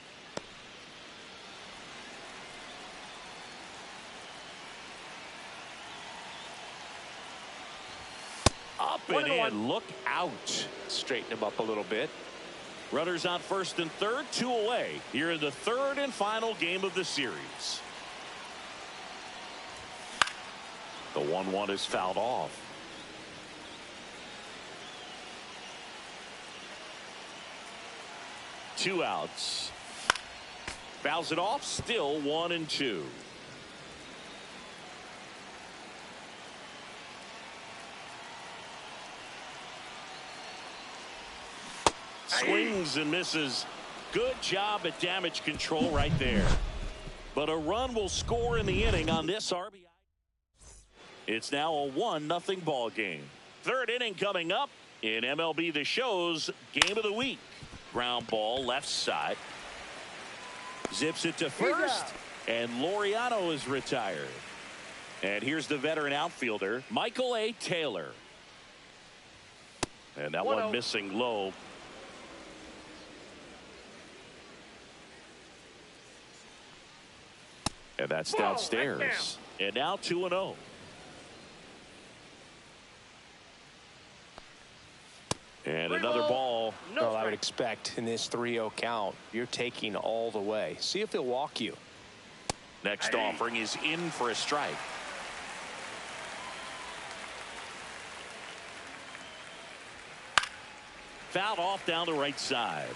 [SPEAKER 1] Up and in, look out.
[SPEAKER 2] Straighten him up a little bit.
[SPEAKER 1] Runners on first and third, 2 away. Here in the third and final game of the series. The 1-1 is fouled off. Two outs. Fouls it off, still 1-2. Swings and misses. Good job at damage control right there. But a run will score in the inning on this RBI. It's now a 1-0 ball game. Third inning coming up in MLB The Show's Game of the Week. Ground ball left side. Zips it to first. And Laureano is retired. And here's the veteran outfielder, Michael A. Taylor. And that one missing low. And that's downstairs. And now 2-0. And another ball.
[SPEAKER 2] Well, I would expect in this 3-0 count, you're taking all the way. See if he'll walk you.
[SPEAKER 1] Next offering is in for a strike. Fouled off down the right side.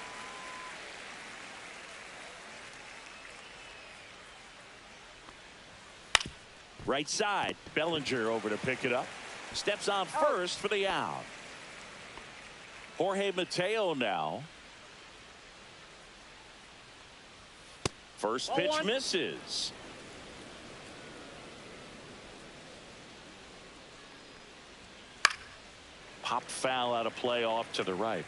[SPEAKER 1] Right side. Bellinger over to pick it up. Steps on first for the out. Jorge Mateo now. First pitch misses. Popped foul out of play off to the right.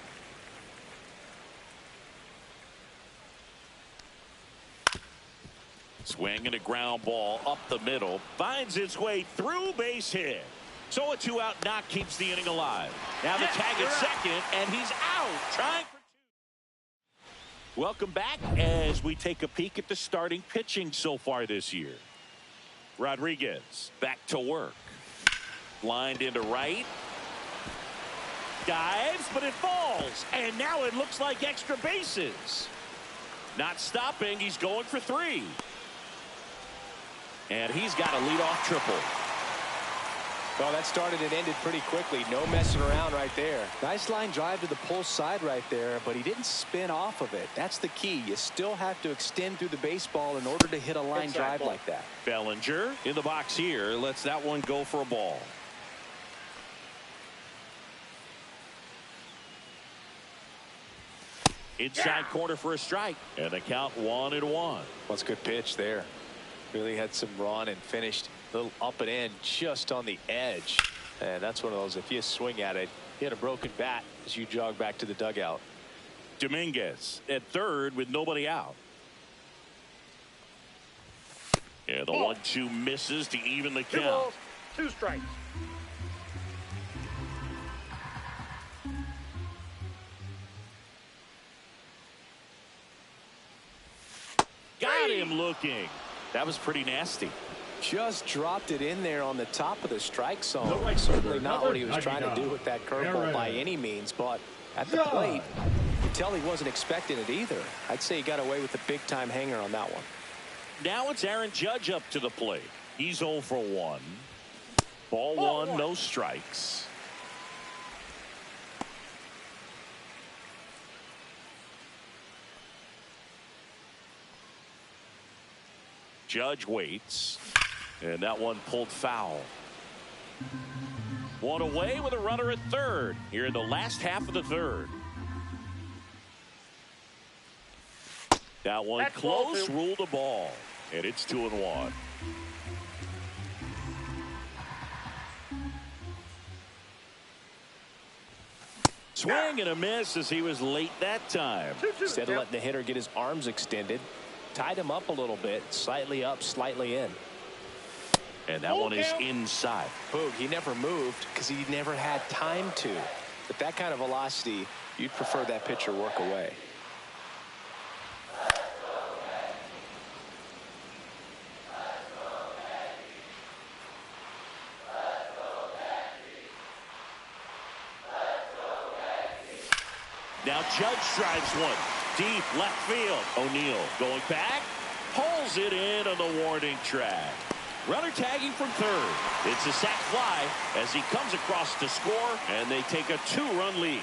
[SPEAKER 1] Swing and a ground ball up the middle. Finds its way through, base hit. So a 2-out knock keeps the inning alive. Now the tag at second, and he's out. Trying for two. Welcome back as we take a peek at the starting pitching so far this year. Rodriguez back to work. Lined into right. Dives, but it falls. And now it looks like extra bases. Not stopping. He's going for 3. And he's got a leadoff triple.
[SPEAKER 2] Well, that started and ended pretty quickly. No messing around right there. Nice line drive to the pull side right there, but he didn't spin off of it. That's the key. You still have to extend through the baseball in order to hit a line drive like that.
[SPEAKER 1] Bellinger in the box here. Lets that one go for a ball. Inside corner for a strike. And the count 1-1.
[SPEAKER 2] That's a good pitch there. Really had some run and finished a little up and in just on the edge. And that's one of those, if you swing at it, you hit a broken bat as you jog back to the dugout.
[SPEAKER 1] Dominguez at third with nobody out. Yeah, the 1-2 misses to even the count.
[SPEAKER 5] 2 balls, 2 strikes.
[SPEAKER 1] Got him looking. That was pretty nasty.
[SPEAKER 2] Just dropped it in there on the top of the strike zone. Certainly not what he was trying to do with that curveball by any means, but at the plate, you can tell he wasn't expecting it either. I'd say he got away with a big-time hanger on that one.
[SPEAKER 1] Now it's Aaron Judge up to the plate. He's 0 for 1. Ball 1, no strikes. Judge waits, and that one pulled foul. One away with a runner at third here in the last half of the third. That one close, ruled a ball, and it's 2-1. Swing and a miss as he was late that time.
[SPEAKER 2] Instead of letting the hitter get his arms extended, tied him up a little bit, slightly up, slightly in.
[SPEAKER 1] And that one is inside.
[SPEAKER 2] Boog, he never moved because he never had time to. But that kind of velocity, you'd prefer that pitcher work away.
[SPEAKER 1] Now Judge drives one deep left field. O'Neill going back, pulls it in on the warning track. Runner tagging from third. It's a sac fly as he comes across to score, and they take a 2-run lead.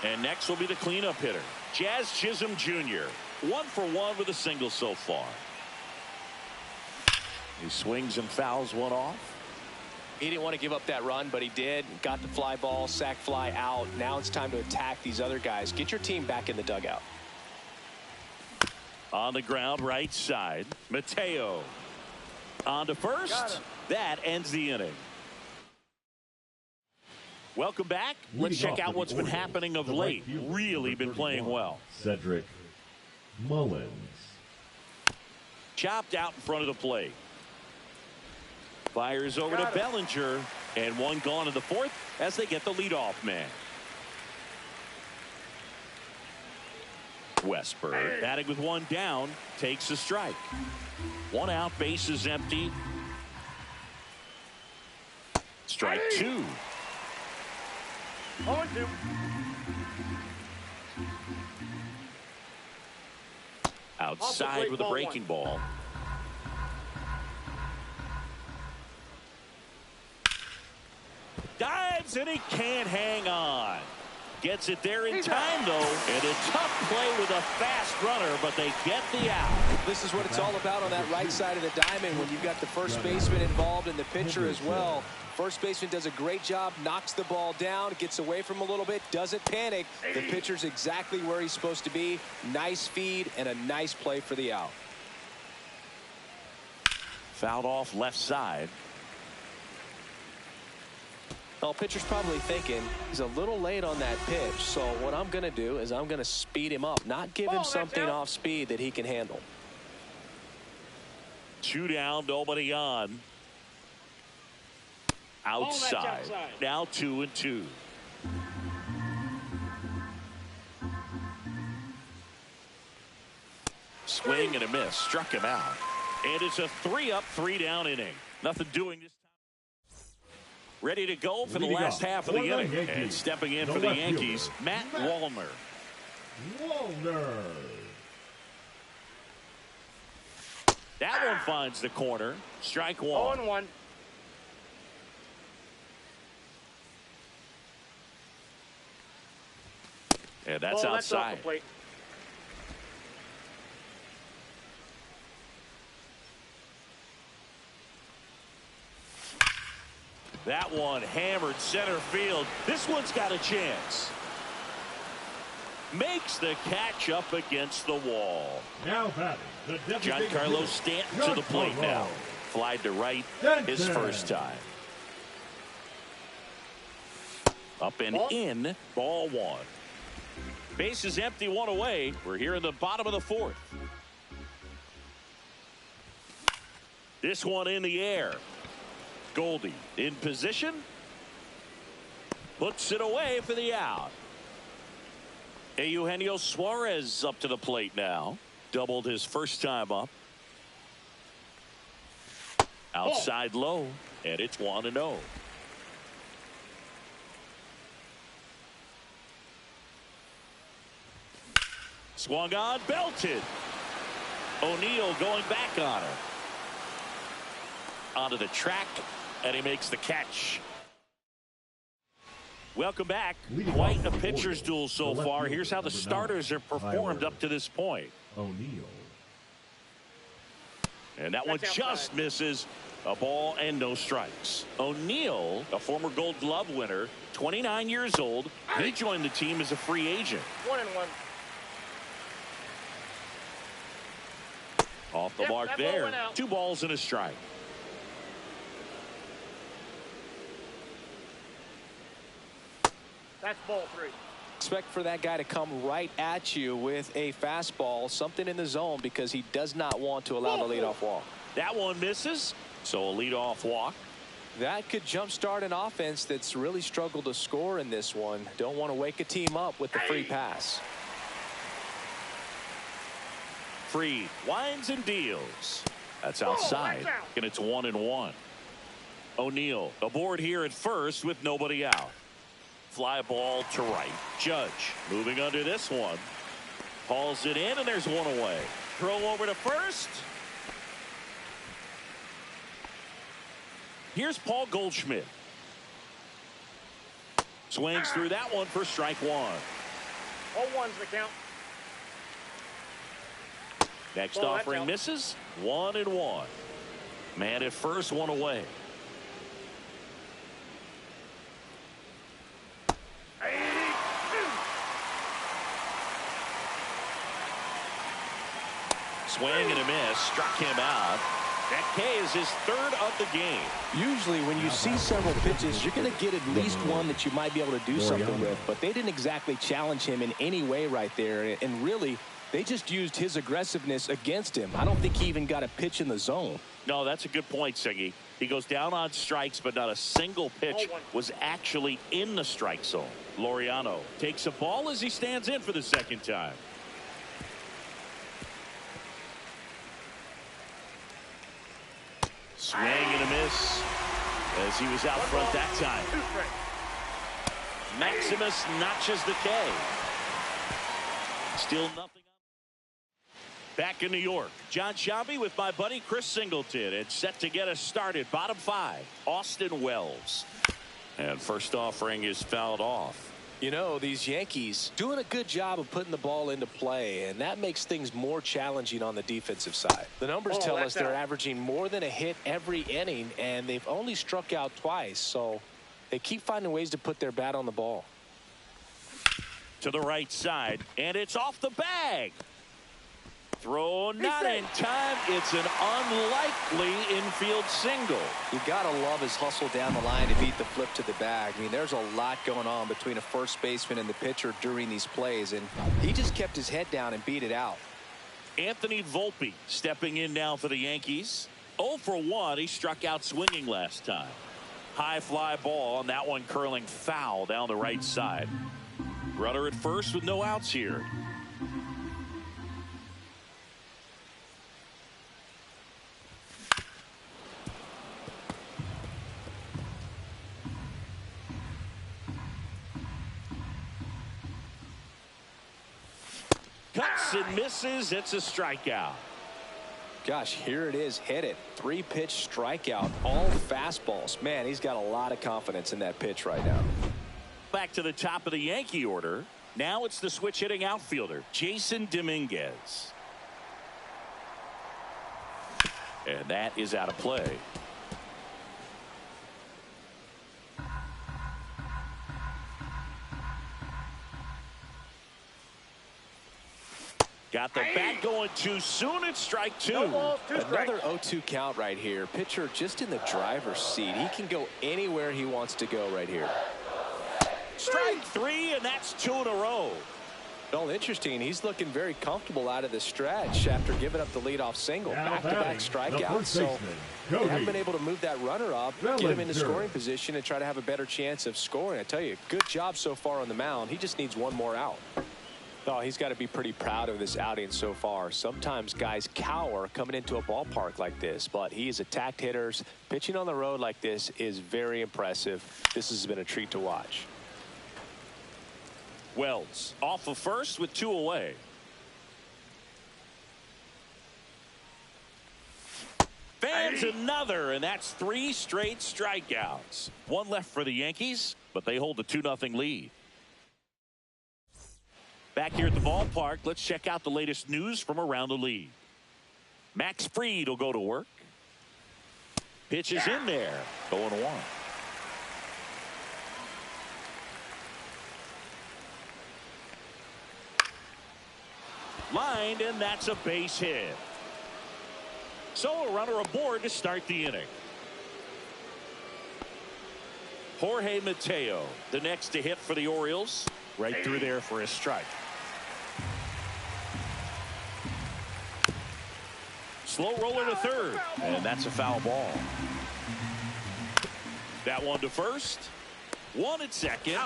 [SPEAKER 1] And next will be the cleanup hitter, Jazz Chisholm Jr. 1 for 1 with a single so far. He swings and fouls one off.
[SPEAKER 2] He didn't want to give up that run, but he did. Got the fly ball, sac fly out. Now it's time to attack these other guys. Get your team back in the dugout.
[SPEAKER 1] On the ground, right side. Mateo on to first. That ends the inning. Welcome back. Let's check out what's been happening of late. Really been playing well.
[SPEAKER 4] Cedric Mullins.
[SPEAKER 1] Chopped out in front of the plate. Fires over to Bellinger, and one gone in the fourth as they get the leadoff man. Westberg batting with one down, takes a strike. One out, bases empty. Strike two.
[SPEAKER 5] 0-2.
[SPEAKER 1] Outside with a breaking ball. Dives and he can't hang on. Gets it there in time, though, and a tough play with a fast runner, but they get the out.
[SPEAKER 2] This is what it's all about on that right side of the diamond when you've got the first baseman involved and the pitcher as well. First baseman does a great job, knocks the ball down, gets away from him a little bit, doesn't panic. The pitcher's exactly where he's supposed to be. Nice feed and a nice play for the out.
[SPEAKER 1] Fouled off left side.
[SPEAKER 2] Well, pitcher's probably thinking he's a little late on that pitch, so what I'm going to do is I'm going to speed him up, not give him something off speed that he can handle.
[SPEAKER 1] 2 down, nobody on. Outside. Now 2-2. Swing and a miss. Struck him out. And it's a 3-up, 3-down inning. Nothing doing this time. Ready to go for the last half of the inning. And stepping in for the Yankees, Matt Wallner. That one finds the corner. Strike one.
[SPEAKER 5] 0-1.
[SPEAKER 1] And that's outside.
[SPEAKER 5] Off the plate.
[SPEAKER 1] That one hammered center field. This one's got a chance. Makes the catch up against the wall.
[SPEAKER 4] Now batting, the
[SPEAKER 1] Giancarlo Stanton to the plate now. Flied to right his first time. Up and in, ball one. Base is empty, one away. We're here in the bottom of the fourth. This one in the air. Goldie in position. Puts it away for the out. Eugenio Suarez up to the plate now. Doubled his first time up. Outside low, and it's 1-0. Swung on, belted. O'Neill going back on her. Onto the track, and he makes the catch. Welcome back. Quite a pitcher's duel so far. Here's how the starters have performed up to this point.
[SPEAKER 4] O'Neill.
[SPEAKER 1] And that one just misses. A ball and no strikes. O'Neill, a former Gold Glove winner, 29 years old. He joined the team as a free agent.
[SPEAKER 5] 1-1.
[SPEAKER 1] Off the mark there. 2 balls and a strike.
[SPEAKER 5] That's ball 3.
[SPEAKER 2] Expect for that guy to come right at you with a fastball, something in the zone, because he does not want to allow the leadoff walk.
[SPEAKER 1] That one misses, so a leadoff walk.
[SPEAKER 2] That could jumpstart an offense that's really struggled to score in this one. Don't want to wake a team up with the free pass.
[SPEAKER 1] Freed winds and deals. That's outside, and it's 1-1. O'Neill aboard here at first with nobody out. Fly ball to right. Judge moving under this one. Hauls it in, and there's one away. Throw over to first. Here's Paul Goldschmidt. Swings through that one for strike one.
[SPEAKER 5] 0-1's the count.
[SPEAKER 1] Next offering misses. 1-1. Man at first, one away. Swing and a miss. Struck him out. That K is his 3rd of the game.
[SPEAKER 2] Usually when you see several pitches, you're going to get at least one that you might be able to do something with. But they didn't exactly challenge him in any way right there. And really, They just used his aggressiveness against him. I don't think he even got a pitch in the zone.
[SPEAKER 1] No, that's a good point, Siggy. He goes down on strikes, but not a single pitch was actually in the strike zone. Laureano takes a ball as he stands in for the second time. Swing and a miss as he was out front that time. Maximus notches the K. Still nothing. Back in New York, John Shelby with my buddy Chris Singleton. It's set to get us started. Bottom 5, Austin Wells. And first offering is fouled off.
[SPEAKER 2] You know, these Yankees doing a good job of putting the ball into play, and that makes things more challenging on the defensive side. The numbers tell us they're averaging more than a hit every inning, and they've only struck out twice, so they keep finding ways to put their bat on the ball.
[SPEAKER 1] To the right side, and it's off the bag. Throw not in time. It's an unlikely infield single.
[SPEAKER 2] You gotta love his hustle down the line to beat the flip to the bag. I mean, there's a lot going on between a first baseman and the pitcher during these plays, and he just kept his head down and beat it out.
[SPEAKER 1] Anthony Volpe stepping in now for the Yankees. 0 for 1. He struck out swinging last time. High fly ball, and that one curling foul down the right side. Runner at first with no outs here. Cuts and misses. It's a strikeout.
[SPEAKER 2] Gosh, here it is. Hit it. 3-pitch strikeout. All fastballs. Man, he's got a lot of confidence in that pitch right now.
[SPEAKER 1] Back to the top of the Yankee order. Now it's the switch hitting outfielder, Jason Dominguez. And that is out of play. Got the bat going too soon. It's strike 2.
[SPEAKER 2] Another 0-2 count right here. Pitcher just in the driver's seat. He can go anywhere he wants to go right here.
[SPEAKER 1] Strike 3, and that's 2 in a row.
[SPEAKER 2] Well, interesting. He's looking very comfortable out of the stretch after giving up the leadoff single. Back-to-back strikeouts. So they haven't been able to move that runner up, get him into scoring position, and try to have a better chance of scoring. I tell you, good job so far on the mound. He just needs one more out. Oh, he's got to be pretty proud of this outing so far. Sometimes guys cower coming into a ballpark like this, but he's attacked hitters. Pitching on the road like this is very impressive. This has been a treat to watch.
[SPEAKER 1] Wells off of first with 2 away. Fans another, and that's 3 straight strikeouts. 1 left for the Yankees, but they hold a 2-0 lead. Back here at the ballpark, let's check out the latest news from around the league. Max Fried will go to work. Pitch is in there. 0-1. Lined, and that's a base hit. So a runner aboard to start the inning. Jorge Mateo, the next to hit for the Orioles. Right through there for a strike. Slow roller to third, and that's a foul ball. That one to first. 1 at second.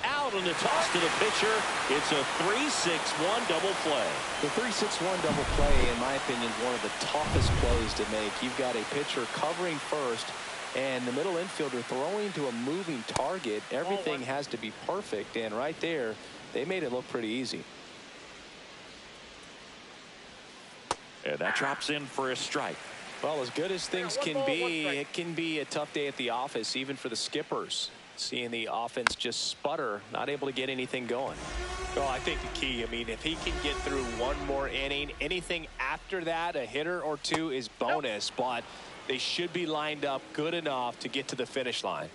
[SPEAKER 1] Out on the toss to the pitcher. It's a 3-6-1 double play.
[SPEAKER 2] The 3-6-1 double play, in my opinion, is one of the toughest plays to make. You've got a pitcher covering first, and the middle infielder throwing to a moving target. Everything has to be perfect, and right there, they made it look pretty easy.
[SPEAKER 1] And that drops in for a strike.
[SPEAKER 2] Well, as good as things can be, it can be a tough day at the office, even for the skippers. Seeing the offense just sputter, not able to get anything going. Well, I think the key, I mean, if he can get through one more inning, anything after that, a hitter or 2 is bonus, but they should be lined up good enough to get to the finish line.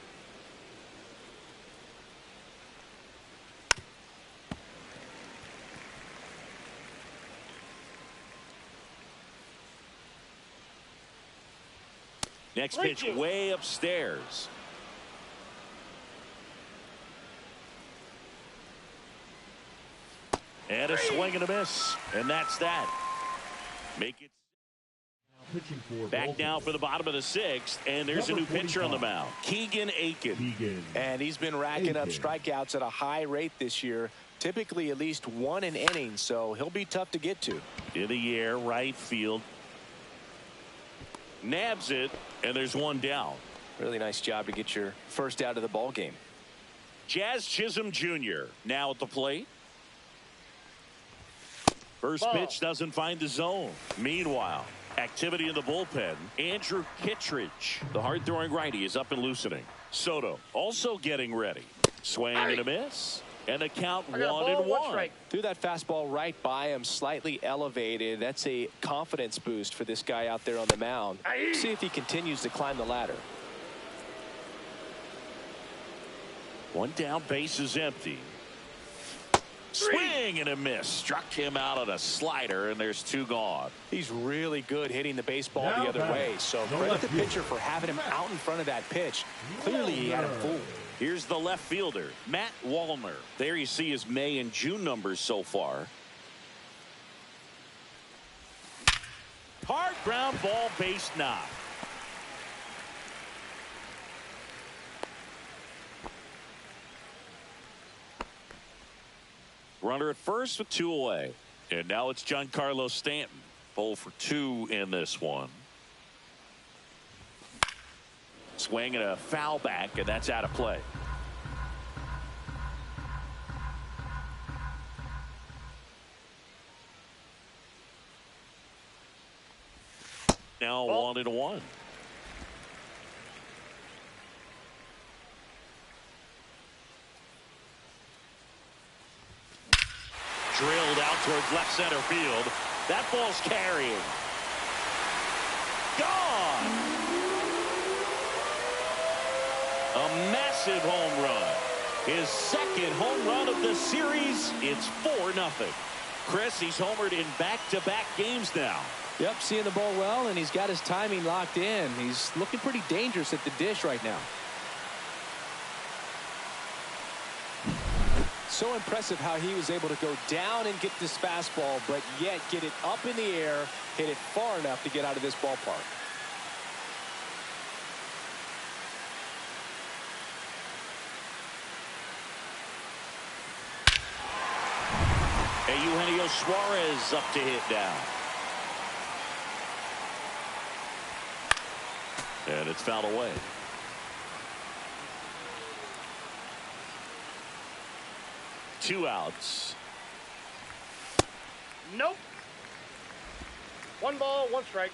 [SPEAKER 1] Next pitch way upstairs. And a swing and a miss. And that's that. Make it back now for the bottom of the sixth. And there's a new pitcher on the mound. Keegan Aiken.
[SPEAKER 2] And he's been racking up strikeouts at a high rate this year. Typically at least one an inning, so he'll be tough to get to.
[SPEAKER 1] In the air, right field. Nabs it, and there's one down.
[SPEAKER 2] Really nice job to get your first out of the ball game.
[SPEAKER 1] Jazz Chisholm Jr. now at the plate. First pitch doesn't find the zone. Meanwhile, activity in the bullpen. Andrew Kittredge, the hard-throwing righty, is up and loosening. Soto also getting ready. Swing and a miss. And the count 1-1.
[SPEAKER 2] Threw that fastball right by him, slightly elevated. That's a confidence boost for this guy out there on the mound. See if he continues to climb the ladder.
[SPEAKER 1] One down, base is empty. Swing and a miss. Struck him out on a slider, and there's two gone.
[SPEAKER 2] He's really good hitting the baseball the other way. So credit the pitcher for having him out in front of that pitch. Clearly he had him fooled.
[SPEAKER 1] Here's the left fielder, Matt Wallner. There you see his May and June numbers so far. Hard ground ball, base knock. Runner at first with 2 away. And now it's Giancarlo Stanton. 0 for 2 in this one. Swing and a foul back, and that's out of play. Now 1-1. Drilled out towards left center field. That ball's carrying. Gone. A massive home run. His second home run of the series. It's 4-0. Chris, he's homered in back-to-back games now.
[SPEAKER 2] Yep, seeing the ball well, and he's got his timing locked in. He's looking pretty dangerous at the dish right now. So impressive how he was able to go down and get this fastball, but yet get it up in the air, hit it far enough to get out of this ballpark.
[SPEAKER 1] Eugenio Suarez up to hit now. And it's fouled away. Two outs.
[SPEAKER 5] Nope. 1 ball, 1 strike.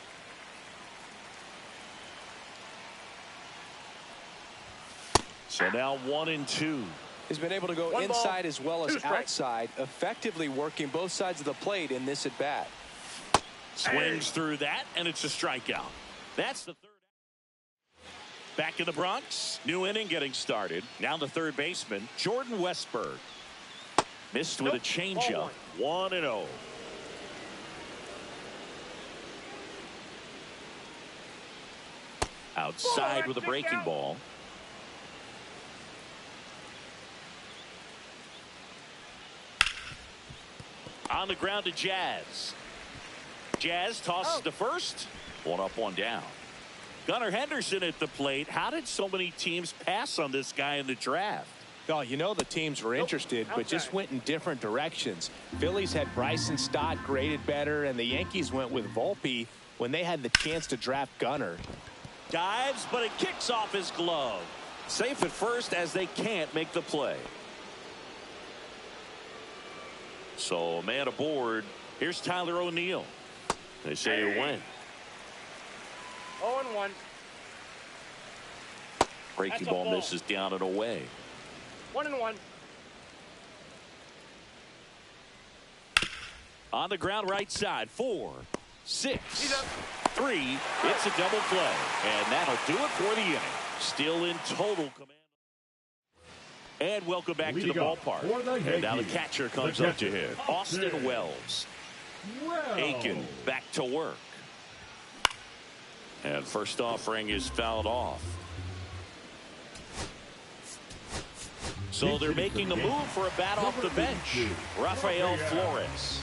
[SPEAKER 1] So now 1-2.
[SPEAKER 2] He's been able to go inside as well as outside, effectively working both sides of the plate in this at bat.
[SPEAKER 1] Swings through that, and it's a strikeout. That's the third. Back in the Bronx, new inning getting started. Now the third baseman, Jordan Westberg. Missed with a changeup. 1-0. Outside with a breaking ball. On the ground to Jazz. Jazz tosses to first. 1 up, 1 down. Gunnar Henderson at the plate. How did so many teams pass on this guy in the draft?
[SPEAKER 2] Oh, you know the teams were interested, but just went in different directions. Phillies had Bryson Stott graded better, and the Yankees went with Volpe when they had the chance to draft Gunnar.
[SPEAKER 1] Dives, but it kicks off his glove. Safe at first as they can't make the play. So a man aboard. Here's Tyler O'Neill. They say you win.
[SPEAKER 5] 0-1.
[SPEAKER 1] Breaking ball misses down and away.
[SPEAKER 5] 1-1.
[SPEAKER 1] On the ground right side. 4, 6, 3. It's a double play. And that'll do it for the inning. Still in total command. And welcome back to the ballpark. And now the catcher comes up to hit. Austin Wells. Aiken back to work. And first offering is fouled off. So they're making a move for a bat off the bench. Rafael Flores.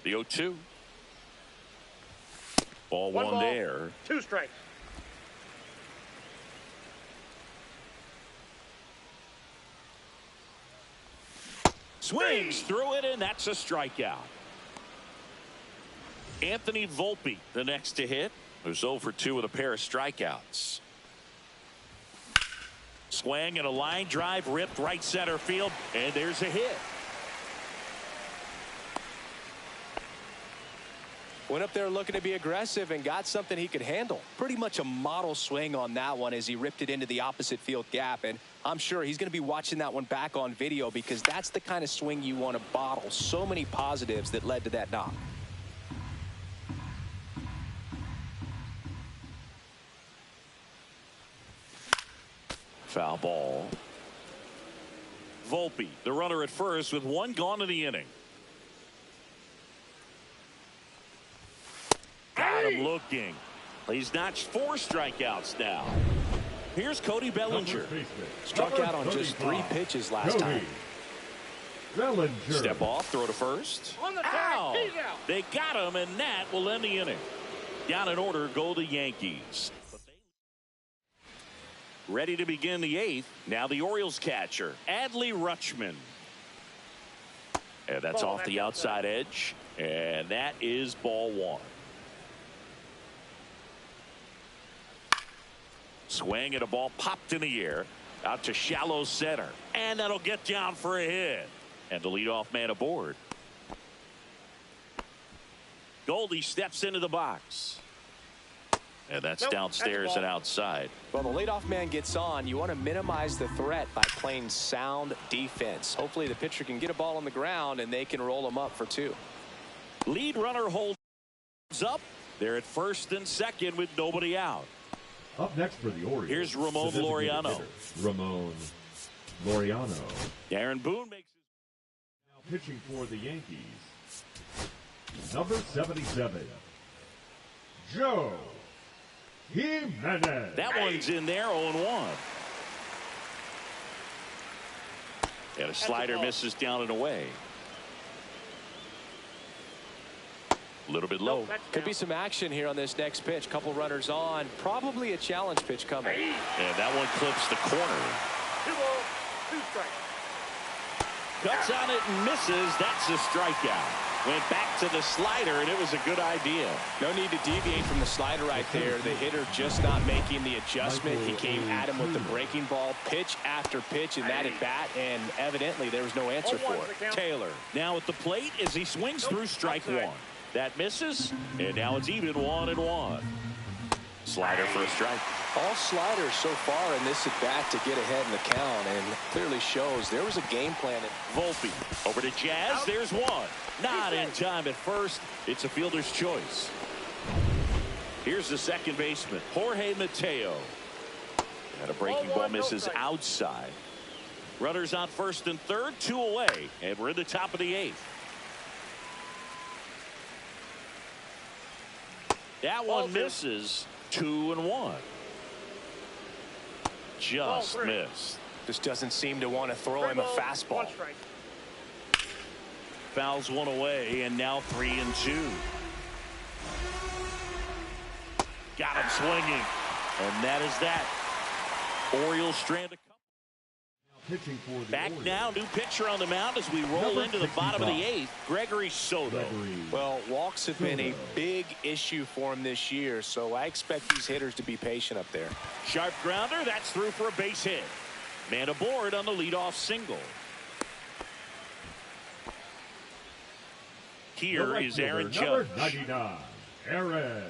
[SPEAKER 1] The 0-2. Ball one there.
[SPEAKER 5] 2 strikes.
[SPEAKER 1] Swings through it, and that's a strikeout. Anthony Volpe, the next to hit, who's 0 for 2 with a pair of strikeouts. Swing and a line drive ripped right center field, and there's a hit.
[SPEAKER 2] Went up there looking to be aggressive and got something he could handle. Pretty much a model swing on that one as he ripped it into the opposite field gap. And I'm sure he's going to be watching that one back on video because that's the kind of swing you want to bottle. So many positives that led to that knock.
[SPEAKER 1] Foul ball. Volpe, the runner at first with 1 gone in the inning. Got him looking. He's notched 4 strikeouts now. Here's Cody Bellinger.
[SPEAKER 2] Struck out on just 3 pitches last time.
[SPEAKER 1] Step off, throw to first. Ow! They got him, and that will end the inning. Down in order go the Yankees. Ready to begin the 8th. Now the Orioles catcher, Adley Rutschman. And that's off the outside edge. And that is ball 1. Swing and a ball popped in the air out to shallow center, and that'll get down for a hit, and the leadoff man aboard. Goldie steps into the box, and that's downstairs and outside.
[SPEAKER 2] Well, the leadoff man gets on. You want to minimize the threat by playing sound defense. Hopefully the pitcher can get a ball on the ground and they can roll him up for 2.
[SPEAKER 1] Lead runner holds up. They're at first and second with nobody out.
[SPEAKER 4] Up next for the Orioles.
[SPEAKER 1] Here's Ramon Laureano.
[SPEAKER 4] Ramon Laureano.
[SPEAKER 1] Aaron Boone makes his...
[SPEAKER 4] Now pitching for the Yankees. Number 77. Joe Jimenez.
[SPEAKER 1] That one's in there, 0-1. And a slider misses down and away. A little bit low.
[SPEAKER 2] Could be some action here on this next pitch. Couple runners on. Probably a challenge pitch coming.
[SPEAKER 1] And that one clips the corner.
[SPEAKER 5] 2 balls, 2 strikes.
[SPEAKER 1] Cuts on it and misses. That's a strikeout. Went back to the slider, and it was a good idea.
[SPEAKER 2] No need to deviate from the slider right there. The hitter just not making the adjustment. He came at him with the breaking ball pitch after pitch in that at bat, and evidently there was no answer for it.
[SPEAKER 1] Taylor now at the plate as he swings through strike 1. That misses, and now it's even 1-1. Slider for a strike.
[SPEAKER 2] All sliders so far in this at bat to get ahead in the count, and clearly shows there was a game plan.
[SPEAKER 1] Volpe over to Jazz. There's 1. Not in time at first. It's a fielder's choice. Here's the second baseman, Jorge Mateo. And a breaking ball misses outside. Runners on first and third, 2 away, and we're in the top of the 8th. That one misses. 2-1. Just missed.
[SPEAKER 2] Just doesn't seem to want to throw him a fastball.
[SPEAKER 1] Fouls 1 away, and now 3-2. Got him swinging, and that is that. Orioles strand a couple. Back now, new pitcher on the mound as we roll into the bottom of the 8th. Gregory Soto.
[SPEAKER 2] Well, walks have been a big issue for him this year, so I expect these hitters to be patient up there.
[SPEAKER 1] Sharp grounder, that's through for a base hit. Man aboard on the leadoff single. Here is Aaron Judge.
[SPEAKER 4] 99, Aaron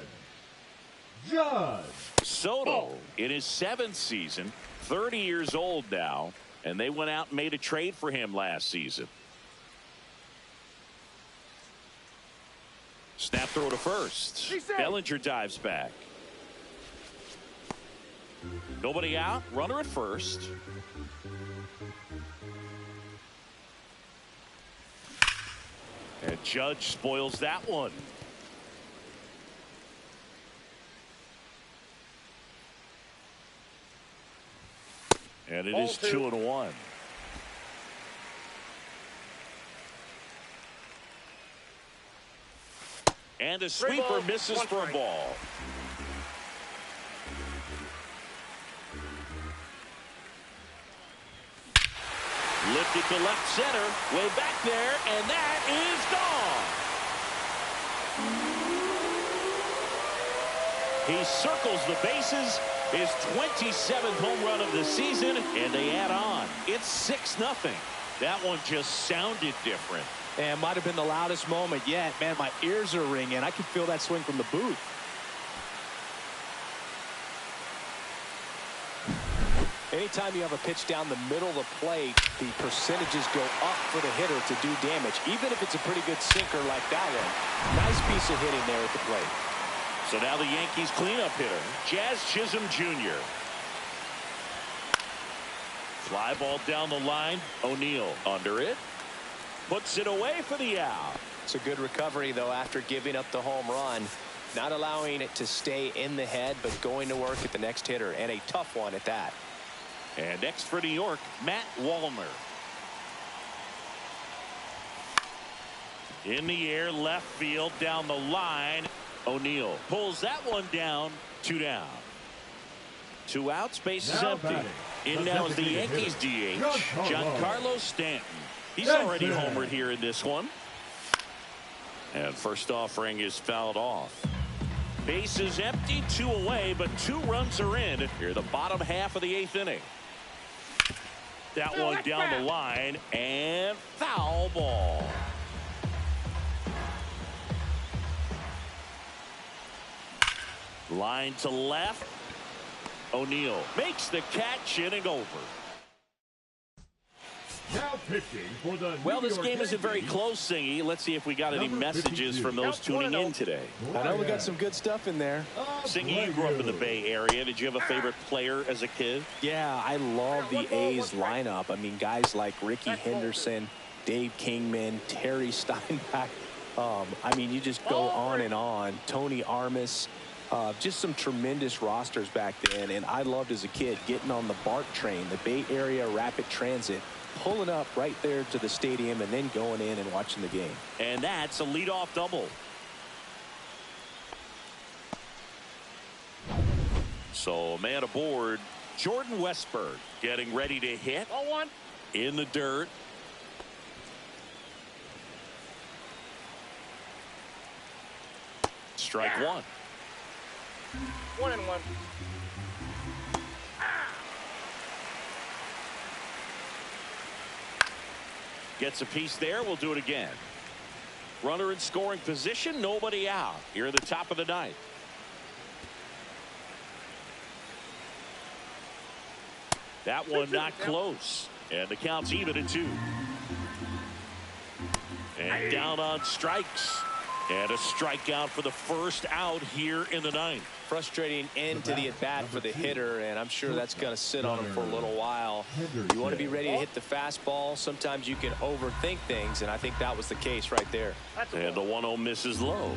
[SPEAKER 4] Judge.
[SPEAKER 1] Soto in his 7th season, 30 years old now. And they went out and made a trade for him last season. Snap throw to first. Bellinger dives back. Nobody out. Runner at first. And Judge spoils that one. And it
[SPEAKER 5] Ball
[SPEAKER 1] is
[SPEAKER 5] 2.
[SPEAKER 1] 2-1. And a sweeper misses for a ball. Lifted to left center, way back there, and that is gone. He circles the bases, his 27th home run of the season, and they add on. It's 6-0. That one just sounded different.
[SPEAKER 2] And might have been the loudest moment yet. Man, my ears are ringing. I can feel that swing from the booth. Anytime you have a pitch down the middle of the plate, the percentages go up for the hitter to do damage, even if it's a pretty good sinker like that one. Nice piece of hitting there at the plate.
[SPEAKER 1] So now the Yankees cleanup hitter, Jazz Chisholm Jr. Fly ball down the line. O'Neill under it. Puts it away for the out.
[SPEAKER 2] It's a good recovery, though, after giving up the home run. Not allowing it to stay in the head, but going to work at the next hitter, and a tough one at that.
[SPEAKER 1] And next for New York, Matt Wallner. In the air, left field, down the line. O'Neill pulls that one down. 2 down. 2 outs, base is empty. In now is the Yankees DH, Giancarlo Stanton. He's already homered here in this one. And first offering is fouled off. Base is empty, 2 away, but 2 runs are in here the bottom half of the 8th inning. That one down the line, and foul ball. Line to left. O'Neill makes the catch, inning over.
[SPEAKER 4] Now pitching for the
[SPEAKER 1] Well, this game isn't very close, Singy. Let's see if we got any messages from those tuning in today.
[SPEAKER 2] I know we got some good stuff in there.
[SPEAKER 1] Singy, you grew up in the Bay Area. Did you have a favorite player as a kid?
[SPEAKER 2] Yeah, I love the A's lineup. I mean, guys like Ricky Henderson, Dave Kingman, Terry Steinbach. I mean, you just go on and on. Tony Armas. Just some tremendous rosters back then. And I loved as a kid getting on the BART train, the Bay Area Rapid Transit, pulling up right there to the stadium and then going in and watching the game.
[SPEAKER 1] And that's a leadoff double. So man aboard, Jordan Westburg getting ready to hit.
[SPEAKER 5] 0-1.
[SPEAKER 1] In the dirt. Strike 1.
[SPEAKER 5] 1-1.
[SPEAKER 1] Gets a piece there. We'll do it again. Runner in scoring position. Nobody out. Here at the top of the 9th. That one not close. And the count's even at 2. And down on strikes. And a strikeout for the first out here in the 9th.
[SPEAKER 2] Frustrating end to the at-bat for the hitter, and I'm sure that's going to sit on him for a little while. You want to be ready to hit the fastball. Sometimes you can overthink things, and I think that was the case right there.
[SPEAKER 1] And the 1-0 misses low.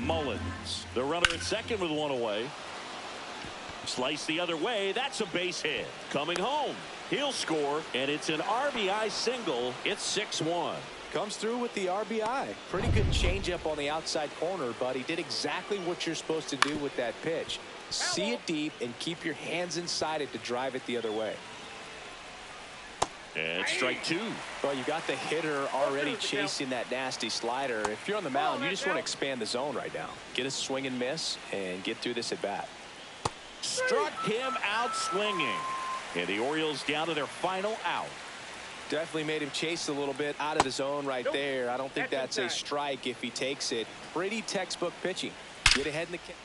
[SPEAKER 1] Mullins, the runner at second with 1 away. Slice the other way. That's a base hit. Coming home. He'll score, and it's an RBI single. It's 6-1.
[SPEAKER 2] Comes through with the RBI. Pretty good changeup on the outside corner, but he did exactly what you're supposed to do with that pitch. See it deep and keep your hands inside it to drive it the other way.
[SPEAKER 1] And strike 2.
[SPEAKER 2] Well, you got the hitter already chasing that nasty slider. If you're on the mound, you just want to expand the zone right now. Get a swing and miss and get through this at bat.
[SPEAKER 1] Struck him out swinging. And the Orioles down to their final out.
[SPEAKER 2] Definitely made him chase a little bit out of the zone right there. I don't think that's a strike if he takes it. Pretty textbook pitching. Get ahead in the kick.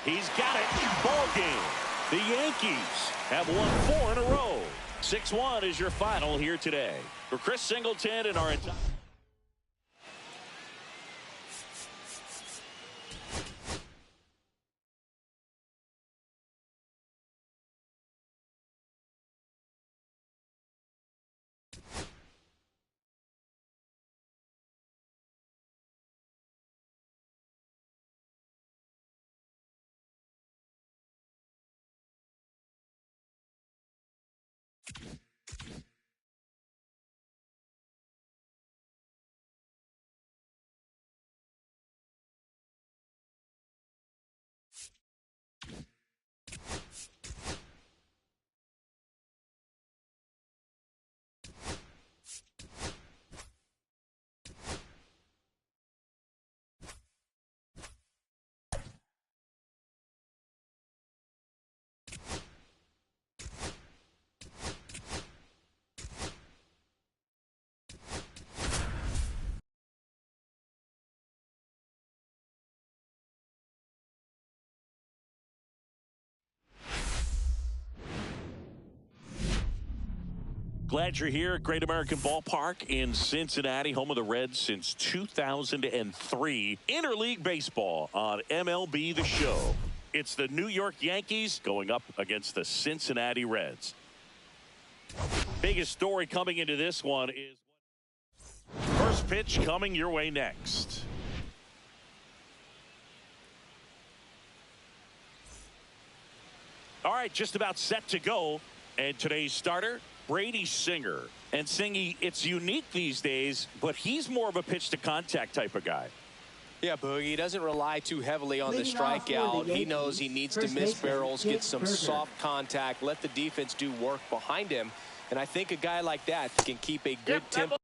[SPEAKER 1] He's got it. Ball game. The Yankees have won 4 in a row. 6-1 is your final here today. For Chris Singleton and our entire Glad you're here at Great American Ballpark in Cincinnati, home of the Reds since 2003. Interleague baseball on MLB The Show. It's the New York Yankees going up against the Cincinnati Reds. Biggest story coming into this one is first pitch coming your way next. All right, just about set to go. And today's starter, Brady Singer. And Singy, it's unique these days, but he's more of a pitch to contact type of guy.
[SPEAKER 2] Yeah, Boogie, he doesn't rely too heavily on the strikeout. He knows he needs to miss barrels, get some soft contact, let the defense do work behind him. And I think a guy like that can keep a good tempo.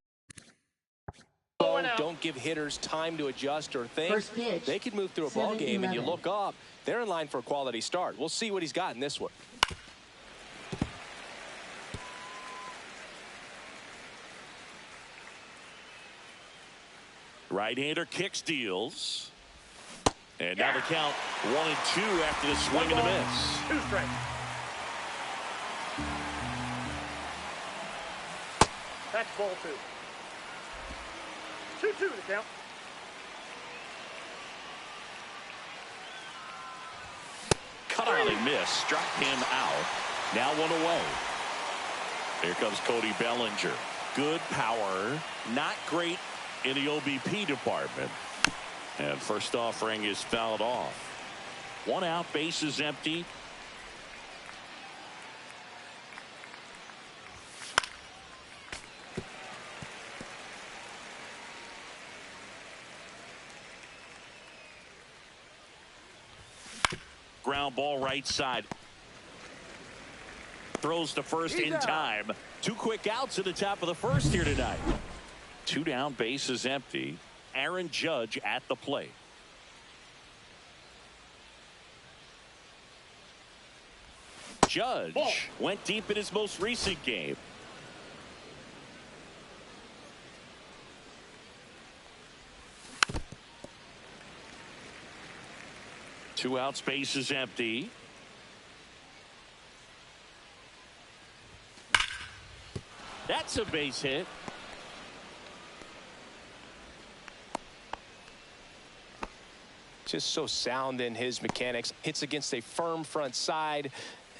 [SPEAKER 2] Don't give hitters time to adjust or think. They could move through a ball game, and you look up, they're in line for a quality start. We'll see what he's got in this one.
[SPEAKER 1] Right-hander kicks, deals. And now the count 1-2 after the swing and a miss.
[SPEAKER 5] 2 strikes. That's ball 2. 2-2 the count.
[SPEAKER 1] Cut on a miss. Struck him out. Now 1 away. Here comes Cody Bellinger. Good power. Not great in the OBP department. And first offering is fouled off. 1 out, bases empty. Ground ball right side. Throws to first in time. 2 quick outs at the top of the first here tonight. 2 down, bases empty. Aaron Judge at the plate. Judge went deep in his most recent game. Two outs, bases empty. That's a base hit.
[SPEAKER 2] Just so sound in his mechanics. Hits against a firm front side,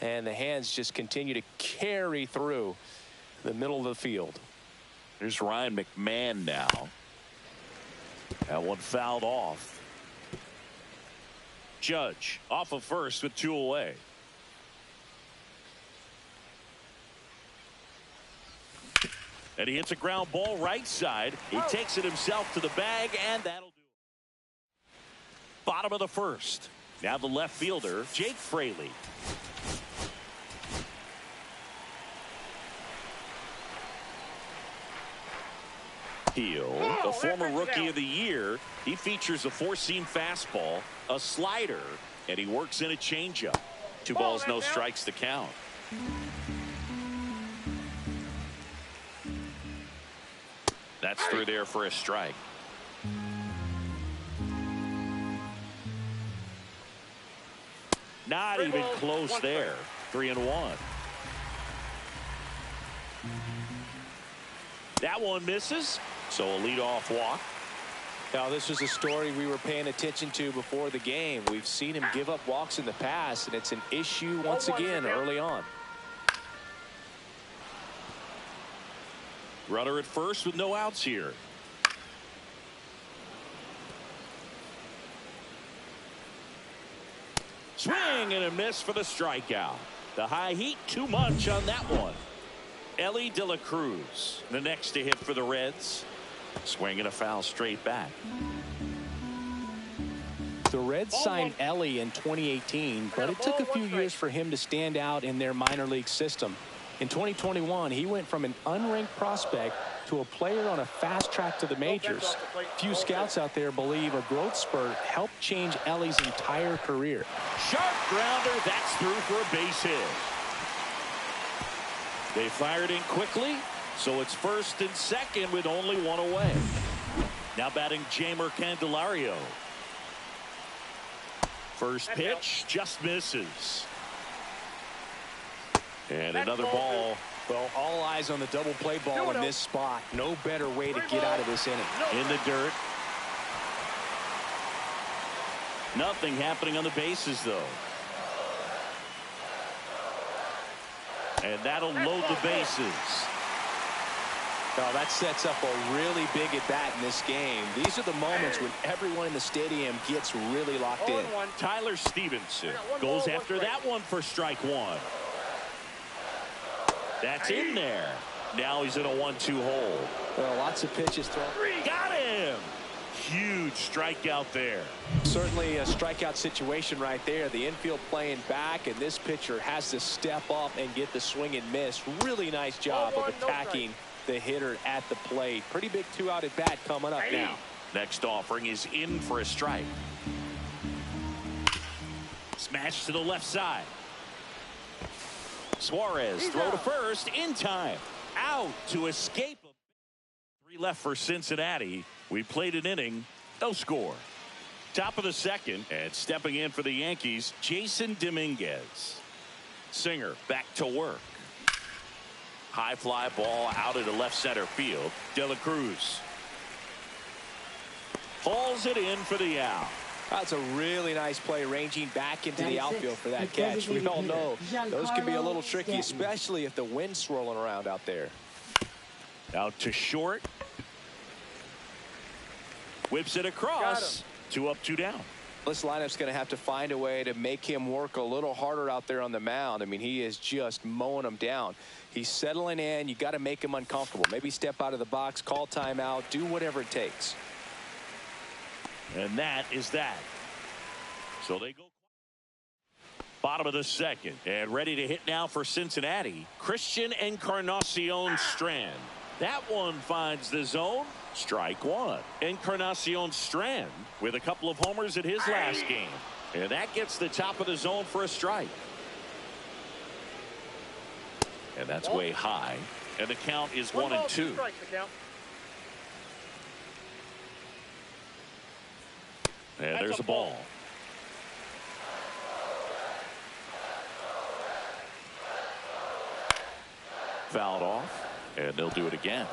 [SPEAKER 2] and the hands just continue to carry through the middle of the field.
[SPEAKER 1] There's Ryan McMahon now. That one fouled off. Judge off of first with 2 away. And he hits a ground ball right side. He takes it himself to the bag, and that'll do it. Bottom of the first. Now the left fielder, Jake Fraley. Heel, the former rookie of the year. He features a 4-seam fastball, a slider, and he works in a changeup. 2 balls, no strikes to count. That's through there for a strike. Not even close there. 3-1. That one misses, so a leadoff walk.
[SPEAKER 2] Now, this was a story we were paying attention to before the game. We've seen him give up walks in the past, and it's an issue once again early on.
[SPEAKER 1] Runner at first with no outs here. Swing and a miss for the strikeout. The high heat too much on that one. Ellie De La Cruz, the next to hit for the Reds. Swing and a foul straight back.
[SPEAKER 2] The Reds signed Ellie in 2018, but it took a few years for him to stand out in their minor league system. In 2021, he went from an unranked prospect to a player on a fast track to the majors. Few scouts out there believe a growth spurt helped change Ellie's entire career.
[SPEAKER 1] Sharp grounder, that's through for a base hit. They fired in quickly, so it's first and second with only 1 away. Now batting Jamer Candelario. First pitch just misses. And another ball.
[SPEAKER 2] Well, all eyes on the double play ball in this spot. No better way to get out of this inning.
[SPEAKER 1] In the dirt. Nothing happening on the bases, though. And that'll load the bases.
[SPEAKER 2] Well, that sets up a really big at-bat in this game. These are the moments when everyone in the stadium gets really locked in.
[SPEAKER 1] Tyler Stevenson goes after that one for strike one. That's in there. Now he's in a 1-2 hole.
[SPEAKER 2] Well, lots of pitches thrown.
[SPEAKER 1] Got him. Huge strikeout there.
[SPEAKER 2] Certainly a strikeout situation right there. The infield playing back, and this pitcher has to step up and get the swing and miss. Really nice job of attacking the hitter at the plate. Pretty big 2-out at bat coming up now.
[SPEAKER 1] Next offering is in for a strike. Smash to the left side. Suarez throw to first in time. Out to escape. 3 left for Cincinnati. We played an inning. No score. Top of the second, and stepping in for the Yankees, Jason Dominguez. Singer back to work. High fly ball out into left center field. De La Cruz hauls it in for the out.
[SPEAKER 2] That's a really nice play, ranging back into the outfield for that catch. We all know those can be a little tricky, especially if the wind's swirling around out there.
[SPEAKER 1] Out to short. Whips it across. 2 up, 2 down.
[SPEAKER 2] This lineup's going to have to find a way to make him work a little harder out there on the mound. I mean, he is just mowing them down. He's settling in. You got to make him uncomfortable. Maybe step out of the box, call timeout, do whatever it takes.
[SPEAKER 1] And that is that. So they go bottom of the second, and ready to hit now for Cincinnati, Christian Encarnacion Strand. That one finds the zone. Strike one. Encarnacion Strand with a couple of homers in his last game, and that gets the top of the zone for a strike. And that's way high, and the count is 1-2. And there's a ball. Fouled off, and they'll do it again.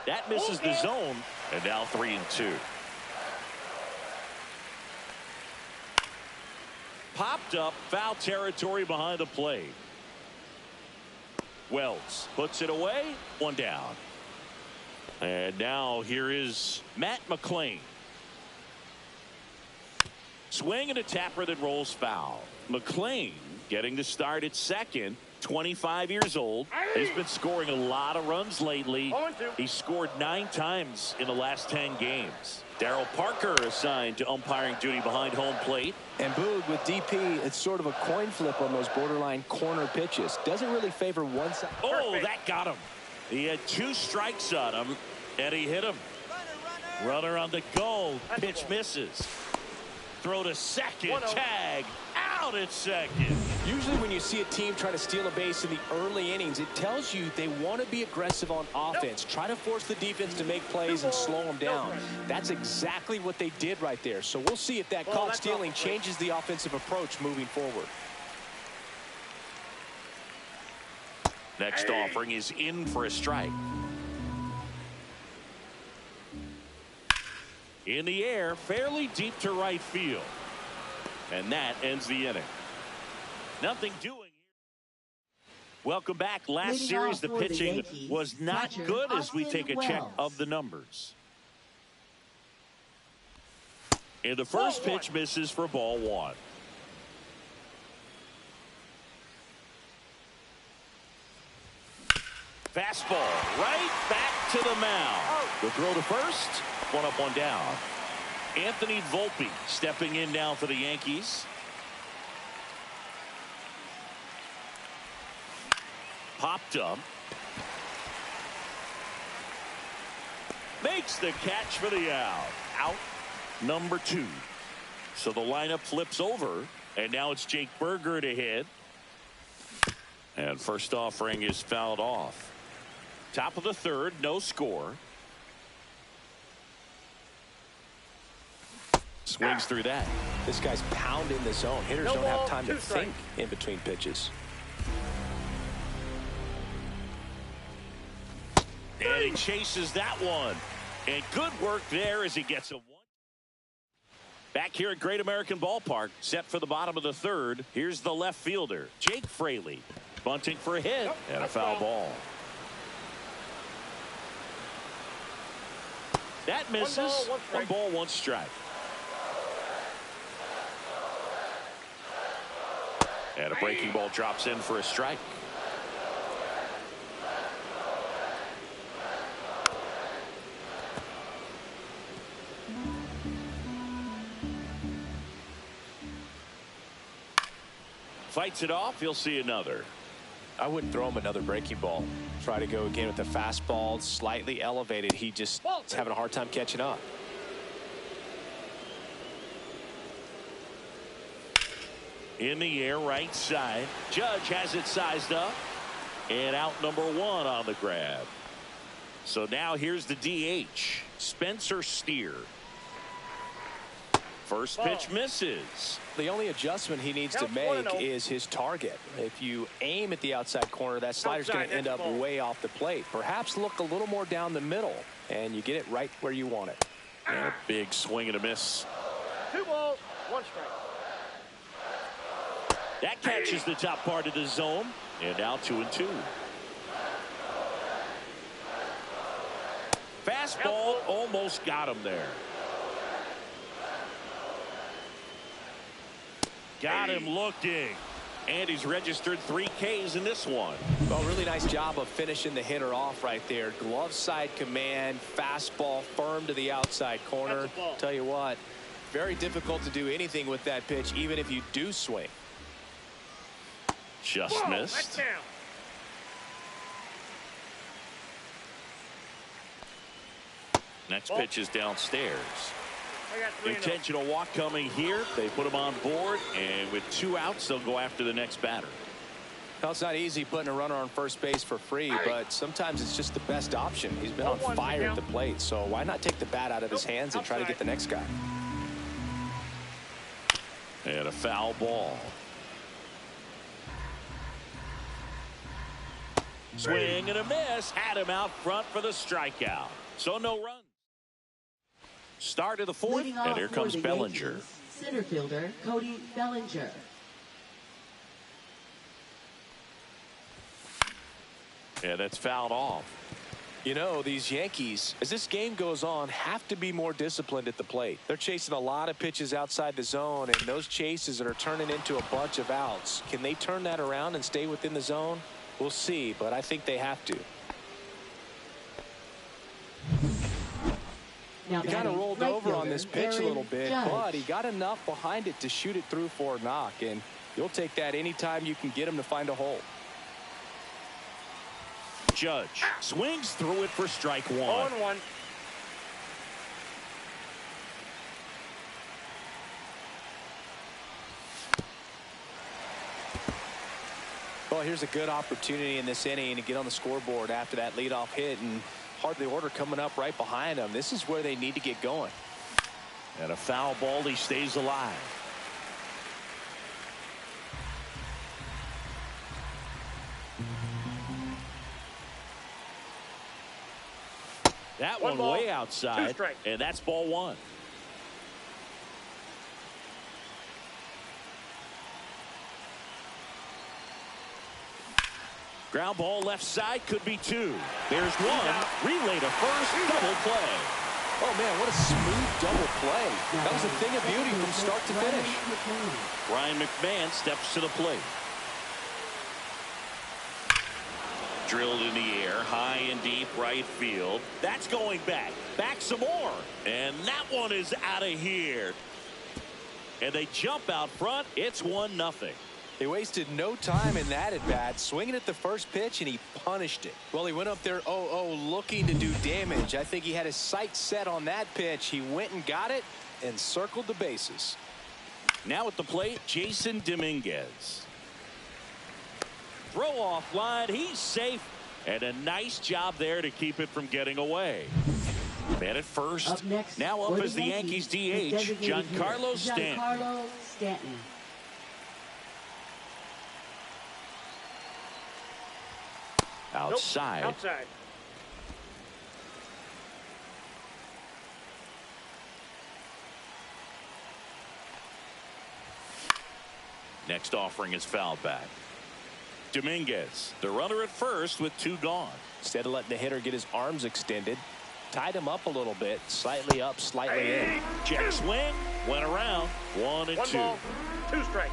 [SPEAKER 1] That misses the zone, and now 3-2. Popped up, foul territory behind the plate. Wells puts it away, 1 down. And now here is Matt McClain. Swing and a tapper that rolls foul. McClain getting the start at second. 25 years old. He's been scoring a lot of runs lately. He scored 9 times in the last 10 games. Darryl Parker assigned to umpiring duty behind home plate.
[SPEAKER 2] And Boog with DP, it's sort of a coin flip on those borderline corner pitches. Doesn't really favor one side.
[SPEAKER 1] Oh, that got him. He had 2 strikes on him, and he hit him. Runner on the goal. Pitch misses. Throw to second. Tag. Out at second.
[SPEAKER 2] Usually when you see a team try to steal a base in the early innings, it tells you they want to be aggressive on offense. Try to force the defense to make plays and slow them down. That's exactly what they did right there. So we'll see if that caught stealing changes the offensive approach moving forward.
[SPEAKER 1] Next offering is in for a strike. In the air, fairly deep to right field. And that ends the inning. Nothing doing. Welcome back. Last series, the pitching was not good as we take a check of the numbers. And the first pitch misses for ball 1. Fastball right back to the mound. The throw to first. 1 up, 1 down. Anthony Volpe stepping in now for the Yankees. Popped up. Makes the catch for the out. Out number 2. So the lineup flips over, and now it's Jake Burger to hit. And first offering is fouled off. Top of the third, no score. swings through that.
[SPEAKER 2] This guy's pounding the zone. Hitters don't have time to think in between pitches.
[SPEAKER 1] And he chases that one. And good work there as he gets a one. Back here at Great American Ballpark, set for the bottom of the third. Here's the left fielder, Jake Fraley, bunting for a hit and a foul ball. That misses. One ball, one strike. And a breaking ball drops in for a strike. Fights it off. He'll see another.
[SPEAKER 2] I wouldn't throw him another breaking ball. Try to go again with the fastball, slightly elevated. He just is having a hard time catching up.
[SPEAKER 1] In the air, right side. Judge has it sized up. And out number one on the grab. So now here's the DH, Spencer Steer. First pitch misses.
[SPEAKER 2] The only adjustment he needs to make is his target. If you aim at the outside corner, that slider's going to end up way off the plate. Perhaps look a little more down the middle, and you get it right where you want it.
[SPEAKER 1] And a big swing and a miss.
[SPEAKER 5] 2 balls, 1 strike.
[SPEAKER 1] That catches the top part of the zone, and now 2-2. Fastball almost got him there. Got him looking. And he's registered 3 Ks in this one.
[SPEAKER 2] Well, really nice job of finishing the hitter off right there. Glove side command, fastball firm to the outside corner. Tell you what, very difficult to do anything with that pitch, even if you do swing.
[SPEAKER 1] Just missed. Next pitch is downstairs. Intentional walk coming here. They put him on board, and with 2 outs, they'll go after the next batter.
[SPEAKER 2] Well, it's not easy putting a runner on first base for free, but sometimes it's just the best option. He's been on fire at the plate, so why not take the bat out of his hands and try to get the next guy?
[SPEAKER 1] And a foul ball. Swing and a miss. Had him out front for the strikeout. So no runs. Start of the 4th, and here comes Bellinger.
[SPEAKER 6] Yankees, center fielder Cody Bellinger.
[SPEAKER 1] Yeah, that's fouled off.
[SPEAKER 2] You know, these Yankees, as this game goes on, have to be more disciplined at the plate. They're chasing a lot of pitches outside the zone, and those chases are turning into a bunch of outs. Can they turn that around and stay within the zone? We'll see, but I think they have to.
[SPEAKER 6] Now
[SPEAKER 2] he kind of rolled over on this pitch a little bit, but he got enough behind it to shoot it through for a knock, and you'll take that anytime you can get him to find a hole.
[SPEAKER 1] Judge swings through it for strike 1.
[SPEAKER 5] 0-1.
[SPEAKER 2] Well, here's a good opportunity in this inning to get on the scoreboard after that leadoff hit, and hardly order coming up right behind them. This is where they need to get going.
[SPEAKER 1] And a foul ball. He stays alive. That one way outside, and that's ball 1. Ground ball left side, could be 2. There's 1. Relay to first, double play.
[SPEAKER 2] Oh, man, what a smooth double play. That was a thing of beauty from start to finish.
[SPEAKER 1] Ryan McMahon steps to the plate. Drilled in the air, high and deep right field. That's going back. Back some more. And that one is out of here. And they jump out front. It's 1-0.
[SPEAKER 2] They wasted no time in that at bat, swinging at the first pitch, and he punished it. Well, he went up there 0-0 looking to do damage. I think he had his sights set on that pitch. He went and got it and circled the bases.
[SPEAKER 1] Now at the plate, Jason Dominguez. Throw off line. He's safe. And a nice job there to keep it from getting away. Man at first.
[SPEAKER 6] Up next,
[SPEAKER 1] Now up as the Yankees DH, Giancarlo Stanton.
[SPEAKER 6] Giancarlo Stanton.
[SPEAKER 1] Outside.
[SPEAKER 5] Nope. Outside.
[SPEAKER 1] Next offering is fouled back. Dominguez, the runner at first with 2 gone.
[SPEAKER 2] Instead of letting the hitter get his arms extended, tied him up a little bit, slightly up, slightly in.
[SPEAKER 1] Check swing, went around, 1 and 2.
[SPEAKER 5] 1 ball, 2 strikes.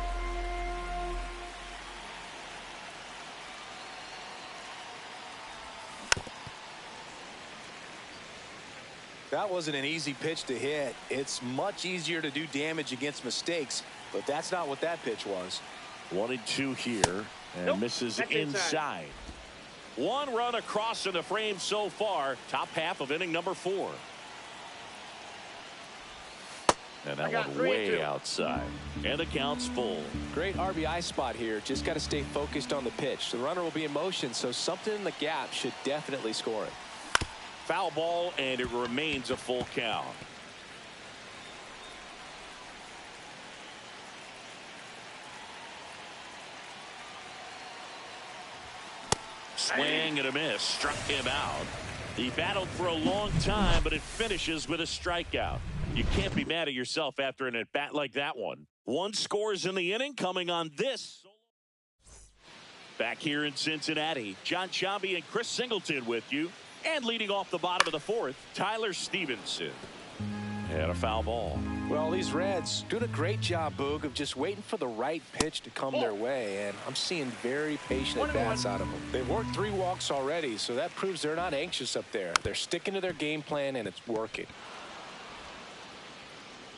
[SPEAKER 3] That wasn't an easy pitch to hit. It's much easier to do damage against mistakes, but that's not what that pitch was.
[SPEAKER 1] 1 and 2 here, and
[SPEAKER 5] Nope,
[SPEAKER 1] misses
[SPEAKER 5] that's
[SPEAKER 1] inside. 1 run across in the frame so far. Top half of inning number 4. And that one way outside. And the count's full.
[SPEAKER 2] Great RBI spot here. Just got to stay focused on the pitch. The runner will be in motion, so something in the gap should definitely score it.
[SPEAKER 1] Foul ball, and it remains a full count. Swing and a miss. Struck him out. He battled for a long time, but it finishes with a strikeout. You can't be mad at yourself after an at-bat like that one. 1 scores in the inning coming on this. Back here in Cincinnati, John Sciambi and Chris Singleton with you. And leading off the bottom of the 4th, Tyler Stevenson. And a foul ball.
[SPEAKER 2] Well, these Reds doing a great job, Boog, of just waiting for the right pitch to come their way, and I'm seeing very patient at-bats out of them. They've worked 3 walks already, so that proves they're not anxious up there. They're sticking to their game plan, and it's working.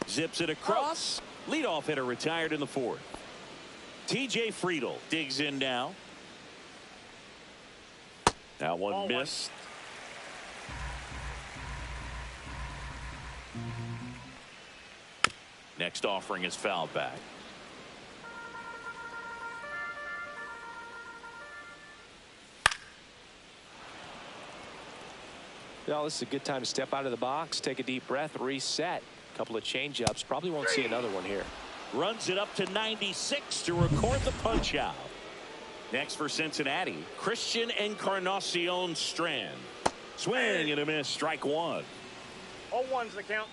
[SPEAKER 1] Zips it across. Leadoff hitter retired in the 4th. TJ Friedel digs in now. That one missed. Next offering is fouled back.
[SPEAKER 2] Well, this is a good time to step out of the box, take a deep breath, reset. A couple of changeups. Probably won't see another one here.
[SPEAKER 1] Runs it up to 96 to record the punch out. Next for Cincinnati, Christian Encarnacion Strand. Swing and a miss. Strike 1.
[SPEAKER 5] 0-1's the count.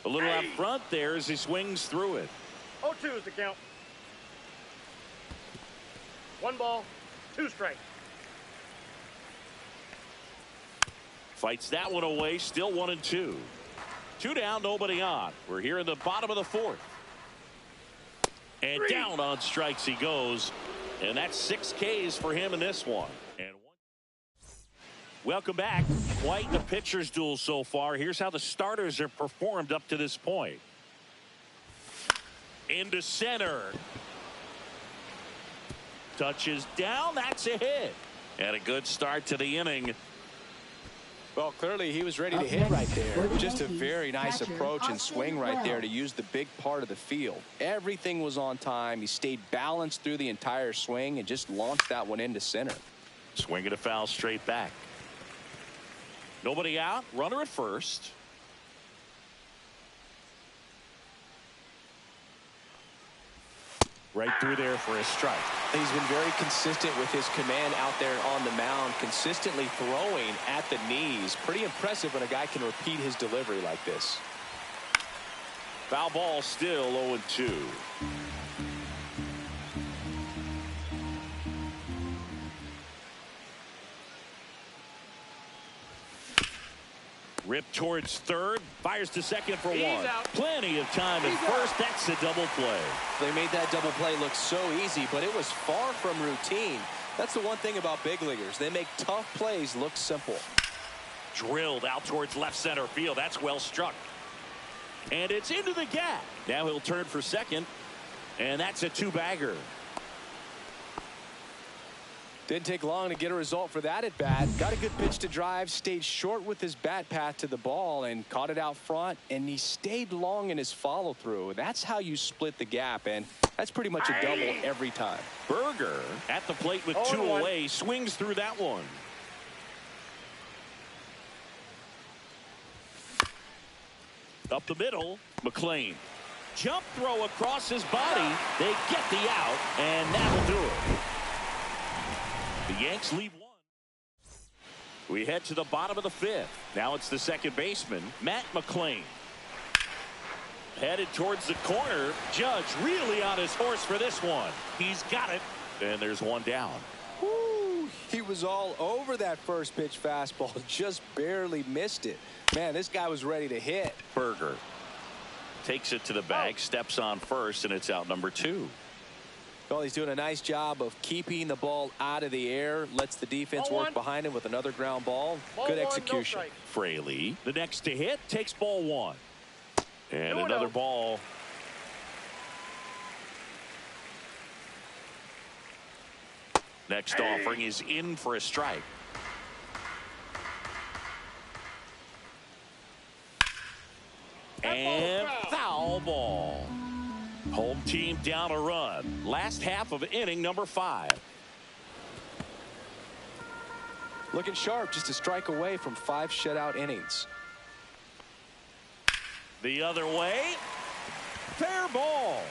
[SPEAKER 1] A little out front there as he swings through it.
[SPEAKER 5] 0-2's the count. 1 ball, 2 strikes.
[SPEAKER 1] Fights that one away. Still 1 and 2. 2 down, nobody on. We're here in the bottom of the 4th. And down on strikes he goes. And that's 6 Ks for him in this one. And welcome back. Quite the pitcher's duel so far. Here's how the starters have performed up to this point. Into center. Touches down. That's a hit. And a good start to the inning.
[SPEAKER 2] Well, clearly he was ready to hit right there. Just a very nice approach and swing right there to use the big part of the field. Everything was on time. He stayed balanced through the entire swing and just launched that one into center.
[SPEAKER 1] Swing and a foul straight back. Nobody out. Runner at first. Right through there for a strike.
[SPEAKER 2] He's been very consistent with his command out there on the mound, consistently throwing at the knees. Pretty impressive when a guy can repeat his delivery like this.
[SPEAKER 1] Foul ball, still 0-2. Rip towards third, fires to second for 1.
[SPEAKER 5] Out.
[SPEAKER 1] Plenty of time at first. That's a double play.
[SPEAKER 2] They made that double play look so easy, but it was far from routine. That's the one thing about big leaguers. They make tough plays look simple.
[SPEAKER 1] Drilled out towards left center field. That's well struck. And it's into the gap. Now he'll turn for second. And that's a 2-bagger.
[SPEAKER 2] Didn't take long to get a result for that at bat. Got a good pitch to drive, stayed short with his bat path to the ball and caught it out front, and he stayed long in his follow through. That's how you split the gap, and that's pretty much a double every time.
[SPEAKER 1] Berger at the plate with 2 away, swings through that one. Up the middle, McLean. Jump throw across his body. They get the out, and that'll do it. The Yanks lead one. We head to the bottom of the fifth. Now it's the second baseman, Matt McLean. Headed towards the corner. Judge really on his horse for this one. He's got it. And there's one down.
[SPEAKER 2] Woo, he was all over that first pitch fastball. Just barely missed it. Man, this guy was ready to hit.
[SPEAKER 1] Berger takes it to the bag, steps on first, and it's out number 2.
[SPEAKER 2] Well, he's doing a nice job of keeping the ball out of the air. Lets the defense work behind him with another ground ball. Good execution.
[SPEAKER 1] Fraley, the next to hit, takes ball 1. And another ball. Next offering is in for a strike. And foul ball. Home team down a run. Last half of inning number 5.
[SPEAKER 2] Looking sharp, just a strike away from 5 shutout innings.
[SPEAKER 1] The other way. Fair ball.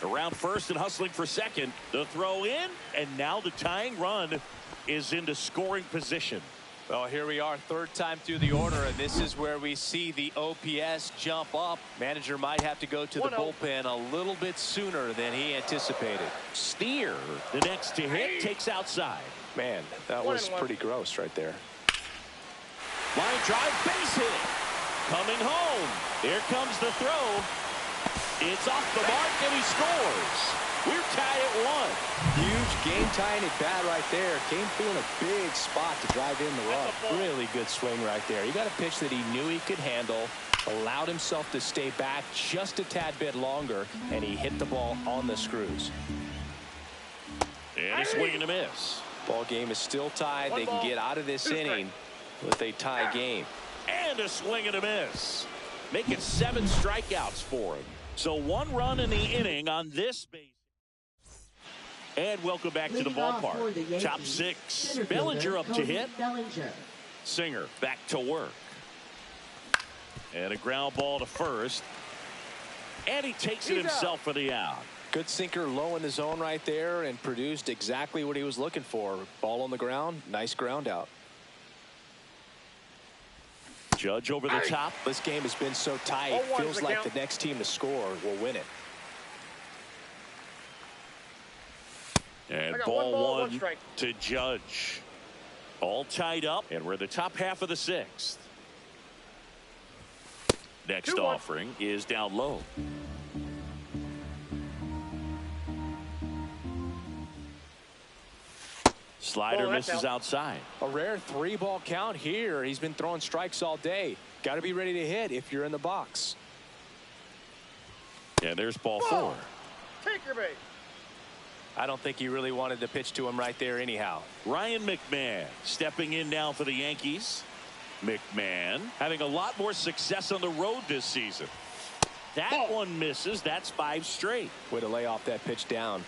[SPEAKER 1] Around first and hustling for second. The throw in, and now the tying run is into scoring position.
[SPEAKER 2] Well, here we are, third time through the order, and this is where we see the OPS jump up. Manager might have to go to the bullpen a little bit sooner than he anticipated.
[SPEAKER 1] Steer, the next to hit, takes outside.
[SPEAKER 2] Man, that was pretty gross right there.
[SPEAKER 1] Line drive, base hit. Coming home. Here comes the throw. It's off the mark, and he scores. We're tied at 1.
[SPEAKER 2] Huge game-tying at bat right there. Came through in a big spot to drive in the run. Really good swing right there. He got a pitch that he knew he could handle, allowed himself to stay back just a tad bit longer, and he hit the ball on the screws.
[SPEAKER 1] And a swing and a miss.
[SPEAKER 2] Ball game is still tied. They can get out of this inning with a tie game.
[SPEAKER 1] And a swing and a miss. Making 7 strikeouts for him. So 1 run in the inning on this base. And welcome back to the ballpark. Top 6. Bellinger up to hit. Singer back to work. And a ground ball to first. And he takes it himself for the out.
[SPEAKER 2] Good sinker low in the zone right there and produced exactly what he was looking for. Ball on the ground. Nice ground out.
[SPEAKER 1] Judge over the top.
[SPEAKER 2] This game has been so tight. Feels like the next team to score will win it.
[SPEAKER 1] And ball 1 to Judge. All tied up, and we're in the top half of the 6th. Next offering is down low. Slider misses outside.
[SPEAKER 2] A rare 3-ball count here. He's been throwing strikes all day. Got to be ready to hit if you're in the box.
[SPEAKER 1] And there's ball 4.
[SPEAKER 5] Take your bait.
[SPEAKER 2] I don't think he really wanted to pitch to him right there anyhow.
[SPEAKER 1] Ryan McMahon stepping in now for the Yankees. McMahon having a lot more success on the road this season. That one misses. That's 5 straight.
[SPEAKER 2] Way to lay off that pitch down.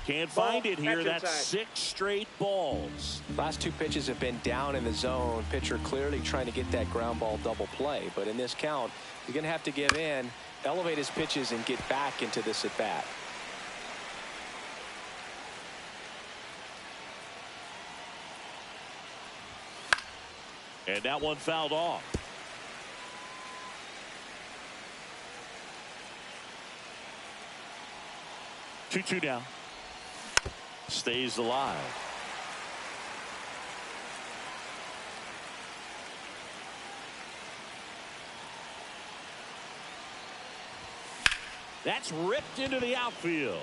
[SPEAKER 1] Can't find it here. That's 6 straight balls.
[SPEAKER 2] Last 2 pitches have been down in the zone. Pitcher clearly trying to get that ground ball double play. But in this count, he's going to have to give in, elevate his pitches, and get back into this at bat.
[SPEAKER 1] And that one fouled off. 2-2 now. Stays alive. That's ripped into the outfield.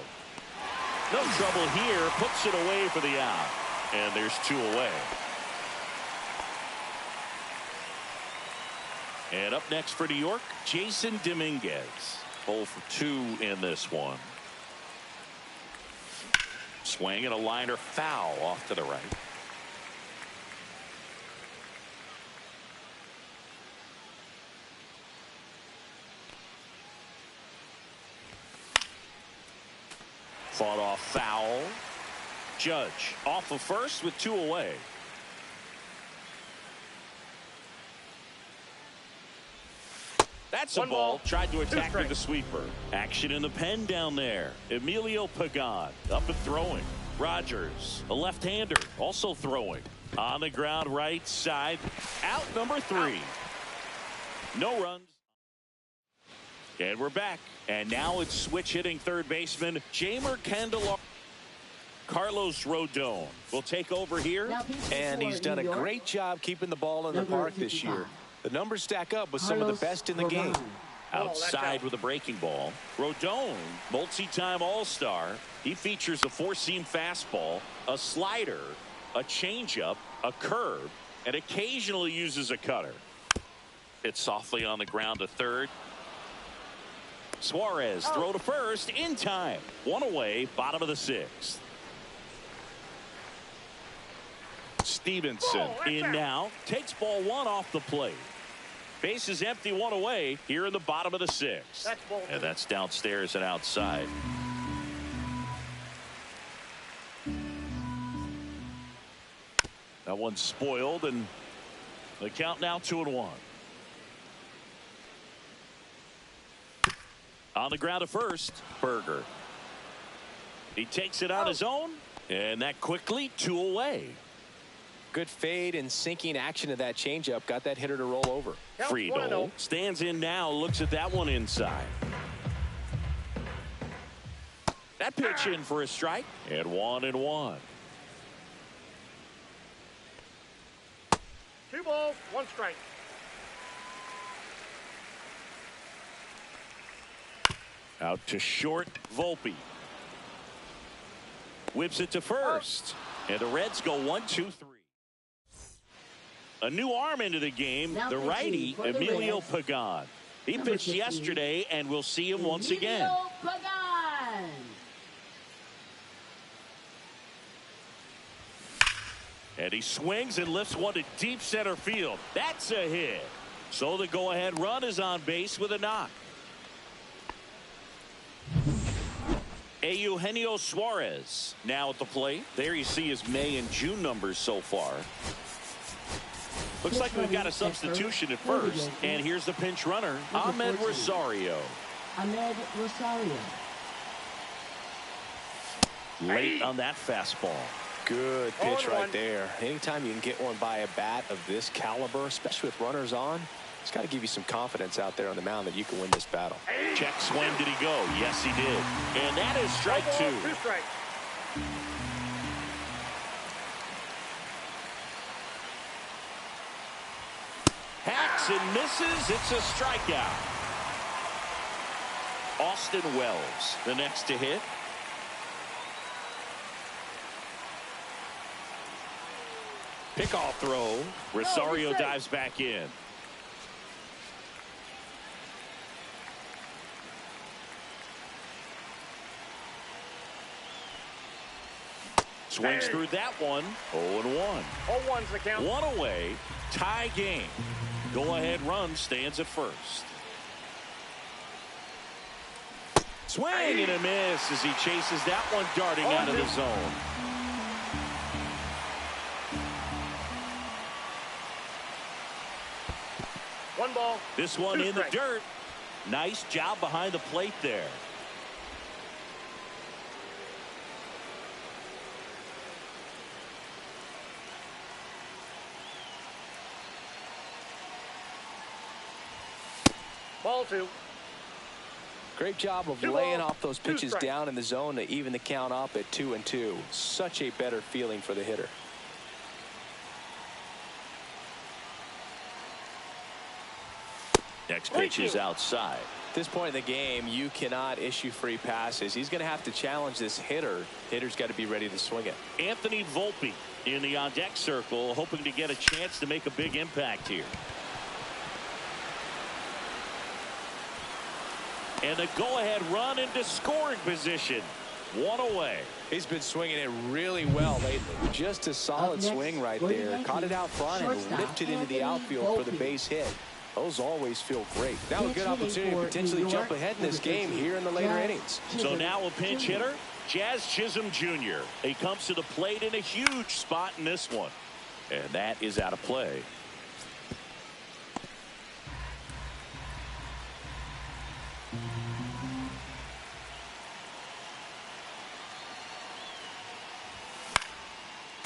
[SPEAKER 1] No trouble here. Puts it away for the out. And there's 2 away. And up next for New York, Jason Dominguez. 0 for 2 in this one. Swing and a liner foul off to the right. Fought off foul. Judge off of first with 2 away. That's a ball. Tried to attack with the sweeper. Action in the pen down there. Emilio Pagan up and throwing. Rogers, a left-hander, also throwing. On the ground, right side. Out number 3. No runs. And we're back. And now it's switch hitting third baseman Jeimer Candelario. Carlos Rodon will take over here.
[SPEAKER 2] And he's done a great job keeping the ball in the park this year. The numbers stack up with some of the best in the game.
[SPEAKER 1] Outside with a breaking ball. Rodon, multi-time All-Star. He features a four-seam fastball, a slider, a changeup, a curve, and occasionally uses a cutter. Hit softly on the ground to third. Suarez throw to first in time. One away, bottom of the 6th. Stevenson in now. Takes ball 1 off the plate. Base is empty, 1 away here in the bottom of the 6th. And that's downstairs and outside. That one's spoiled, and the count now 2-1. On the ground to first, Berger. He takes it on his own, and that quickly 2 away.
[SPEAKER 2] Good fade and sinking action of that changeup. Got that hitter to roll over.
[SPEAKER 1] Friedel stands in now, looks at that one inside. That pitch in for a strike, and 1-1.
[SPEAKER 5] 2 balls, 1 strike.
[SPEAKER 1] Out to short, Volpe. Whips it to first. And the Reds go 1-2-3. A new arm into the game, the righty, Emilio Pagan. He pitched yesterday, and we'll see him once again. And he swings and lifts one to deep center field. That's a hit. So the go-ahead run is on base with a knock. Eugenio Suarez now at the plate. There you see his May and June numbers so far. Looks like we've got a substitution at first. And here's the pinch runner, Ahmed Rosario. Late on that fastball.
[SPEAKER 2] Good pitch right there. Anytime you can get one by a bat of this caliber, especially with runners on, it's got to give you some confidence out there on the mound that you can win this battle.
[SPEAKER 1] Check swing. Did he go? Yes, he did. And that is strike 2.
[SPEAKER 5] 2 strikes.
[SPEAKER 1] Hacks and misses. It's a strikeout. Austin Wells, the next to hit. Pickoff throw. Rosario dives back in. Swings through that one. 0-1.
[SPEAKER 5] 0-1's the count.
[SPEAKER 1] 1 away. Tie game. Go-ahead run stands at first. Swing and a miss as he chases that one darting out of the zone.
[SPEAKER 5] One ball.
[SPEAKER 1] This one in the dirt. Nice job behind the plate there.
[SPEAKER 5] Ball 2.
[SPEAKER 2] Great job of laying off those pitches down in the zone to even the count up at 2-2. Such a better feeling for the hitter.
[SPEAKER 1] Next pitch is outside.
[SPEAKER 2] At this point in the game, you cannot issue free passes. He's going to have to challenge this hitter. Hitter's got to be ready to swing it.
[SPEAKER 1] Anthony Volpe in the on-deck circle, hoping to get a chance to make a big impact here. And a go-ahead run into scoring position. 1 away.
[SPEAKER 2] He's been swinging it really well lately. Just a solid swing right there. Caught it out front and lifted into the outfield for the base hit. Those always feel great. Now a good opportunity to potentially jump ahead in this game here in the later innings.
[SPEAKER 1] So now a pinch hitter, Jazz Chisholm Jr. He comes to the plate in a huge spot in this one. And that is out of play.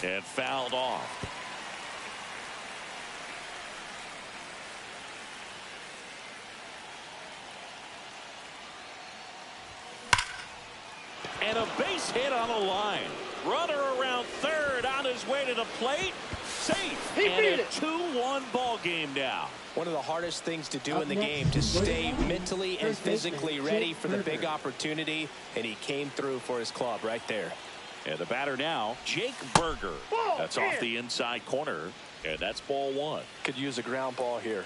[SPEAKER 1] And fouled off. And a base hit on the line. Runner around third on his way to the plate. Safe. And a 2-1 ball game now.
[SPEAKER 2] One of the hardest things to do in the game, to stay mentally and physically ready for the big opportunity, and he came through for his club right there.
[SPEAKER 1] And the batter now, Jake Berger. That's off the inside corner, and that's ball one.
[SPEAKER 2] Could use a ground ball here.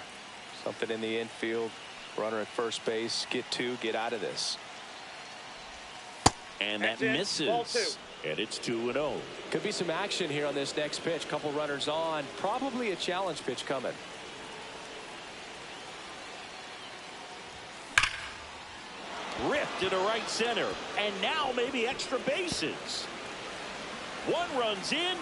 [SPEAKER 2] Something in the infield. Runner at first base. Get two. Get out of this.
[SPEAKER 1] And that misses. And it's 2-0.
[SPEAKER 2] Could be some action here on this next pitch. Couple runners on. Probably a challenge pitch coming.
[SPEAKER 1] Ripped into right center. And now maybe extra bases. One runs in.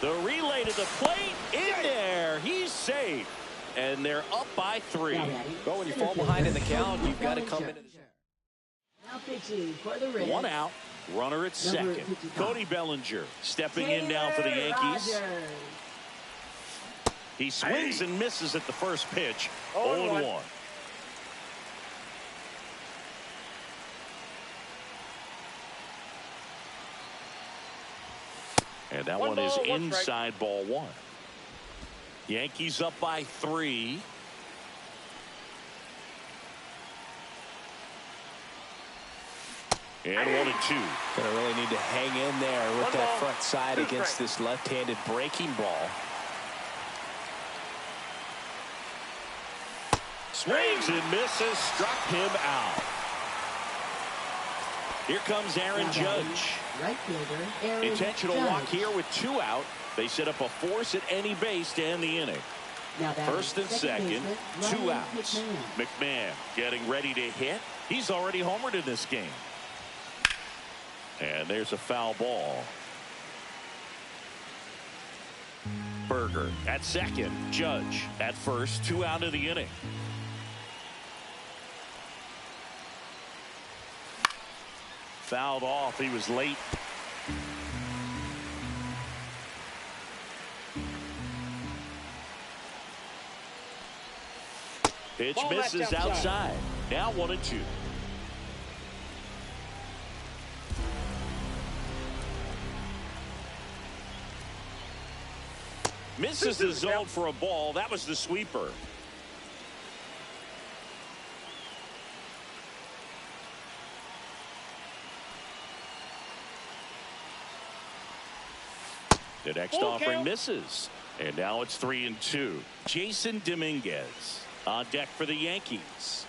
[SPEAKER 1] The relay to the plate. In there. He's safe. And they're up by 3.
[SPEAKER 2] Well, when you fall behind in the count, you've got to come into the...
[SPEAKER 6] Now pitching for the Reds.
[SPEAKER 1] One out. Runner at second. Cody Bellinger stepping in now for the Yankees. He swings and misses at the first pitch. 0-1. And that one is inside ball one. Yankees up by 3. And 1-2.
[SPEAKER 2] Gonna really need to hang in there with that front side against this left-handed breaking ball.
[SPEAKER 1] Swings and misses, struck him out. Here comes Aaron Judge.
[SPEAKER 6] Right fielder, Aaron
[SPEAKER 1] Intentional
[SPEAKER 6] Judge.
[SPEAKER 1] walk here with 2 out. They set up a force at any base to end the inning.
[SPEAKER 6] Now
[SPEAKER 1] First and second, 2 outs. McMahon getting ready to hit. He's already homered in this game. And there's a foul ball. Berger at second. Judge at first. 2 out of the inning. Fouled off. He was late. Pitch misses outside. Now 1-2. Misses the zone for a ball. That was the sweeper. The next offering misses. And now it's 3-2. Jason Dominguez on deck for the Yankees.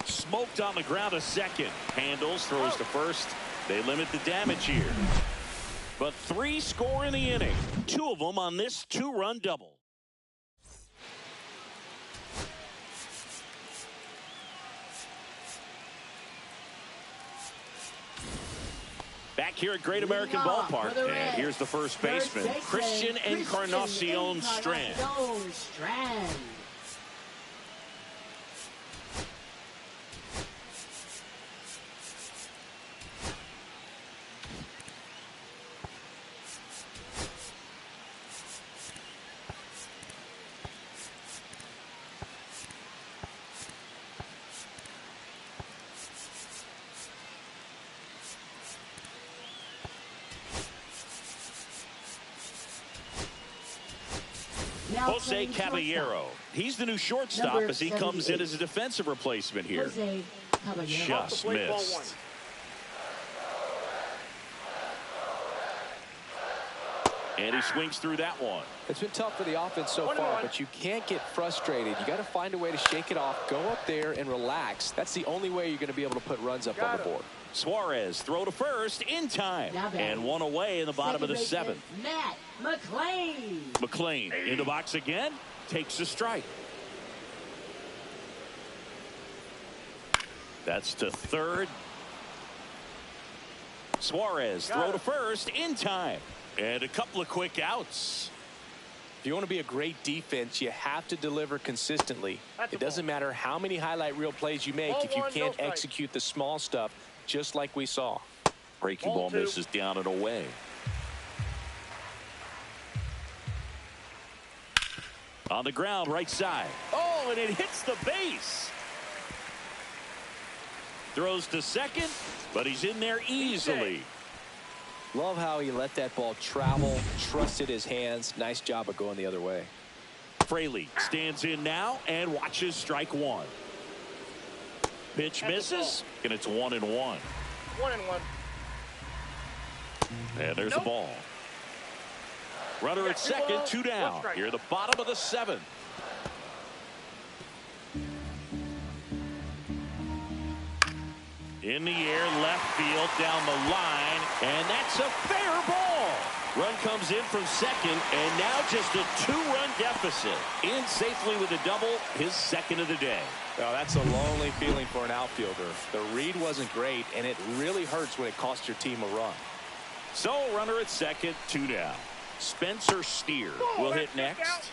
[SPEAKER 1] Smoked on the ground a second. Handles, throws to first. They limit the damage here. But 3 score in the inning. 2 of them on this 2-run double. Back here at Great American Ballpark. And here's the first baseman, Christian Encarnacion Strand. Jose Caballero. He's the new shortstop as he comes in as a defensive replacement here. Just missed. And he swings through that one.
[SPEAKER 2] It's been tough for the offense so far, but you can't get frustrated. You got to find a way to shake it off, go up there and relax. That's the only way you're going to be able to put runs up on the board.
[SPEAKER 1] Suarez throw to first in time. And 1 away in the bottom of the 7th.
[SPEAKER 6] Matt McLean.
[SPEAKER 1] McLean in the box again. Takes a strike. That's to third. Suarez throw to first in time. And a couple of quick outs.
[SPEAKER 2] If you want to be a great defense, you have to deliver consistently. It doesn't matter how many highlight reel plays you make if you can't execute the small stuff, just like we saw.
[SPEAKER 1] Breaking ball misses down and away. On the ground, right side. Oh, and it hits the base. Throws to second, but he's in there easily.
[SPEAKER 2] Love how he let that ball travel, trusted his hands. Nice job of going the other way.
[SPEAKER 1] Fraley stands in now and watches strike one. Pitch misses, and it's 1-1.
[SPEAKER 5] 1-1.
[SPEAKER 1] And there's the ball. Runner at second, 2 down. Here at the bottom of the 7th. In the air, left field, down the line, and that's a fair ball. Run comes in from second, and now just a 2-run deficit. In safely with a double, his second of the day.
[SPEAKER 2] Oh, that's a lonely feeling for an outfielder. The read wasn't great, and it really hurts when it costs your team a run.
[SPEAKER 1] So, runner at second, 2 down. Spencer Steer will hit next.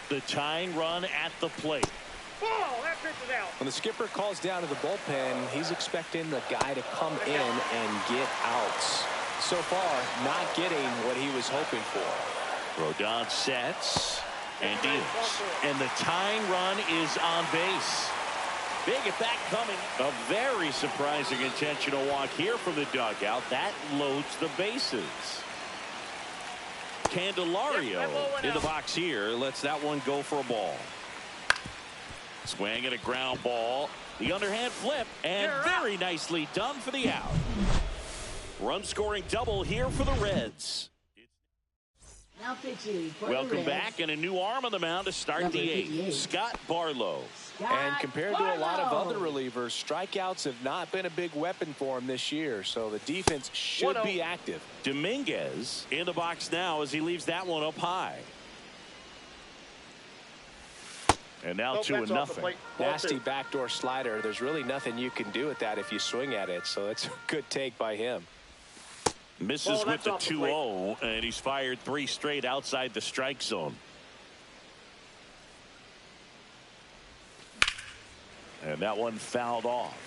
[SPEAKER 1] The tying run at the plate.
[SPEAKER 5] That pitch is out.
[SPEAKER 2] When the skipper calls down to the bullpen, he's expecting the guy to come in and get outs. So far, not getting what he was hoping for.
[SPEAKER 1] Rodon sets and deals. And the tying run is on base. Big at bat coming. A very surprising intentional walk here from the dugout. That loads the bases. Candelario in the box here. Lets that one go for a ball. Swing and a ground ball. The underhand flip, and very nicely done for the out. Run scoring double here for the Reds.
[SPEAKER 6] Now pitching for
[SPEAKER 1] Welcome
[SPEAKER 6] the Reds.
[SPEAKER 1] back, and a new arm on the mound to start
[SPEAKER 6] Number
[SPEAKER 1] the
[SPEAKER 6] 58.
[SPEAKER 1] 8th. Scott Barlow.
[SPEAKER 2] And compared to a lot of
[SPEAKER 6] Barlow.
[SPEAKER 2] other relievers, strikeouts have not been a big weapon for him this year, so the defense should be active.
[SPEAKER 1] Dominguez in the box now as he leaves that one up high. And now 2-0.
[SPEAKER 2] Nasty backdoor slider. There's really nothing you can do with that if you swing at it, so it's a good take by him.
[SPEAKER 1] Misses with the 2-0, and he's fired 3 straight outside the strike zone. And that one fouled off.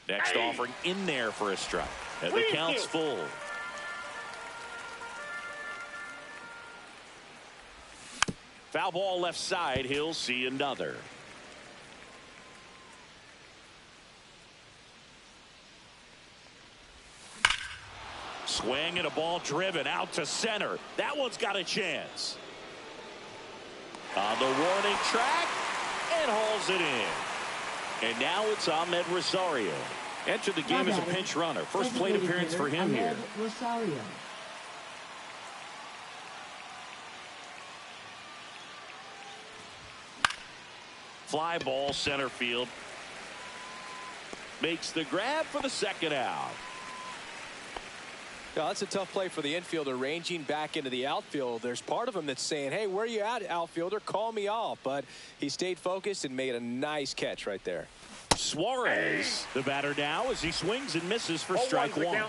[SPEAKER 1] Next offering in there for a strike. And the count's full. Foul ball left side. He'll see another. Swing and a ball driven out to center. That one's got a chance. On the warning track and hauls it in. And now it's Ahmed Rosario. Entered the game as a pinch runner. First plate appearance for him here.
[SPEAKER 6] Rosario.
[SPEAKER 1] Fly ball center field. Makes the grab for the second out.
[SPEAKER 2] Yeah, that's a tough play for the infielder, ranging back into the outfield. There's part of him that's saying, hey, where you at, outfielder? Call me off. But he stayed focused and made a nice catch right there.
[SPEAKER 1] Suarez, the batter now, as he swings and misses for strike one.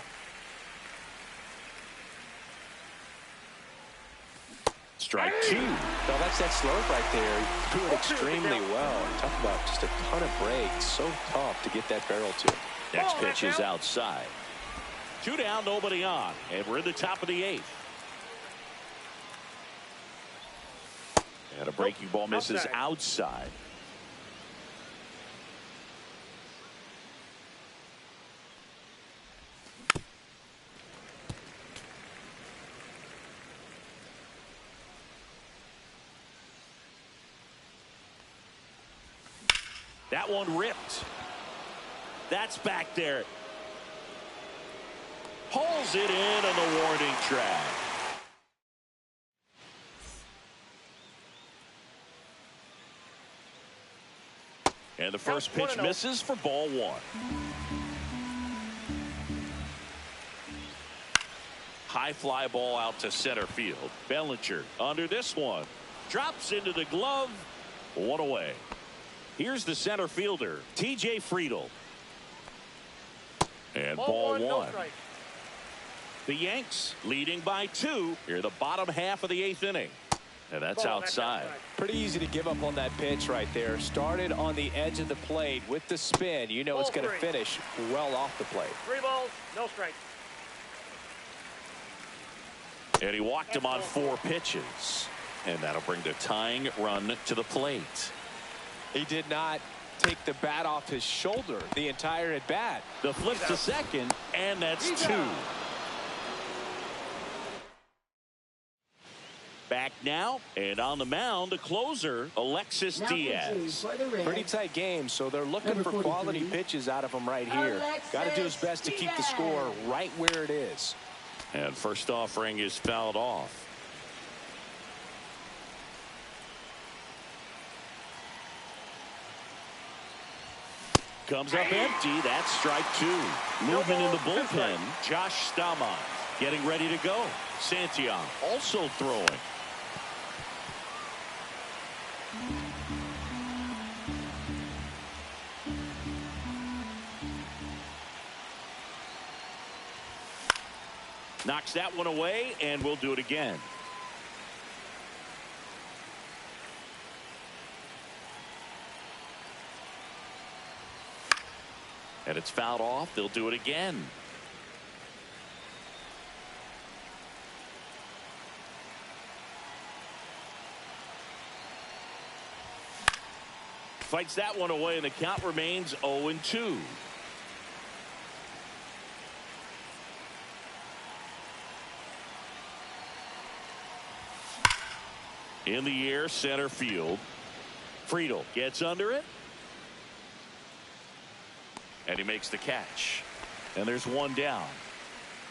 [SPEAKER 1] Strike 2.
[SPEAKER 2] Well, that's that slope right there. Doing extremely well. Talk about just a ton of breaks. So tough to get that barrel to.
[SPEAKER 1] Next pitch is outside. 2 down, nobody on. And we're in the top of the 8th. And a breaking ball misses outside. That one ripped. That's back there. Pulls it in on the warning track. And the first pitch misses for ball 1. High fly ball out to center field. Bellinger under this one. Drops into the glove. 1 away. Here's the center fielder, T.J. Friedel. And ball one.
[SPEAKER 5] No strike.
[SPEAKER 1] The Yanks leading by 2 here, the bottom half of the 8th inning. And that's outside.
[SPEAKER 2] Pretty easy to give up on that pitch right there. Started on the edge of the plate with the spin. You know it's going to finish well off the plate.
[SPEAKER 5] 3 balls, no strike.
[SPEAKER 1] And he walked him on 4 pitches. And that'll bring the tying run to the plate.
[SPEAKER 2] He did not take the bat off his shoulder the entire at bat.
[SPEAKER 1] The flip to second, and that's 2. Back now, and on the mound, the closer, Alexis Diaz.
[SPEAKER 2] Pretty tight game, so they're looking for quality pitches out of him right here. Got to do his best to keep the score right where it is.
[SPEAKER 1] And first offering is fouled off. Comes up empty. That's strike 2. Moving in the bullpen, Josh Stamont getting ready to go. Santiago also throwing. Knocks that one away, and we'll do it again. And it's fouled off. They'll do it again. Fights that one away, and the count remains 0-2. In the air, center field. Friedel gets under it. And he makes the catch. And there's one down.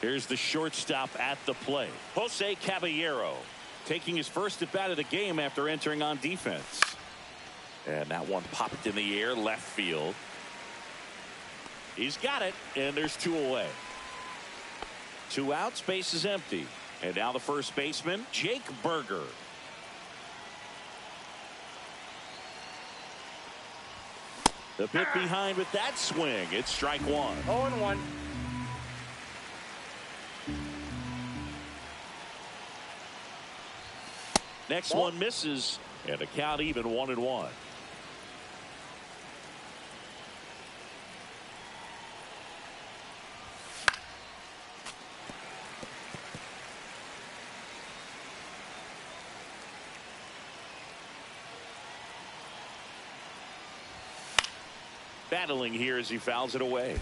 [SPEAKER 1] Here's the shortstop at the plate. Jose Caballero taking his first at bat of the game after entering on defense. And that one popped in the air, left field. He's got it, and there's 2 away. 2 outs, base is empty. And now the first baseman, Jake Berger. The bit behind with that swing. It's strike 1.
[SPEAKER 5] 0-1.
[SPEAKER 1] Next one misses, and the count even 1-1. Battling here as he fouls it away.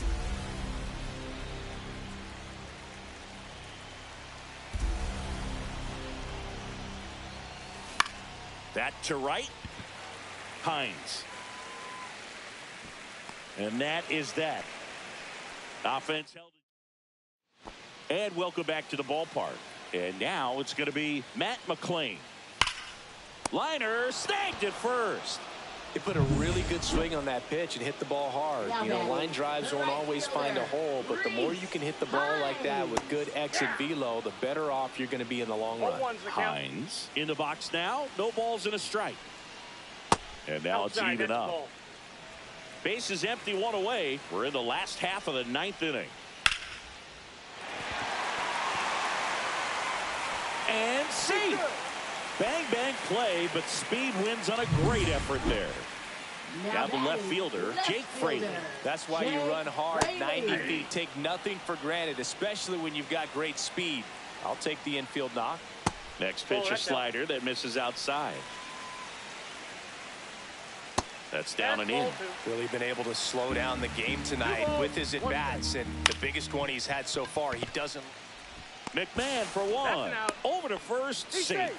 [SPEAKER 1] That to right. Hines. And that is that. Offense held it. And welcome back to the ballpark. And now it's going to be Matt McClain. Liner snagged it first.
[SPEAKER 2] He put a really good swing on that pitch and hit the ball hard. You know, line drives won't always find a hole, but the more you can hit the ball like that with good exit velo, the better off you're going to be in the long run.
[SPEAKER 1] Hines in the box now. No balls and a strike. And now it's even up. Base is empty, 1 away. We're in the last half of the 9th inning. And see. Bang, bang play, but speed wins on a great effort there. Now the left fielder, Jake Frazier.
[SPEAKER 2] That's why you run hard 90 feet. Take nothing for granted, especially when you've got great speed. I'll take the infield knock.
[SPEAKER 1] Next pitch, a slider that misses outside. That's down and in.
[SPEAKER 2] Really been able to slow down the game tonight with his at-bats, and the biggest one he's had so far, he doesn't.
[SPEAKER 1] McMahon for 1. Over to first, safe.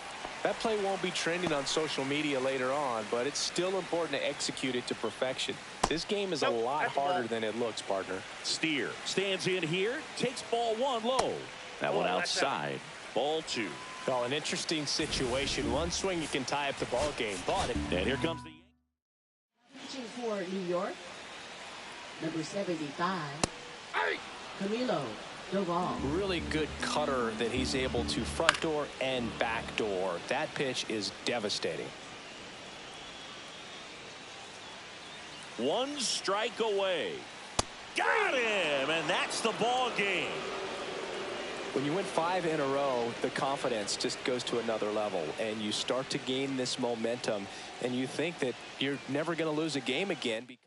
[SPEAKER 2] That play won't be trending on social media later on, but it's still important to execute it to perfection. This game is a lot harder than it looks, partner.
[SPEAKER 1] Steer stands in here, takes ball 1 low. That one outside. Ball 2.
[SPEAKER 2] Oh, an interesting situation. One swing you can tie up the ball game, but
[SPEAKER 1] and here comes the
[SPEAKER 6] pitching for New York, number 75, Camilo.
[SPEAKER 2] Really good cutter that he's able to front door and back door. That pitch is devastating.
[SPEAKER 1] 1 strike away. Got him, and that's the ball game.
[SPEAKER 2] When you win 5 in a row, the confidence just goes to another level, and you start to gain this momentum, and you think that you're never going to lose a game again because